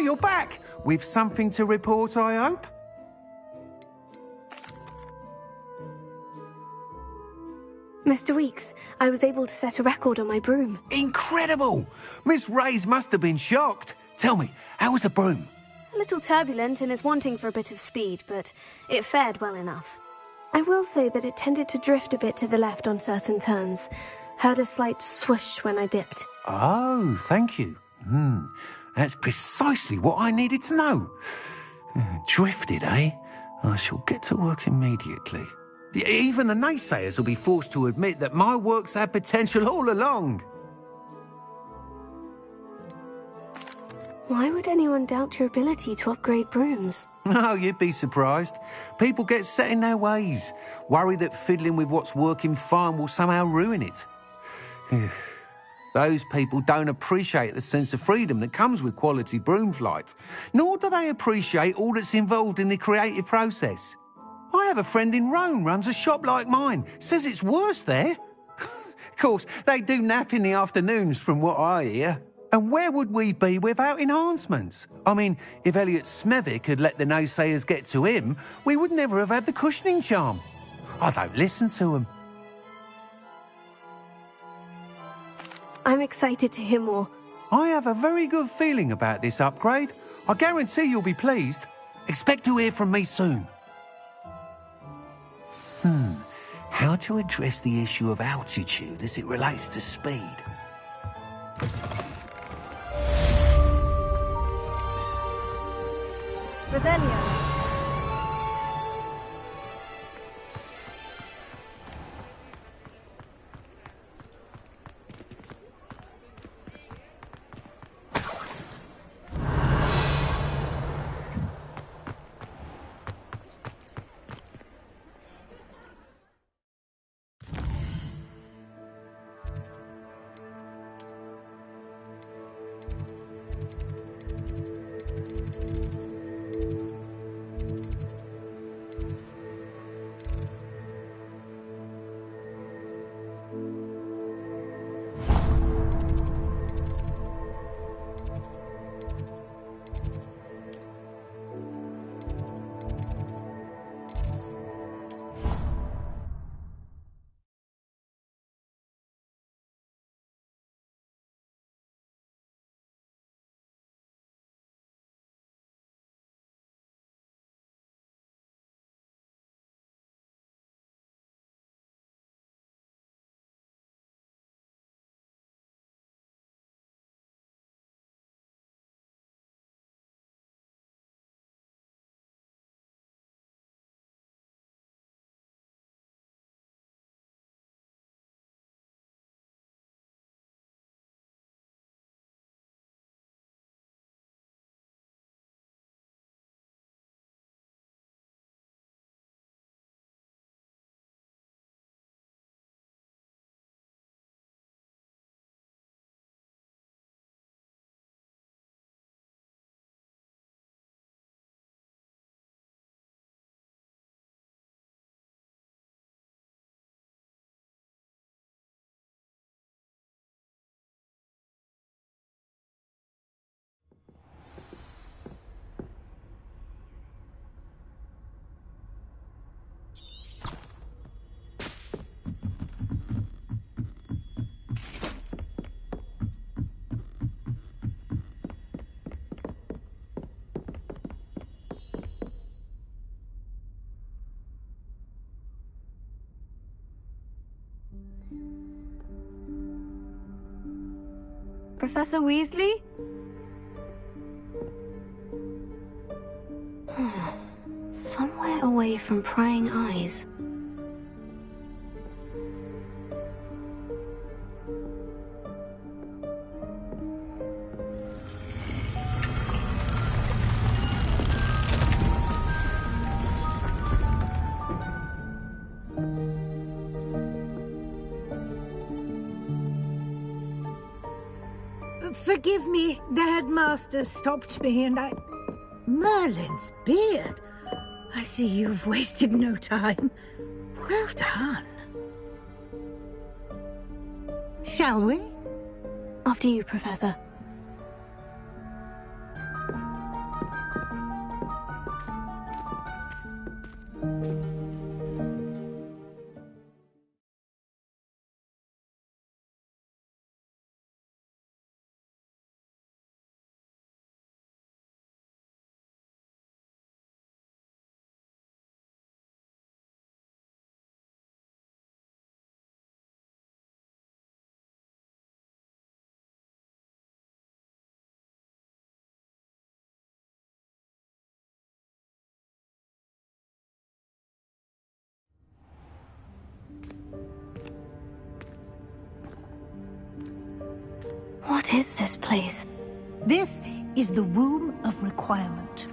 you're back. With something to report, I hope? Mr. Weeks, I was able to set a record on my broom. Incredible! Miss Reyes must have been shocked. Tell me, how was the broom? A little turbulent and is wanting for a bit of speed, but it fared well enough. I will say that it tended to drift a bit to the left on certain turns. Heard a slight swoosh when I dipped. Oh, thank you. That's precisely what I needed to know. Drifted, eh? I shall get to work immediately. Even the naysayers will be forced to admit that my work's had potential all along. Why would anyone doubt your ability to upgrade brooms? Oh, you'd be surprised. People get set in their ways, worry that fiddling with what's working fine will somehow ruin it. Those people don't appreciate the sense of freedom that comes with quality broom flight, nor do they appreciate all that's involved in the creative process. I have a friend in Rome runs a shop like mine, says it's worse there. Of course, they do nap in the afternoons from what I hear. And where would we be without enhancements? I mean, if Elliot Smethwick had let the naysayers get to him, we would never have had the cushioning charm. I don't listen to them. I'm excited to hear more. I have a very good feeling about this upgrade. I guarantee you'll be pleased. Expect to hear from me soon. How to address the issue of altitude as it relates to speed? Revelio. Professor Weasley? Somewhere away from prying eyes. Forgive me, the headmaster stopped me and I... Merlin's beard. I see you've wasted no time. Well done. Shall we? After you, Professor. What is this place? This is the Room of Requirement.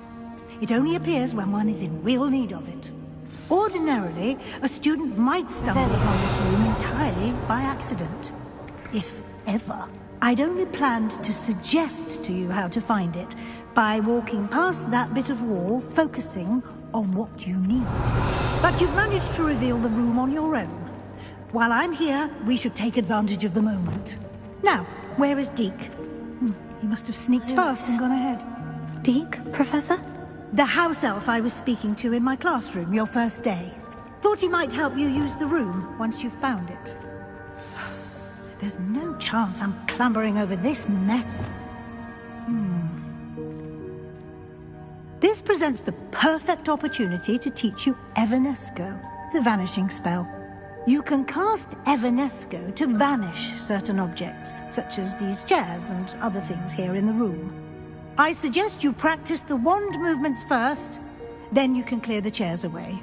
It only appears when one is in real need of it. Ordinarily, a student might stumble upon this room entirely by accident. If ever. I'd only planned to suggest to you how to find it by walking past that bit of wall, focusing on what you need. But you've managed to reveal the room on your own. While I'm here, we should take advantage of the moment. Now, where is Deke? He must have sneaked past and gone ahead. Deke, Professor? The house elf I was speaking to in my classroom your first day. Thought he might help you use the room once you've found it. There's no chance I'm clambering over this mess. This presents the perfect opportunity to teach you Evanesco, the vanishing spell. You can cast Evanesco to vanish certain objects, such as these chairs and other things here in the room. I suggest you practice the wand movements first, then you can clear the chairs away.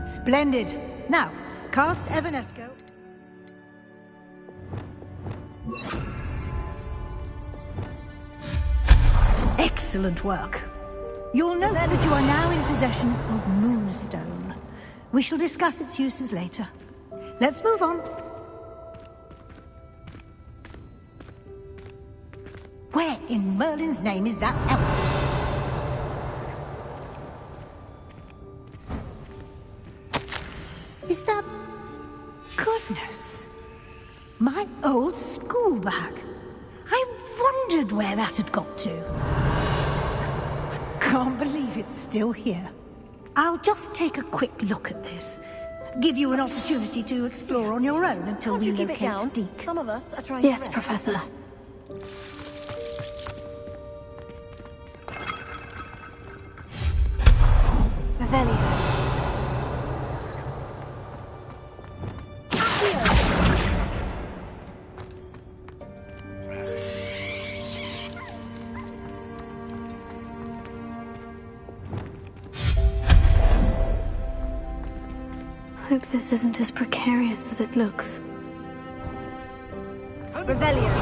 Splendid. Now, cast Evanesco. Excellent work. You'll note that you are now in possession of Moonstone. We shall discuss its uses later. Let's move on. Where in Merlin's name is that elf? Is that... Goodness. My old school bag. I wondered where that had got to. I can't believe it's still here. I'll just take a quick look at this. Give you an opportunity to explore on your own until we locate Deke. Some of us are trying Yes, to Professor. Revelio. Hope this isn't as precarious as it looks. Revelio.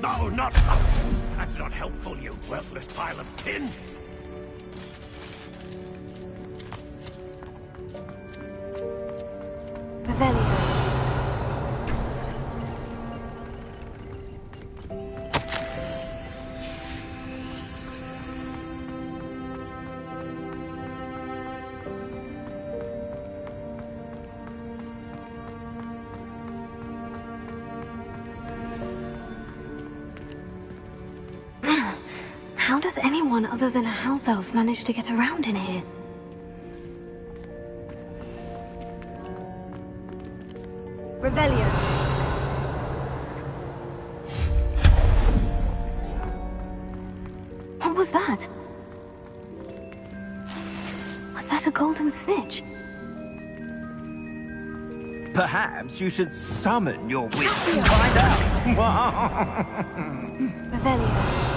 No, not... That's not helpful, you worthless pile of tin. Revelio. How does anyone other than a house elf manage to get around in here? Revelio. What was that? Was that a golden snitch? Perhaps you should summon your witch to find out. Revelio.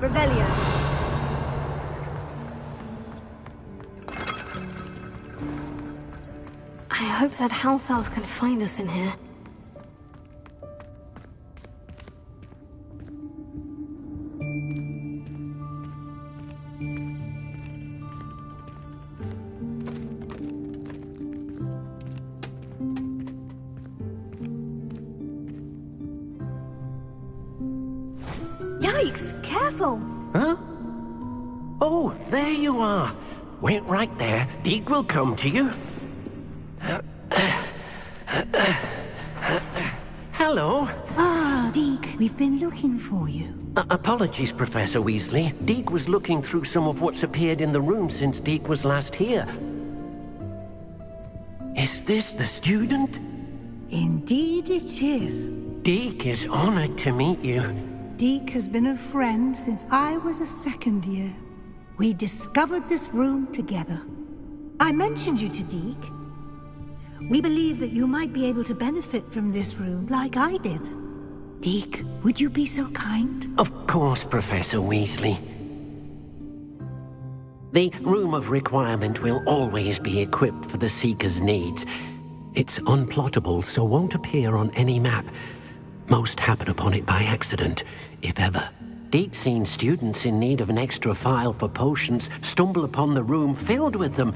Revelio. I hope that house elf can find us in here. Yikes! Careful! Huh? Oh, there you are. Wait right there. Deke will come to you. Hello. Ah, Deke, we've been looking for you. Apologies, Professor Weasley. Deke was looking through some of what's appeared in the room since Deke was last here. Is this the student? Indeed it is. Deke is honored to meet you. Deke has been a friend since I was a second year. We discovered this room together. I mentioned you to Deke. We believe that you might be able to benefit from this room like I did. Deke, would you be so kind? Of course, Professor Weasley. The Room of Requirement will always be equipped for the Seeker's needs. It's unplottable, so won't appear on any map. Most happen upon it by accident, if ever. Deke's seen students in need of an extra file for potions stumble upon the room filled with them.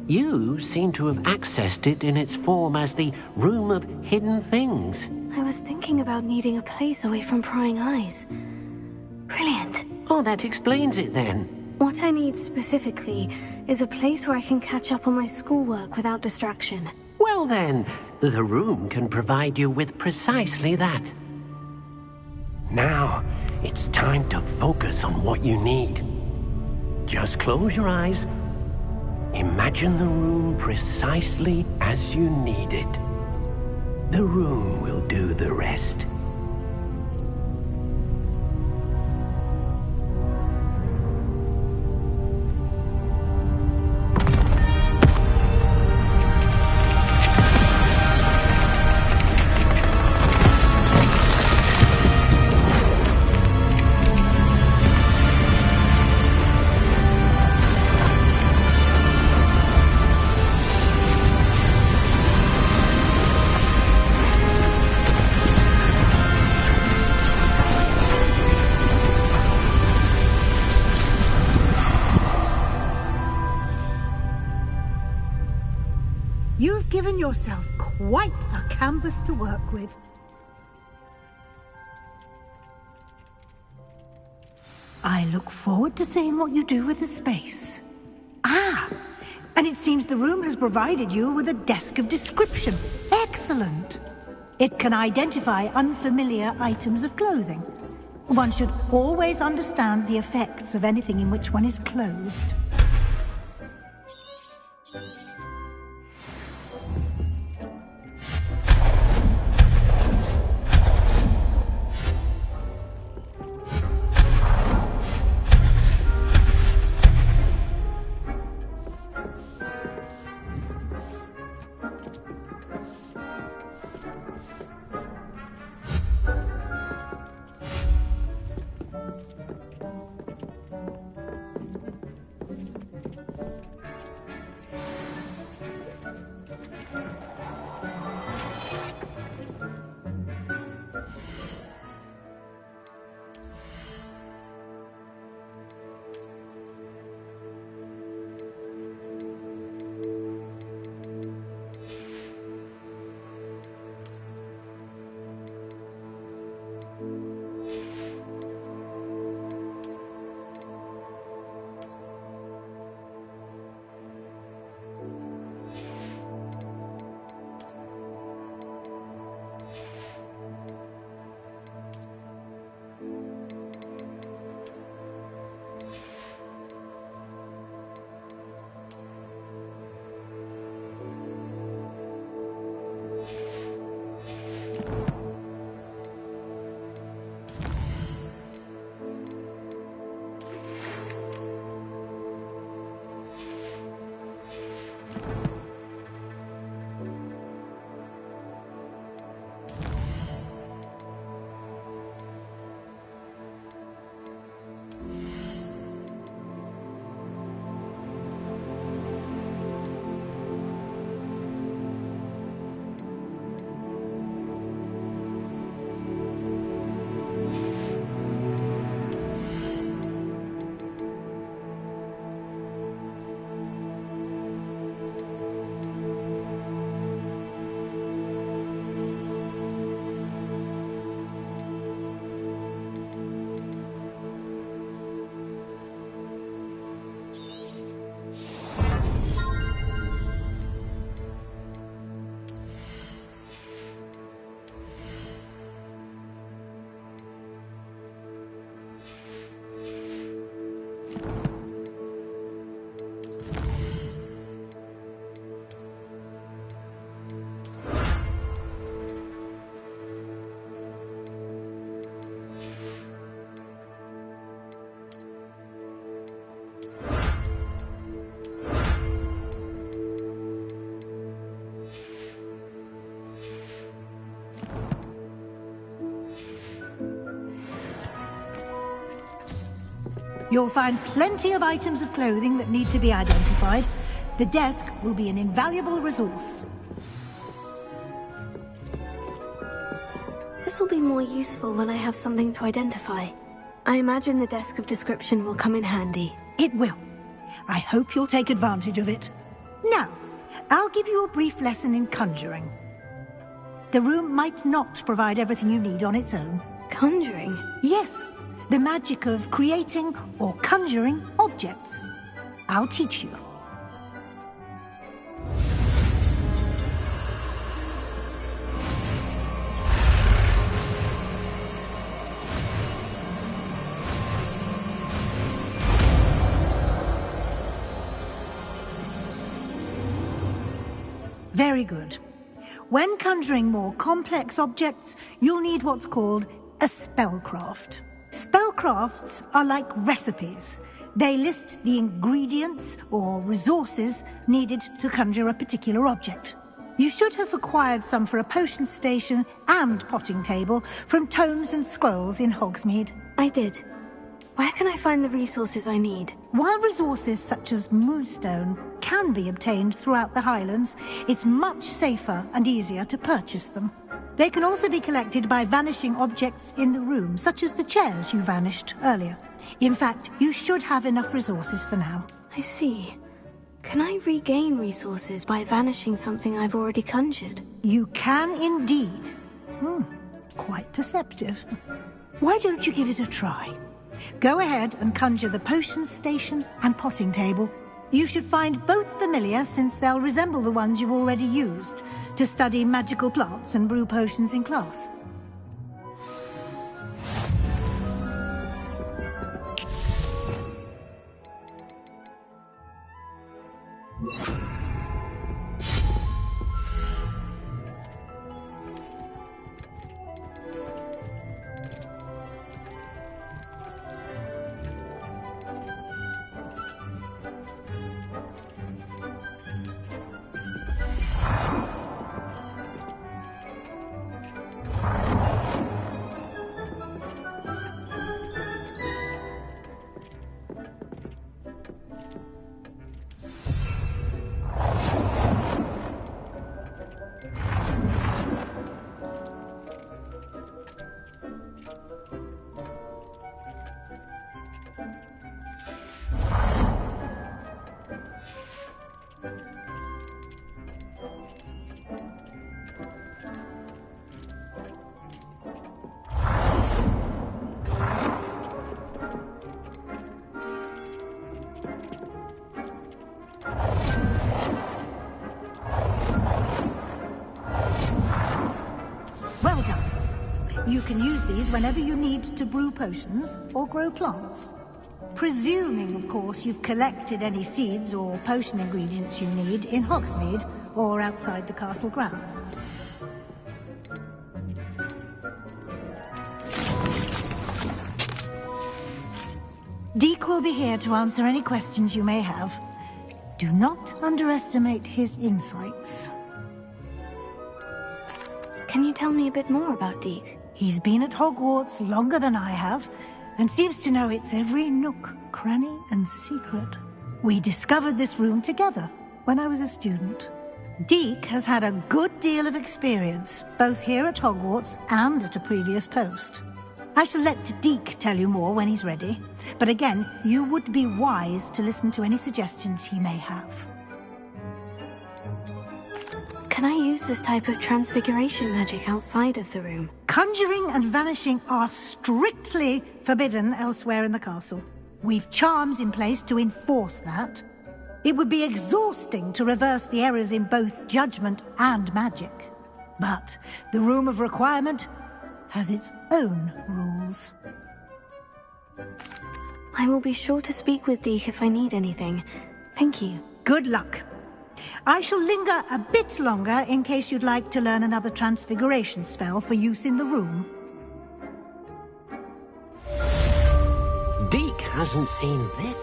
You seem to have accessed it in its form as the Room of Hidden Things. I was thinking about needing a place away from prying eyes. Brilliant. Oh, that explains it then. What I need specifically is a place where I can catch up on my schoolwork without distraction. Well then, the room can provide you with precisely that. Now, it's time to focus on what you need. Just close your eyes. Imagine the room precisely as you need it. The room will do the rest. You've given yourself quite a canvas to work with. I look forward to seeing what you do with the space. Ah, and it seems the room has provided you with a desk of description. Excellent. It can identify unfamiliar items of clothing. One should always understand the effects of anything in which one is clothed. You'll find plenty of items of clothing that need to be identified. The desk will be an invaluable resource. This will be more useful when I have something to identify. I imagine the desk of description will come in handy. It will. I hope you'll take advantage of it. Now, I'll give you a brief lesson in conjuring. The room might not provide everything you need on its own. Conjuring? Yes, the magic of creating or conjuring objects. I'll teach you. Very good. When conjuring more complex objects, you'll need what's called a spellcraft. Spellcrafts are like recipes. They list the ingredients or resources needed to conjure a particular object. You should have acquired some for a potion station and potting table from tomes and scrolls in Hogsmeade. I did. Where can I find the resources I need? While resources such as moonstone can be obtained throughout the Highlands, it's much safer and easier to purchase them. They can also be collected by vanishing objects in the room, such as the chairs you vanished earlier. In fact, you should have enough resources for now. I see. Can I regain resources by vanishing something I've already conjured? You can indeed. Quite perceptive. Why don't you give it a try? Go ahead and conjure the potion station and potting table. You should find both familiar, since they'll resemble the ones you've already used to study magical plants and brew potions in class. Well done. You can use these whenever you need to brew potions or grow plants. Presuming, of course, you've collected any seeds or potion ingredients you need in Hogsmeade or outside the castle grounds. Deek will be here to answer any questions you may have. Do not underestimate his insights. Can you tell me a bit more about Deek? He's been at Hogwarts longer than I have, and seems to know its every nook, cranny, and secret. We discovered this room together when I was a student. Deek has had a good deal of experience, both here at Hogwarts and at a previous post. I shall let Deek tell you more when he's ready, but again, you would be wise to listen to any suggestions he may have. Can I use this type of transfiguration magic outside of the room? Conjuring and vanishing are strictly forbidden elsewhere in the castle. We've charms in place to enforce that. It would be exhausting to reverse the errors in both judgment and magic. But the Room of Requirement has its own rules. I will be sure to speak with Deek if I need anything. Thank you. Good luck. I shall linger a bit longer in case you'd like to learn another transfiguration spell for use in the room. Deek hasn't seen this.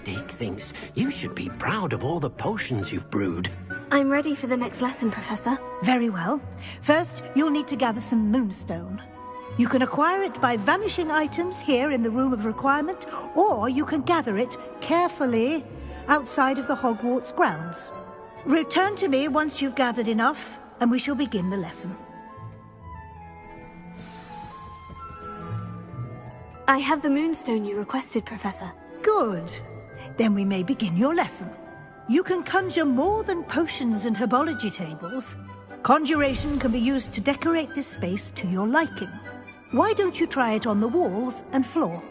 Dick thinks you should be proud of all the potions you've brewed. I'm ready for the next lesson, Professor. Very well. First, you'll need to gather some moonstone. You can acquire it by vanishing items here in the Room of Requirement, or you can gather it carefully outside of the Hogwarts grounds. Return to me once you've gathered enough, and we shall begin the lesson. I have the moonstone you requested, Professor. Good. Then we may begin your lesson. You can conjure more than potions and herbology tables. Conjuration can be used to decorate this space to your liking. Why don't you try it on the walls and floor?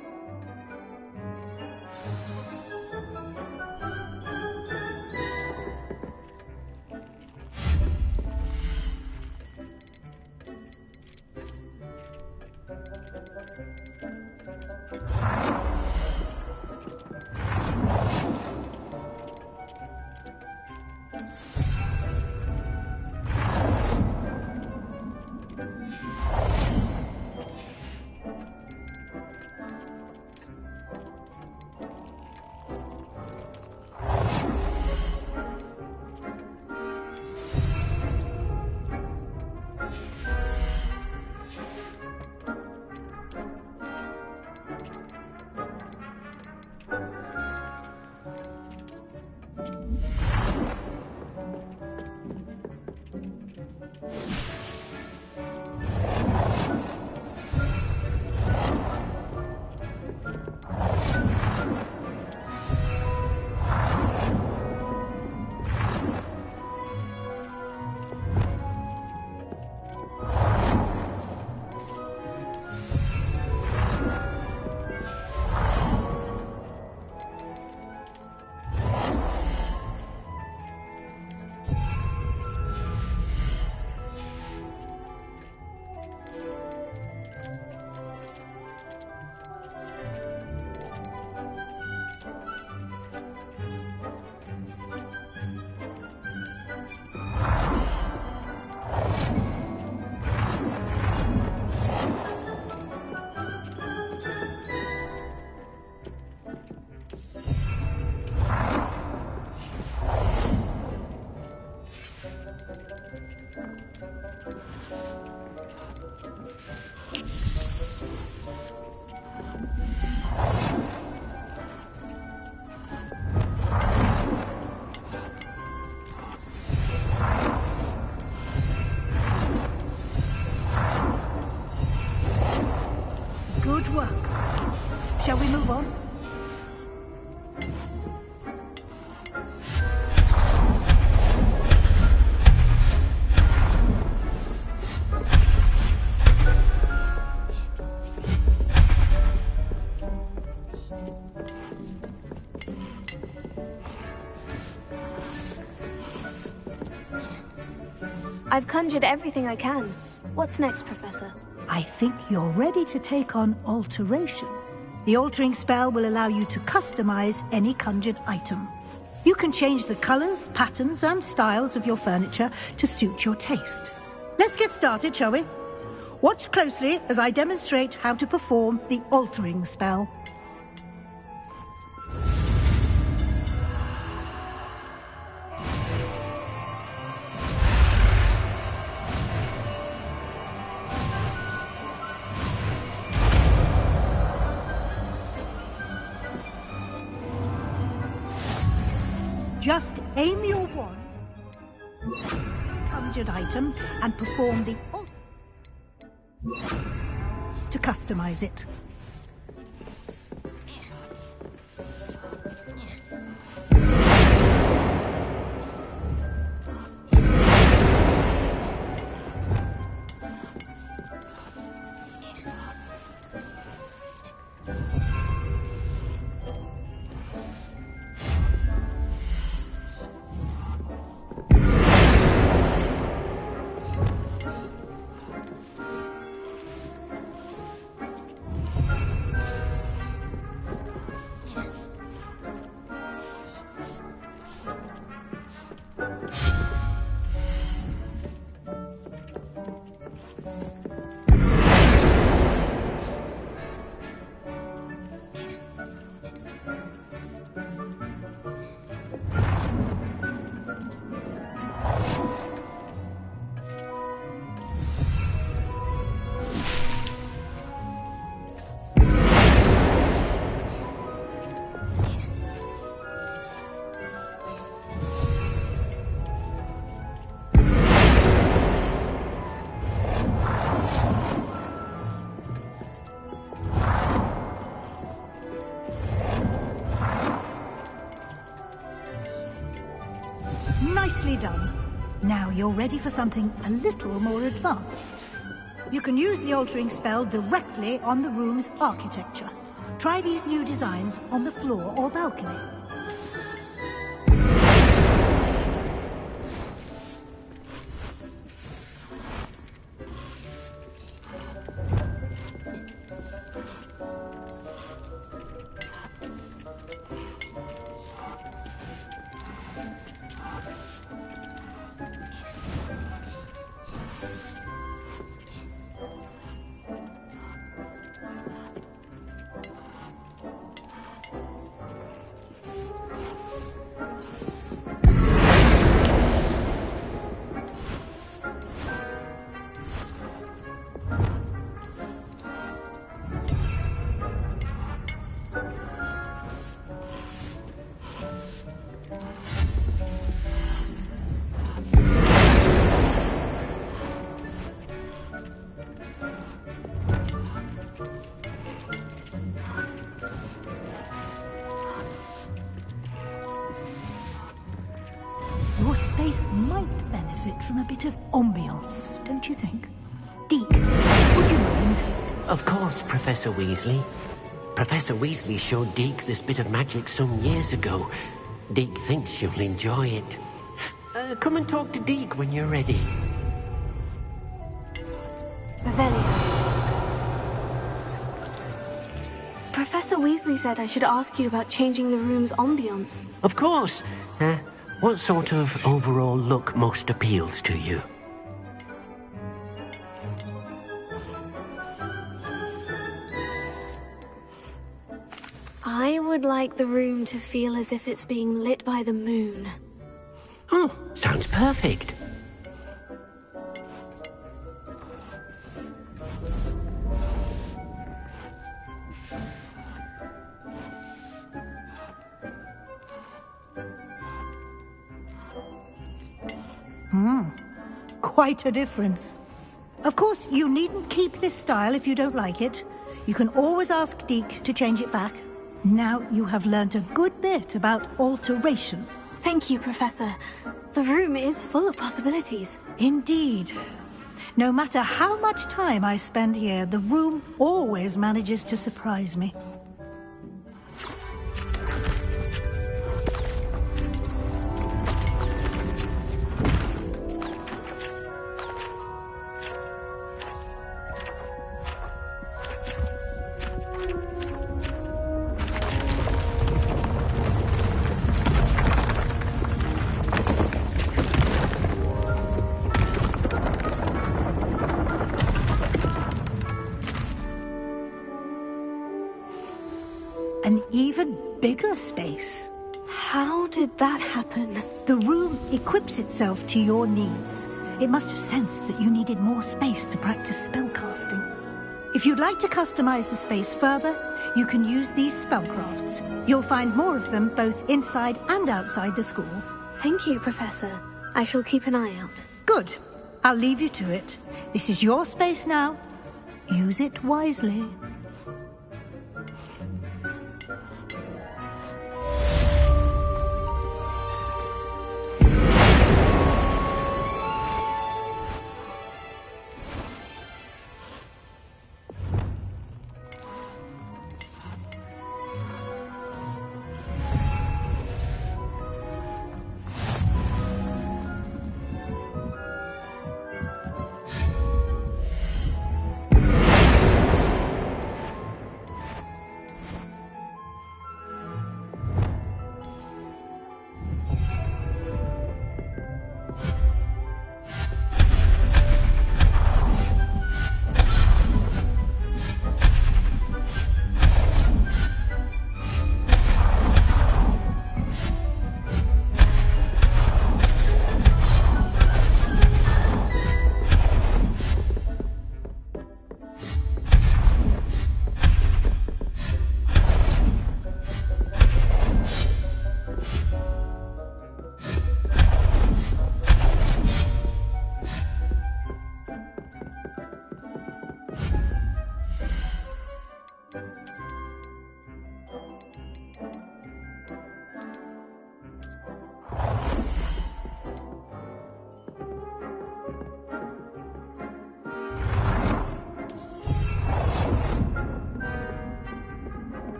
Good work. Shall we move on? I've conjured everything I can. What's next, Professor? I think you're ready to take on alteration. The altering spell will allow you to customize any conjured item. You can change the colors, patterns, and styles of your furniture to suit your taste. Let's get started, shall we? Watch closely as I demonstrate how to perform the altering spell. Just aim your wand, conjured item, and perform the to customize it. Nicely done. Now you're ready for something a little more advanced. You can use the altering spell directly on the room's architecture. Try these new designs on the floor or balcony. Your space might benefit from a bit of ambiance, don't you think? Deke, would you mind? Of course, Professor Weasley. Professor Weasley showed Deke this bit of magic some years ago. Deke thinks you'll enjoy it. Come and talk to Deke when you're ready. Professor Weasley said I should ask you about changing the room's ambience. Of course. What sort of overall look most appeals to you? I would like the room to feel as if it's being lit by the moon. Oh, sounds perfect. Quite a difference. Of course, you needn't keep this style if you don't like it. You can always ask Deke to change it back. Now you have learnt a good bit about alteration. Thank you, Professor. The room is full of possibilities. Indeed. No matter how much time I spend here, the room always manages to surprise me. An even bigger space. How did that happen? The room equips itself to your needs. It must have sensed that you needed more space to practice spellcasting. If you'd like to customize the space further, you can use these spellcrafts. You'll find more of them both inside and outside the school. Thank you, Professor. I shall keep an eye out. Good. I'll leave you to it. This is your space now. Use it wisely.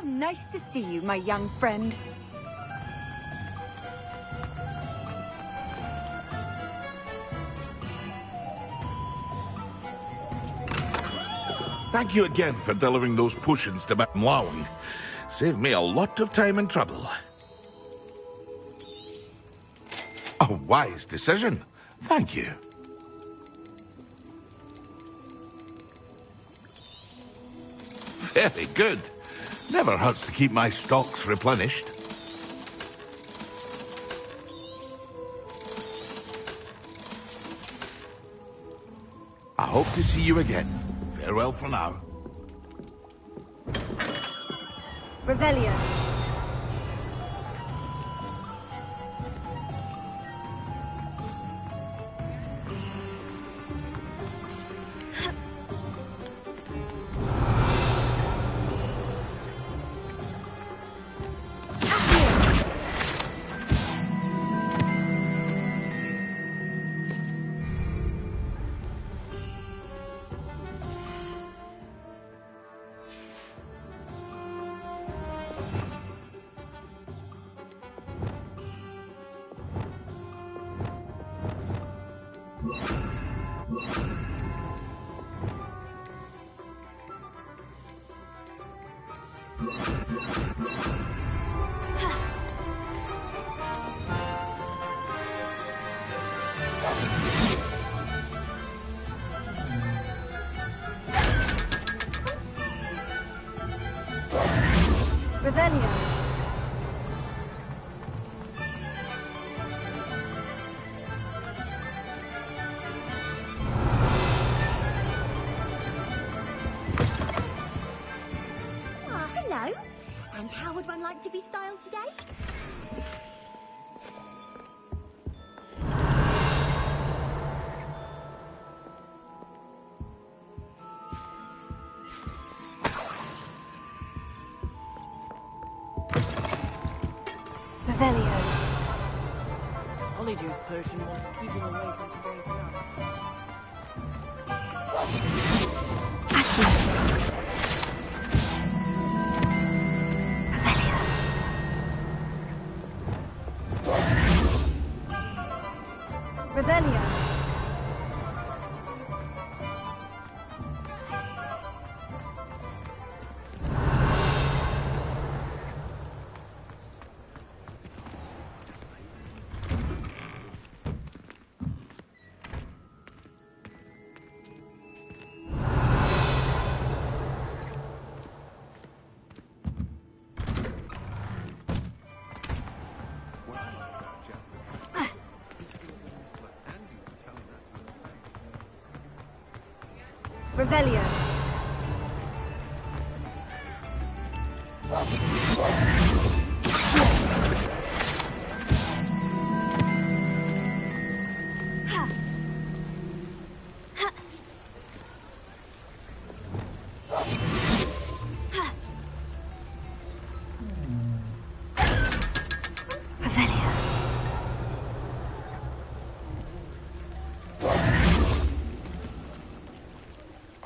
How nice to see you, my young friend. Thank you again for delivering those potions to Madame Long. Saved me a lot of time and trouble. A wise decision. Thank you. Very good. Never hurts to keep my stocks replenished. I hope to see you again. Farewell for now. Revelio. Revelio. Ah, hello. And how would one like to be styled today? Revelio. Honeyjuice potion wants keeping away from today's night. Revelio. Revelio.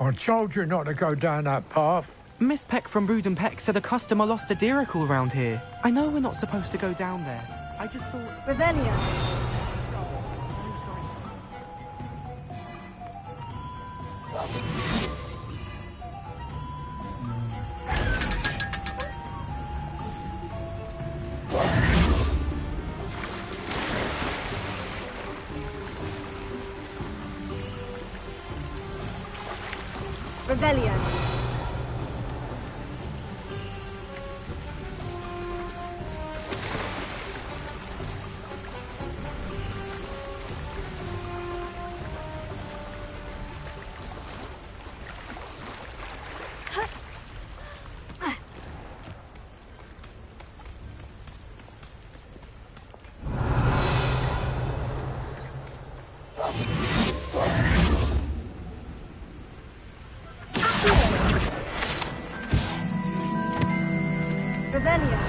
I told you not to go down that path. Miss Peck from Brood and Peck said a customer lost a diricle around here. I know we're not supposed to go down there. I just thought... Revelio. Revelio. Revelio.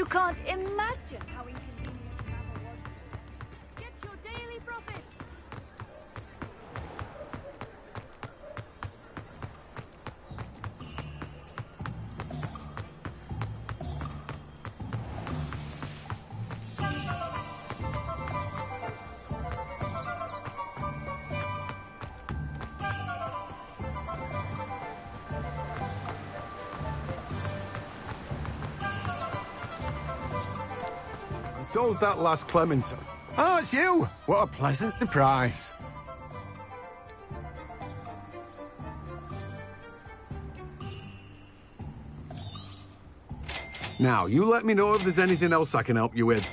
You can't imagine how inconvenient travel was. Get your daily profit. Sold that last Clementon. Oh, it's you! What a pleasant surprise. Now, you let me know if there's anything else I can help you with.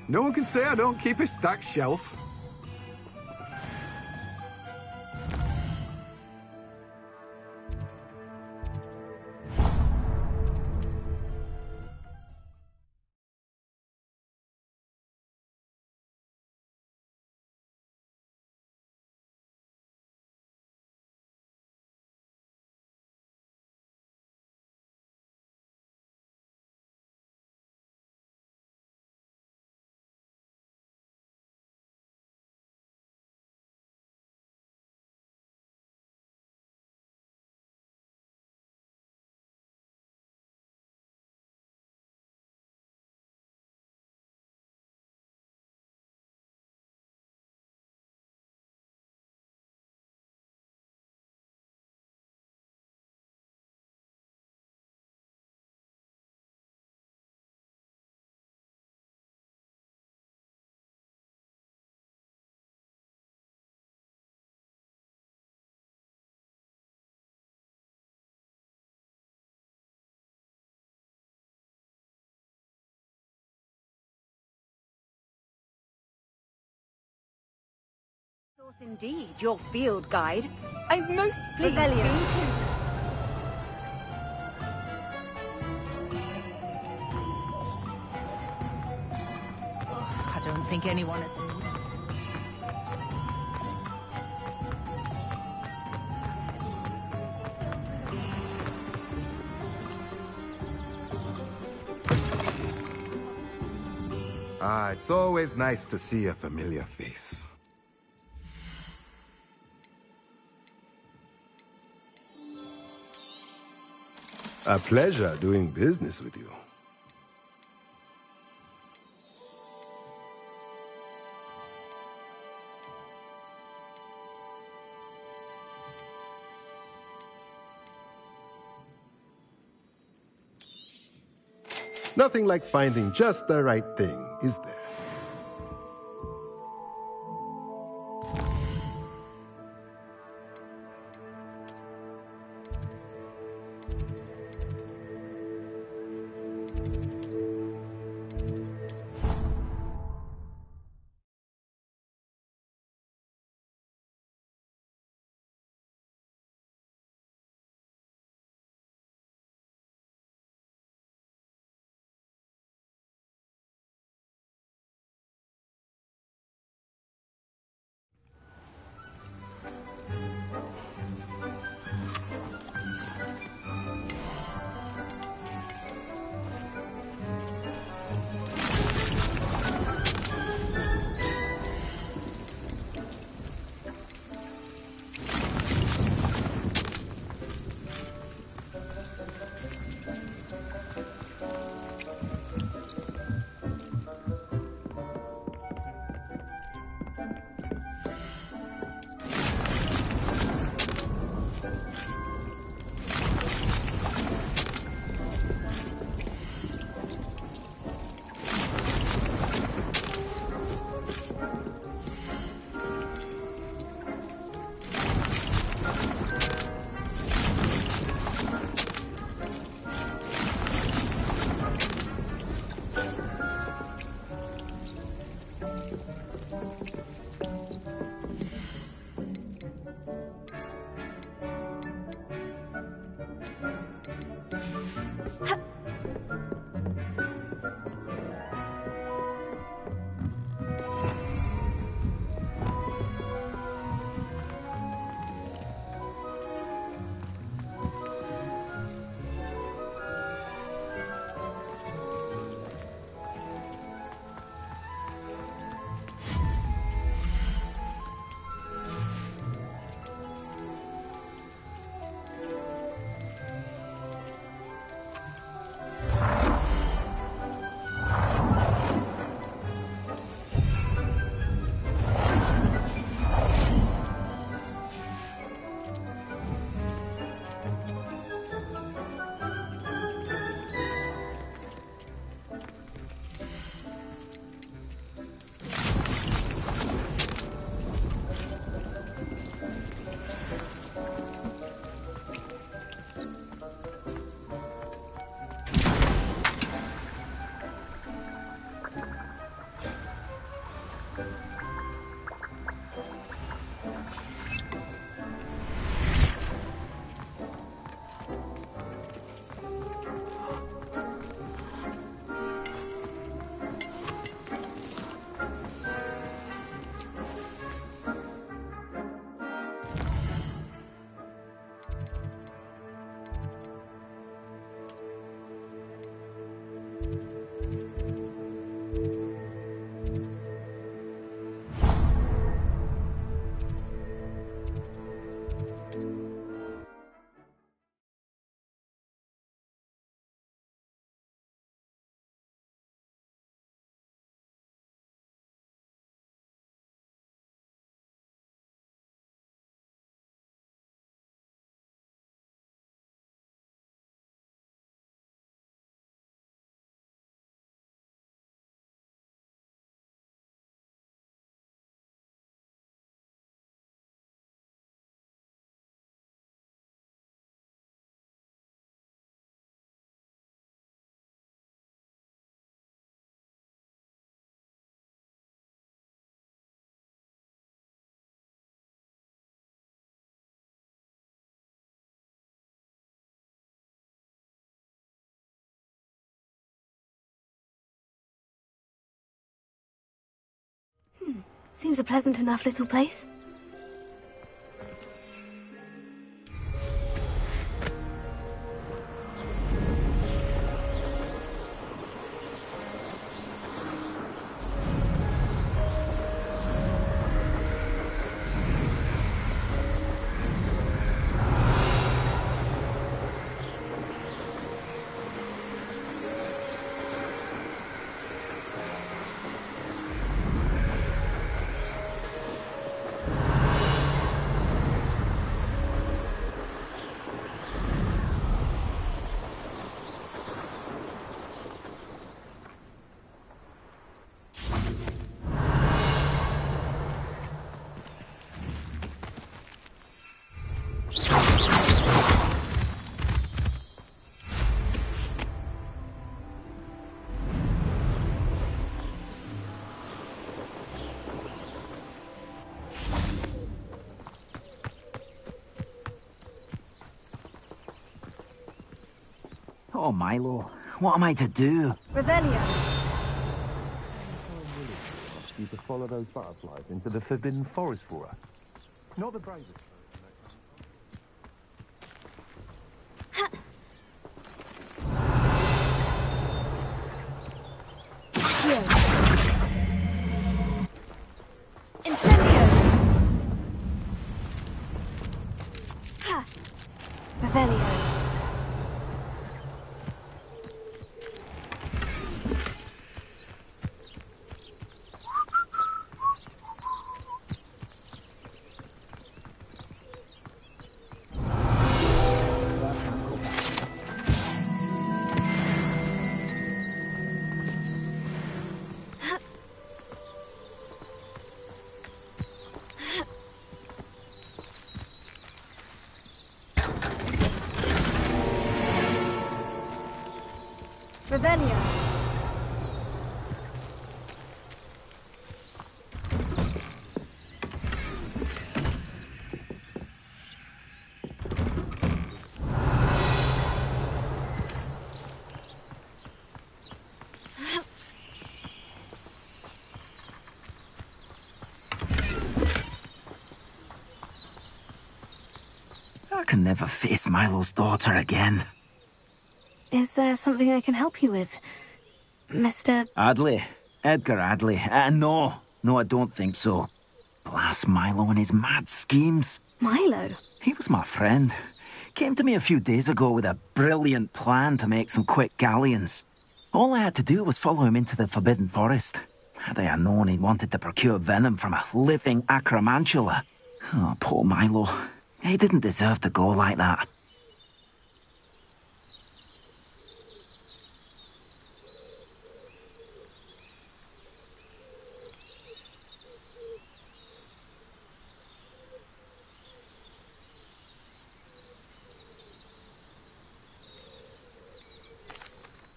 No one can say I don't keep a stacked shelf. Indeed, your field guide. I'm most pleased to meet you. I don't think anyone at the... Ah, it's always nice to see a familiar face. A pleasure doing business with you. Nothing like finding just the right thing, is there? Seems a pleasant enough little place. Oh, Milo, what am I to do? Revelio. Ask you to follow those butterflies into the Forbidden Forest for us. Not the bravest. Incendio. Ha. Revelio. Revelio. I can never face Milo's daughter again. Is there something I can help you with, Mr. Adley. Edgar Adley. No, I don't think so. Blast Milo and his mad schemes. Milo? He was my friend. Came to me a few days ago with a brilliant plan to make some quick galleons. All I had to do was follow him into the Forbidden Forest. Had I known he wanted to procure venom from a living acromantula. Oh, poor Milo. He didn't deserve to go like that.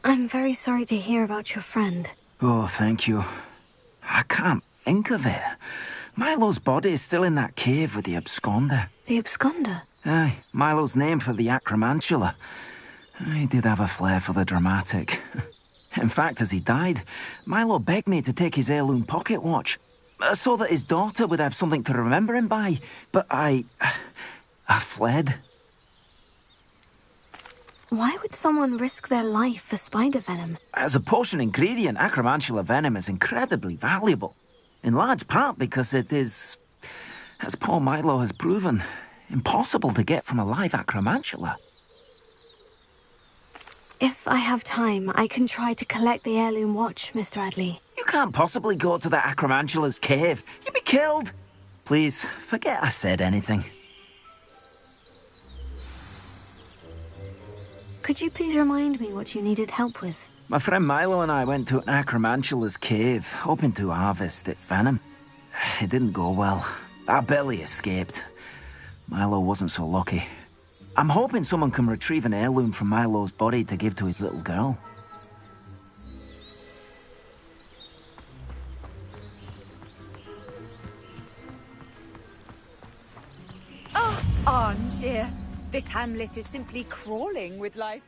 I'm very sorry to hear about your friend. Oh, thank you. I can't think of it. Milo's body is still in that cave with the absconder. The absconder? Aye, Milo's name for the acromantula. He did have a flair for the dramatic. In fact, as he died, Milo begged me to take his heirloom pocket watch, so that his daughter would have something to remember him by. But I fled. Why would someone risk their life for spider venom? As a potion ingredient, acromantula venom is incredibly valuable. In large part because it is, as poor Milo has proven, impossible to get from a live acromantula. If I have time, I can try to collect the heirloom watch, Mr. Adley. You can't possibly go to the acromantula's cave. You'd be killed. Please, forget I said anything. Could you please remind me what you needed help with? My friend Milo and I went to an acromantula's cave, hoping to harvest its venom. It didn't go well. I barely escaped. Milo wasn't so lucky. I'm hoping someone can retrieve an heirloom from Milo's body to give to his little girl. Oh, Armchair. This hamlet is simply crawling with life.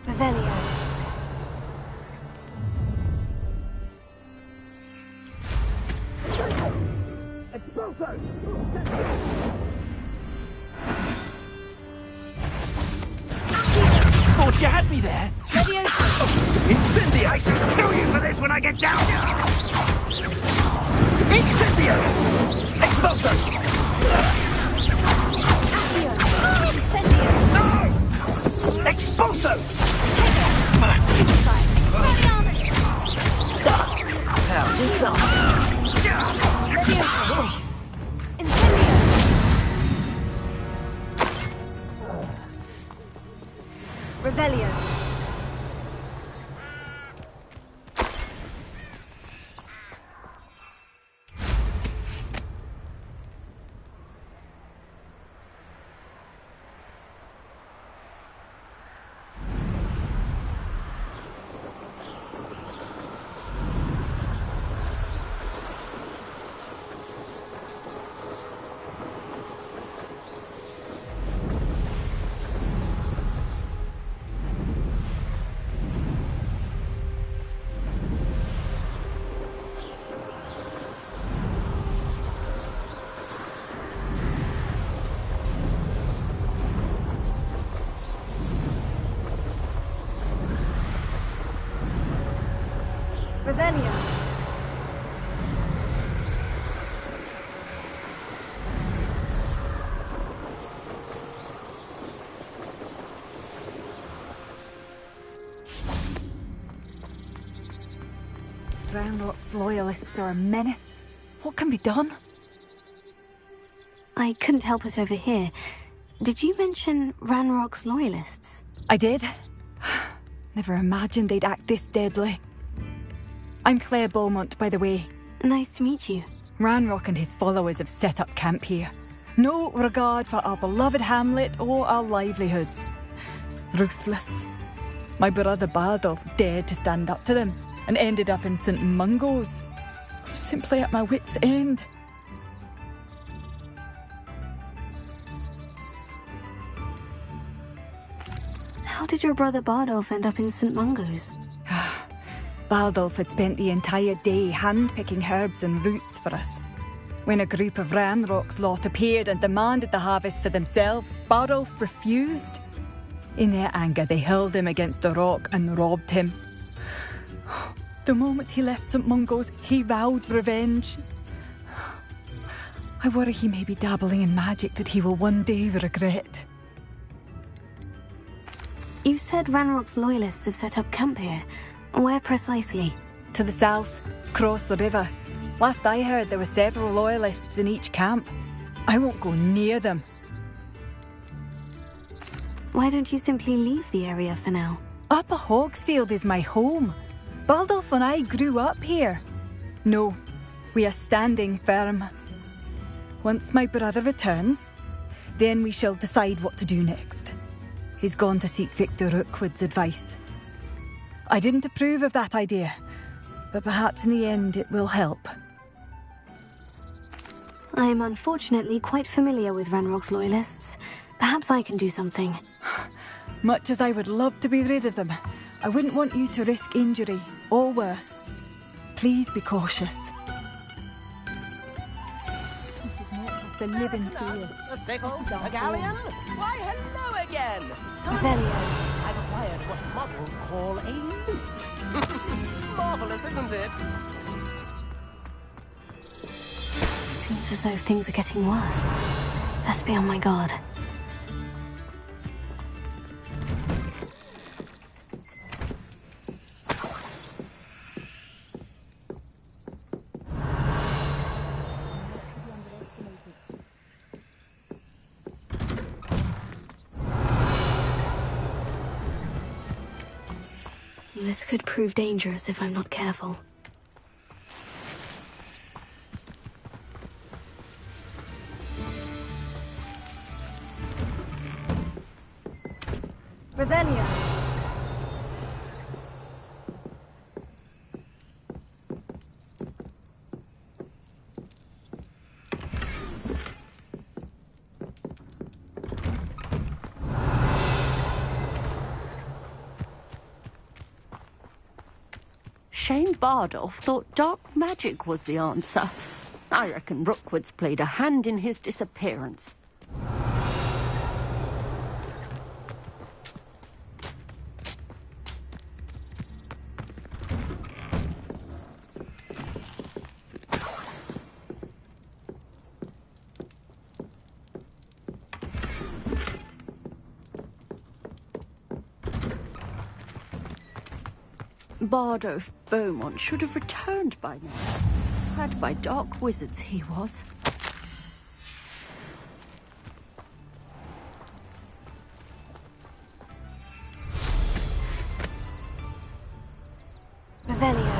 Revelio. Thought you had me there. Incendio! I shall kill you for this when I get down! Incendio! Expulso! Incendio! No! Expulso! Now, this up. Revelio. Revelio. Ranrock's loyalists are a menace. What can be done? I couldn't help but overhear. Did you mention Ranrock's loyalists? I did. Never imagined they'd act this deadly. I'm Claire Beaumont, by the way. Nice to meet you. Ranrock and his followers have set up camp here. No regard for our beloved hamlet or our livelihoods. Ruthless. My brother Bardolph dared to stand up to them and ended up in St. Mungo's. Simply at my wit's end. How did your brother Bardolph end up in St. Mungo's? Bardolph had spent the entire day hand-picking herbs and roots for us. When a group of Ranrock's lot appeared and demanded the harvest for themselves, Bardolph refused. In their anger, they hurled him against a rock and robbed him. The moment he left St. Mungo's, he vowed revenge. I worry he may be dabbling in magic that he will one day regret. You said Ranrock's loyalists have set up camp here. Where precisely? To the south, across the river. Last I heard, there were several loyalists in each camp. I won't go near them. Why don't you simply leave the area for now? Upper Hogsfield is my home. Bardolph and I grew up here. No, we are standing firm. Once my brother returns, then we shall decide what to do next. He's gone to seek Victor Rookwood's advice. I didn't approve of that idea, but perhaps in the end it will help. I am unfortunately quite familiar with Ranrock's loyalists. Perhaps I can do something. Much as I would love to be rid of them, I wouldn't want you to risk injury, or worse. Please be cautious. The living here. A sickle? A galleon? Why, hello again! Revelio. I've acquired what models call a loot. Marvelous, isn't it? It seems as though things are getting worse. Best be on my guard. This could prove dangerous if I'm not careful. Revelio. shame Bardolph thought dark magic was the answer. I reckon Rookwood's played a hand in his disappearance. Bardolph Beaumont should have returned by now. Had by dark wizards he was. Revelio.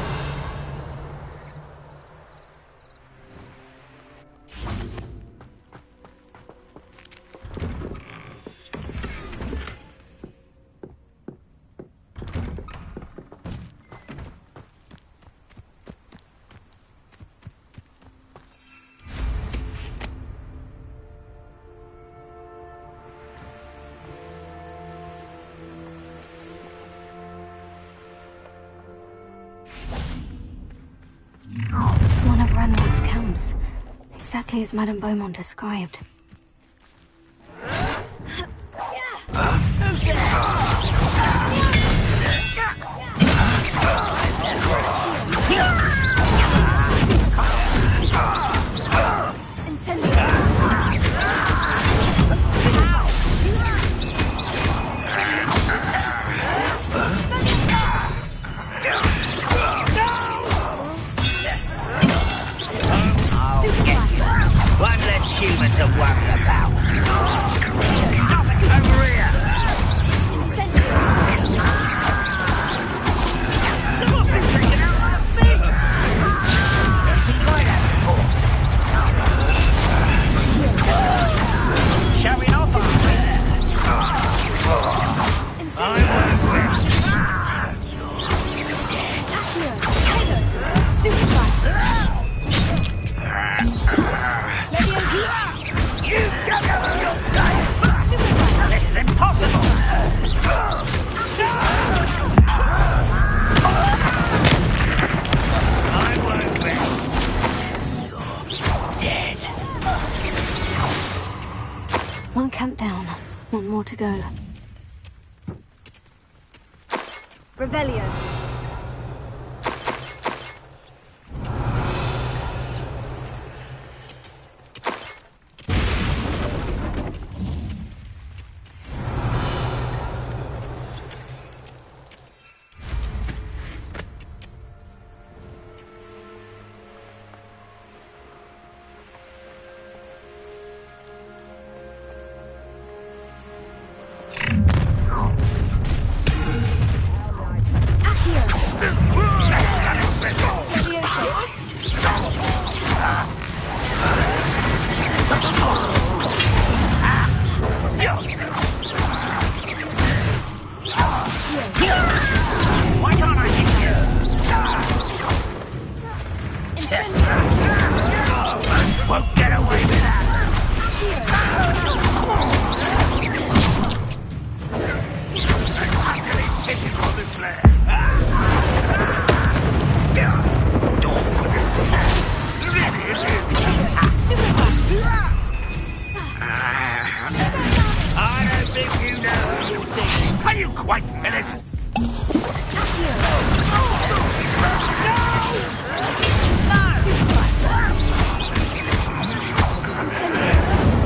One of Ranrock's camps, exactly as Madame Beaumont described. One less human to worry about. Stop it over here! Someone's been taking out last me! Tried that before. Showing off on This is impossible! I won't rest. You're dead. One camp down, one more to go. Revelio. Why can't I hit you? Won't get away with that. Utterly typical display. I don't think you know what you think. Are you quite finished?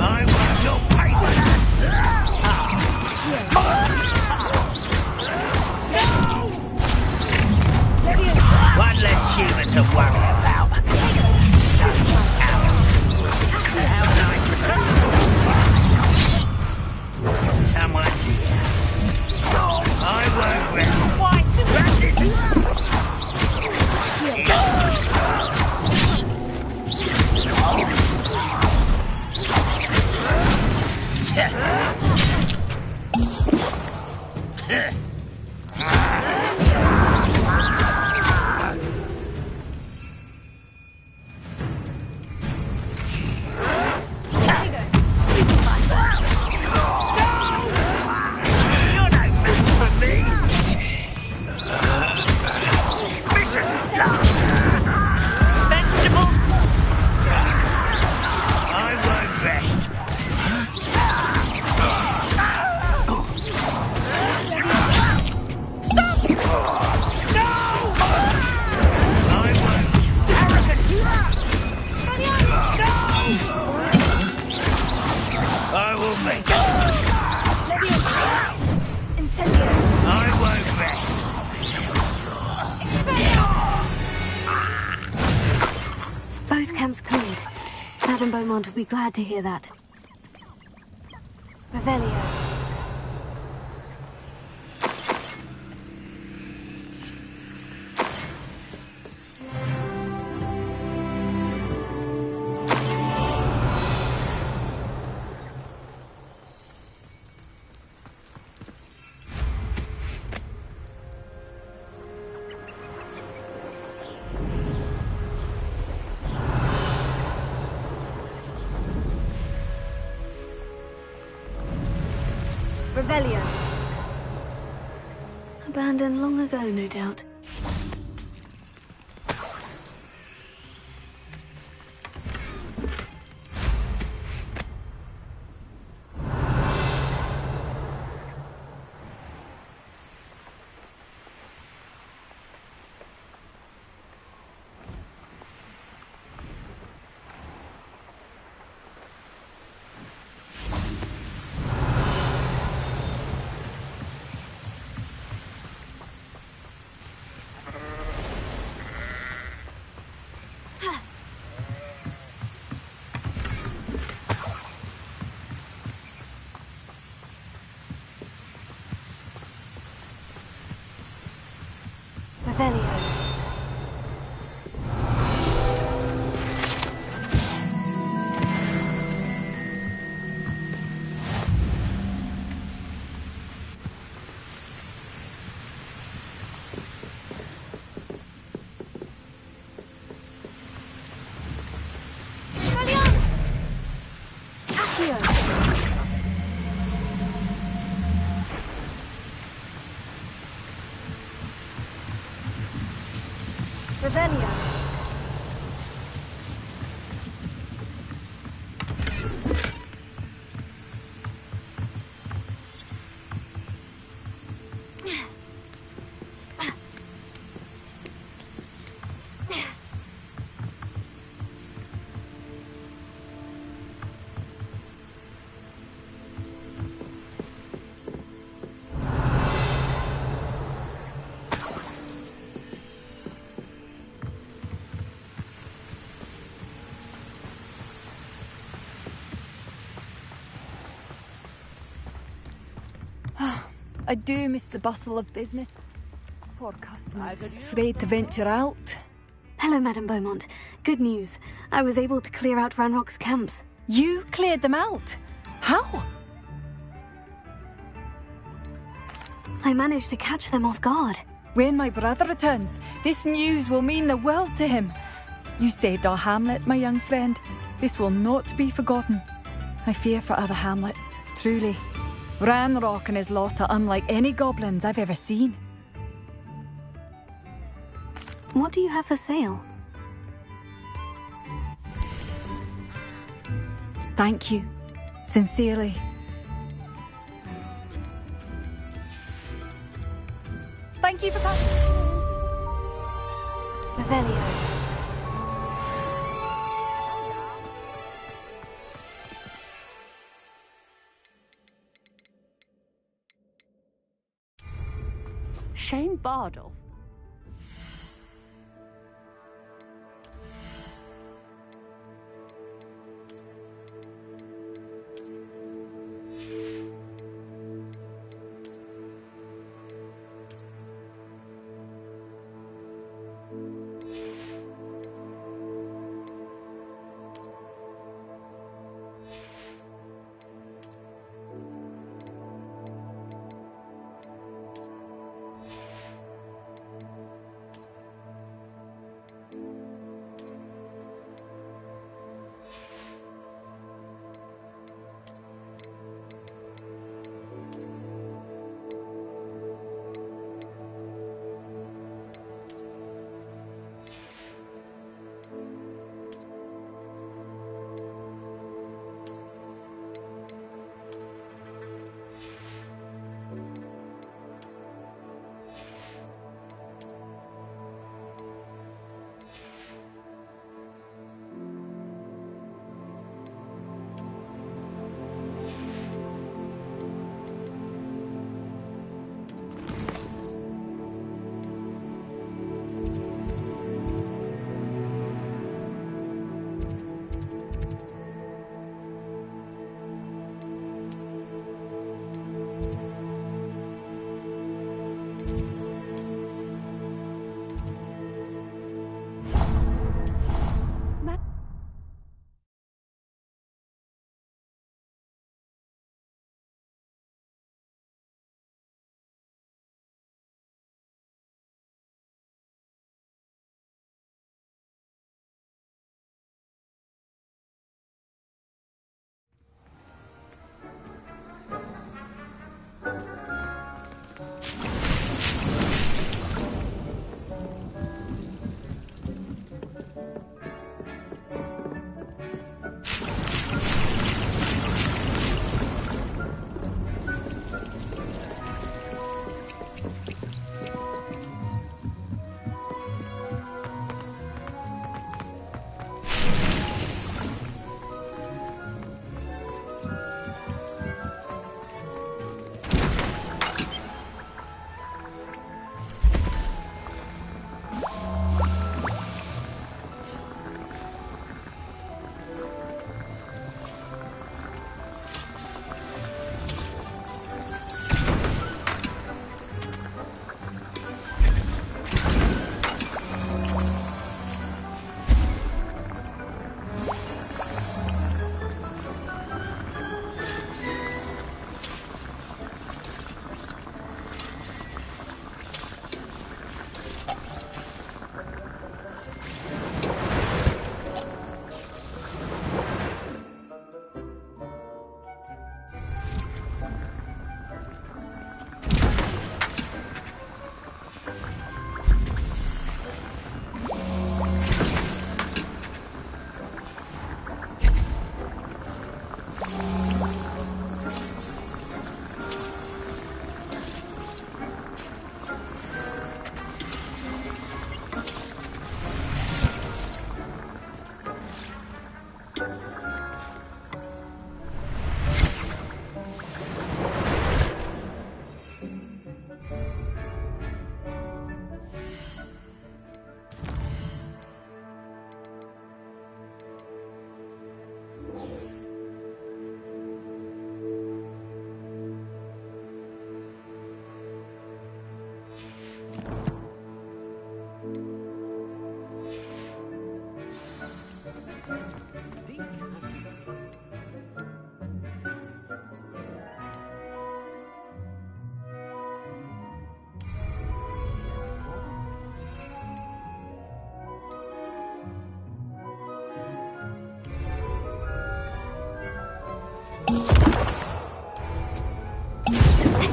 I want your pay for that! One less human to worry about. How nice of you. Someone's here. I won't rest. Why, grab this. You're no match for me. Vicious I will make it. Incendio. I won't rest. Both camps cleared. Madame Beaumont will be glad to hear that. Revelio. Revelio. Abandoned long ago, no doubt. Revelio. Revelio. I do miss the bustle of business. Poor customers, afraid to venture out. Hello, Madame Beaumont. Good news. I was able to clear out Ranrock's camps. You cleared them out? How? I managed to catch them off guard. When my brother returns, this news will mean the world to him. You saved our hamlet, my young friend. This will not be forgotten. I fear for other hamlets, truly. Ranrock and his lot are unlike any goblins I've ever seen. What do you have for sale? Thank you. Sincerely. Thank you for passing. Revelio. Shane Bardolph.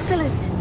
Excellent.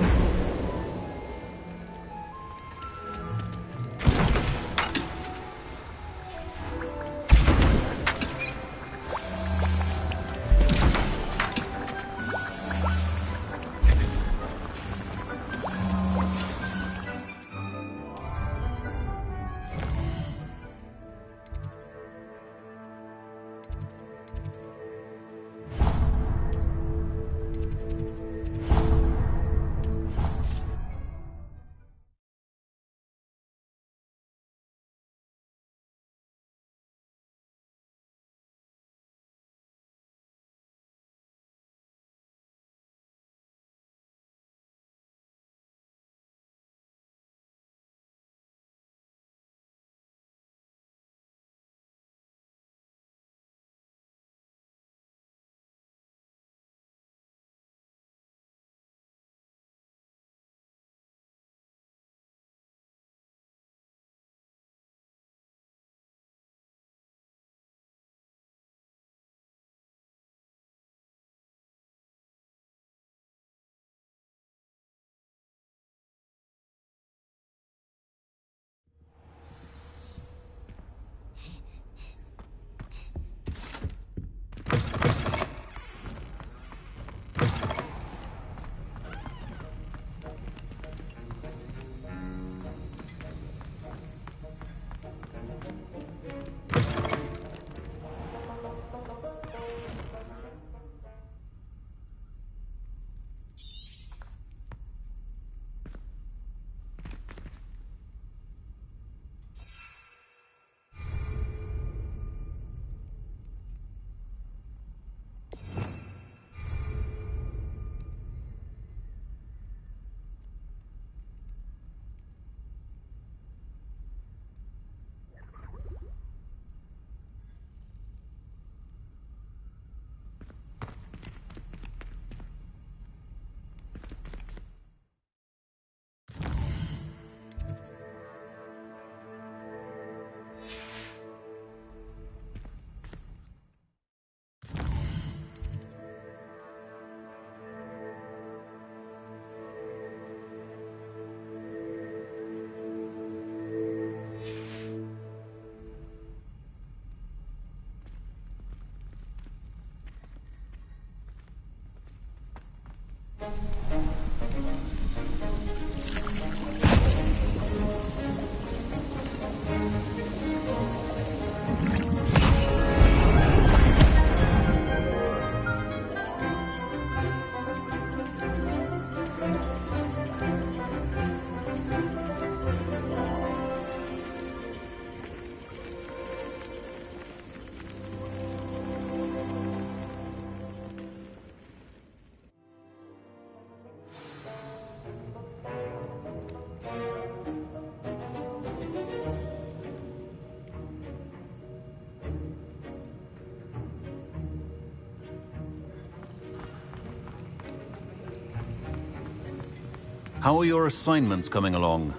How are your assignments coming along?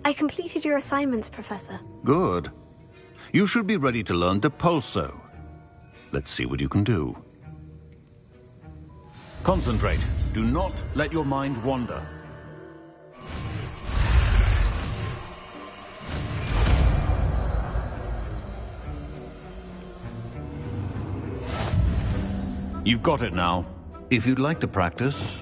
I completed your assignments, Professor. Good. You should be ready to learn Depulso. Let's see what you can do. Concentrate. Do not let your mind wander. You've got it now. If you'd like to practice...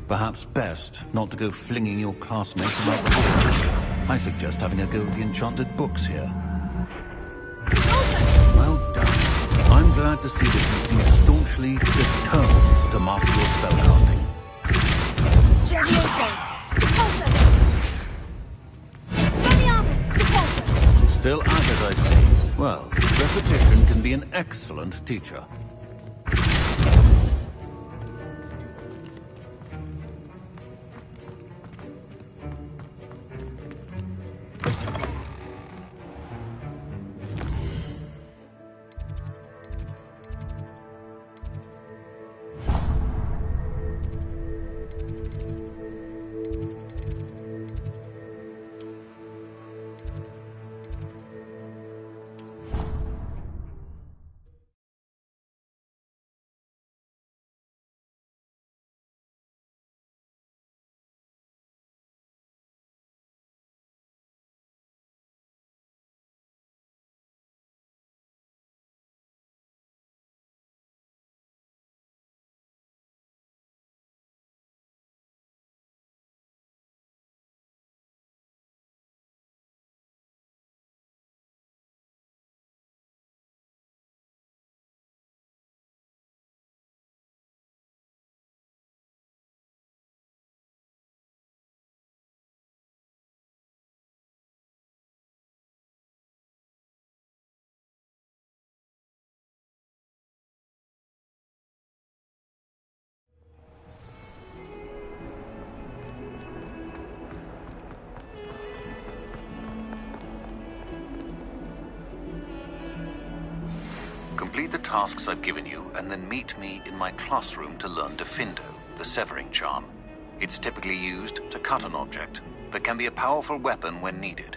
Perhaps best not to go flinging your classmates about the hall. I suggest having a go at the enchanted books here. Well done. I'm glad to see that you seem staunchly determined to master your spellcasting. Still at it, I see. Well, repetition can be an excellent teacher. Complete the tasks I've given you, and then meet me in my classroom to learn Defindo, the severing charm. It's typically used to cut an object, but can be a powerful weapon when needed.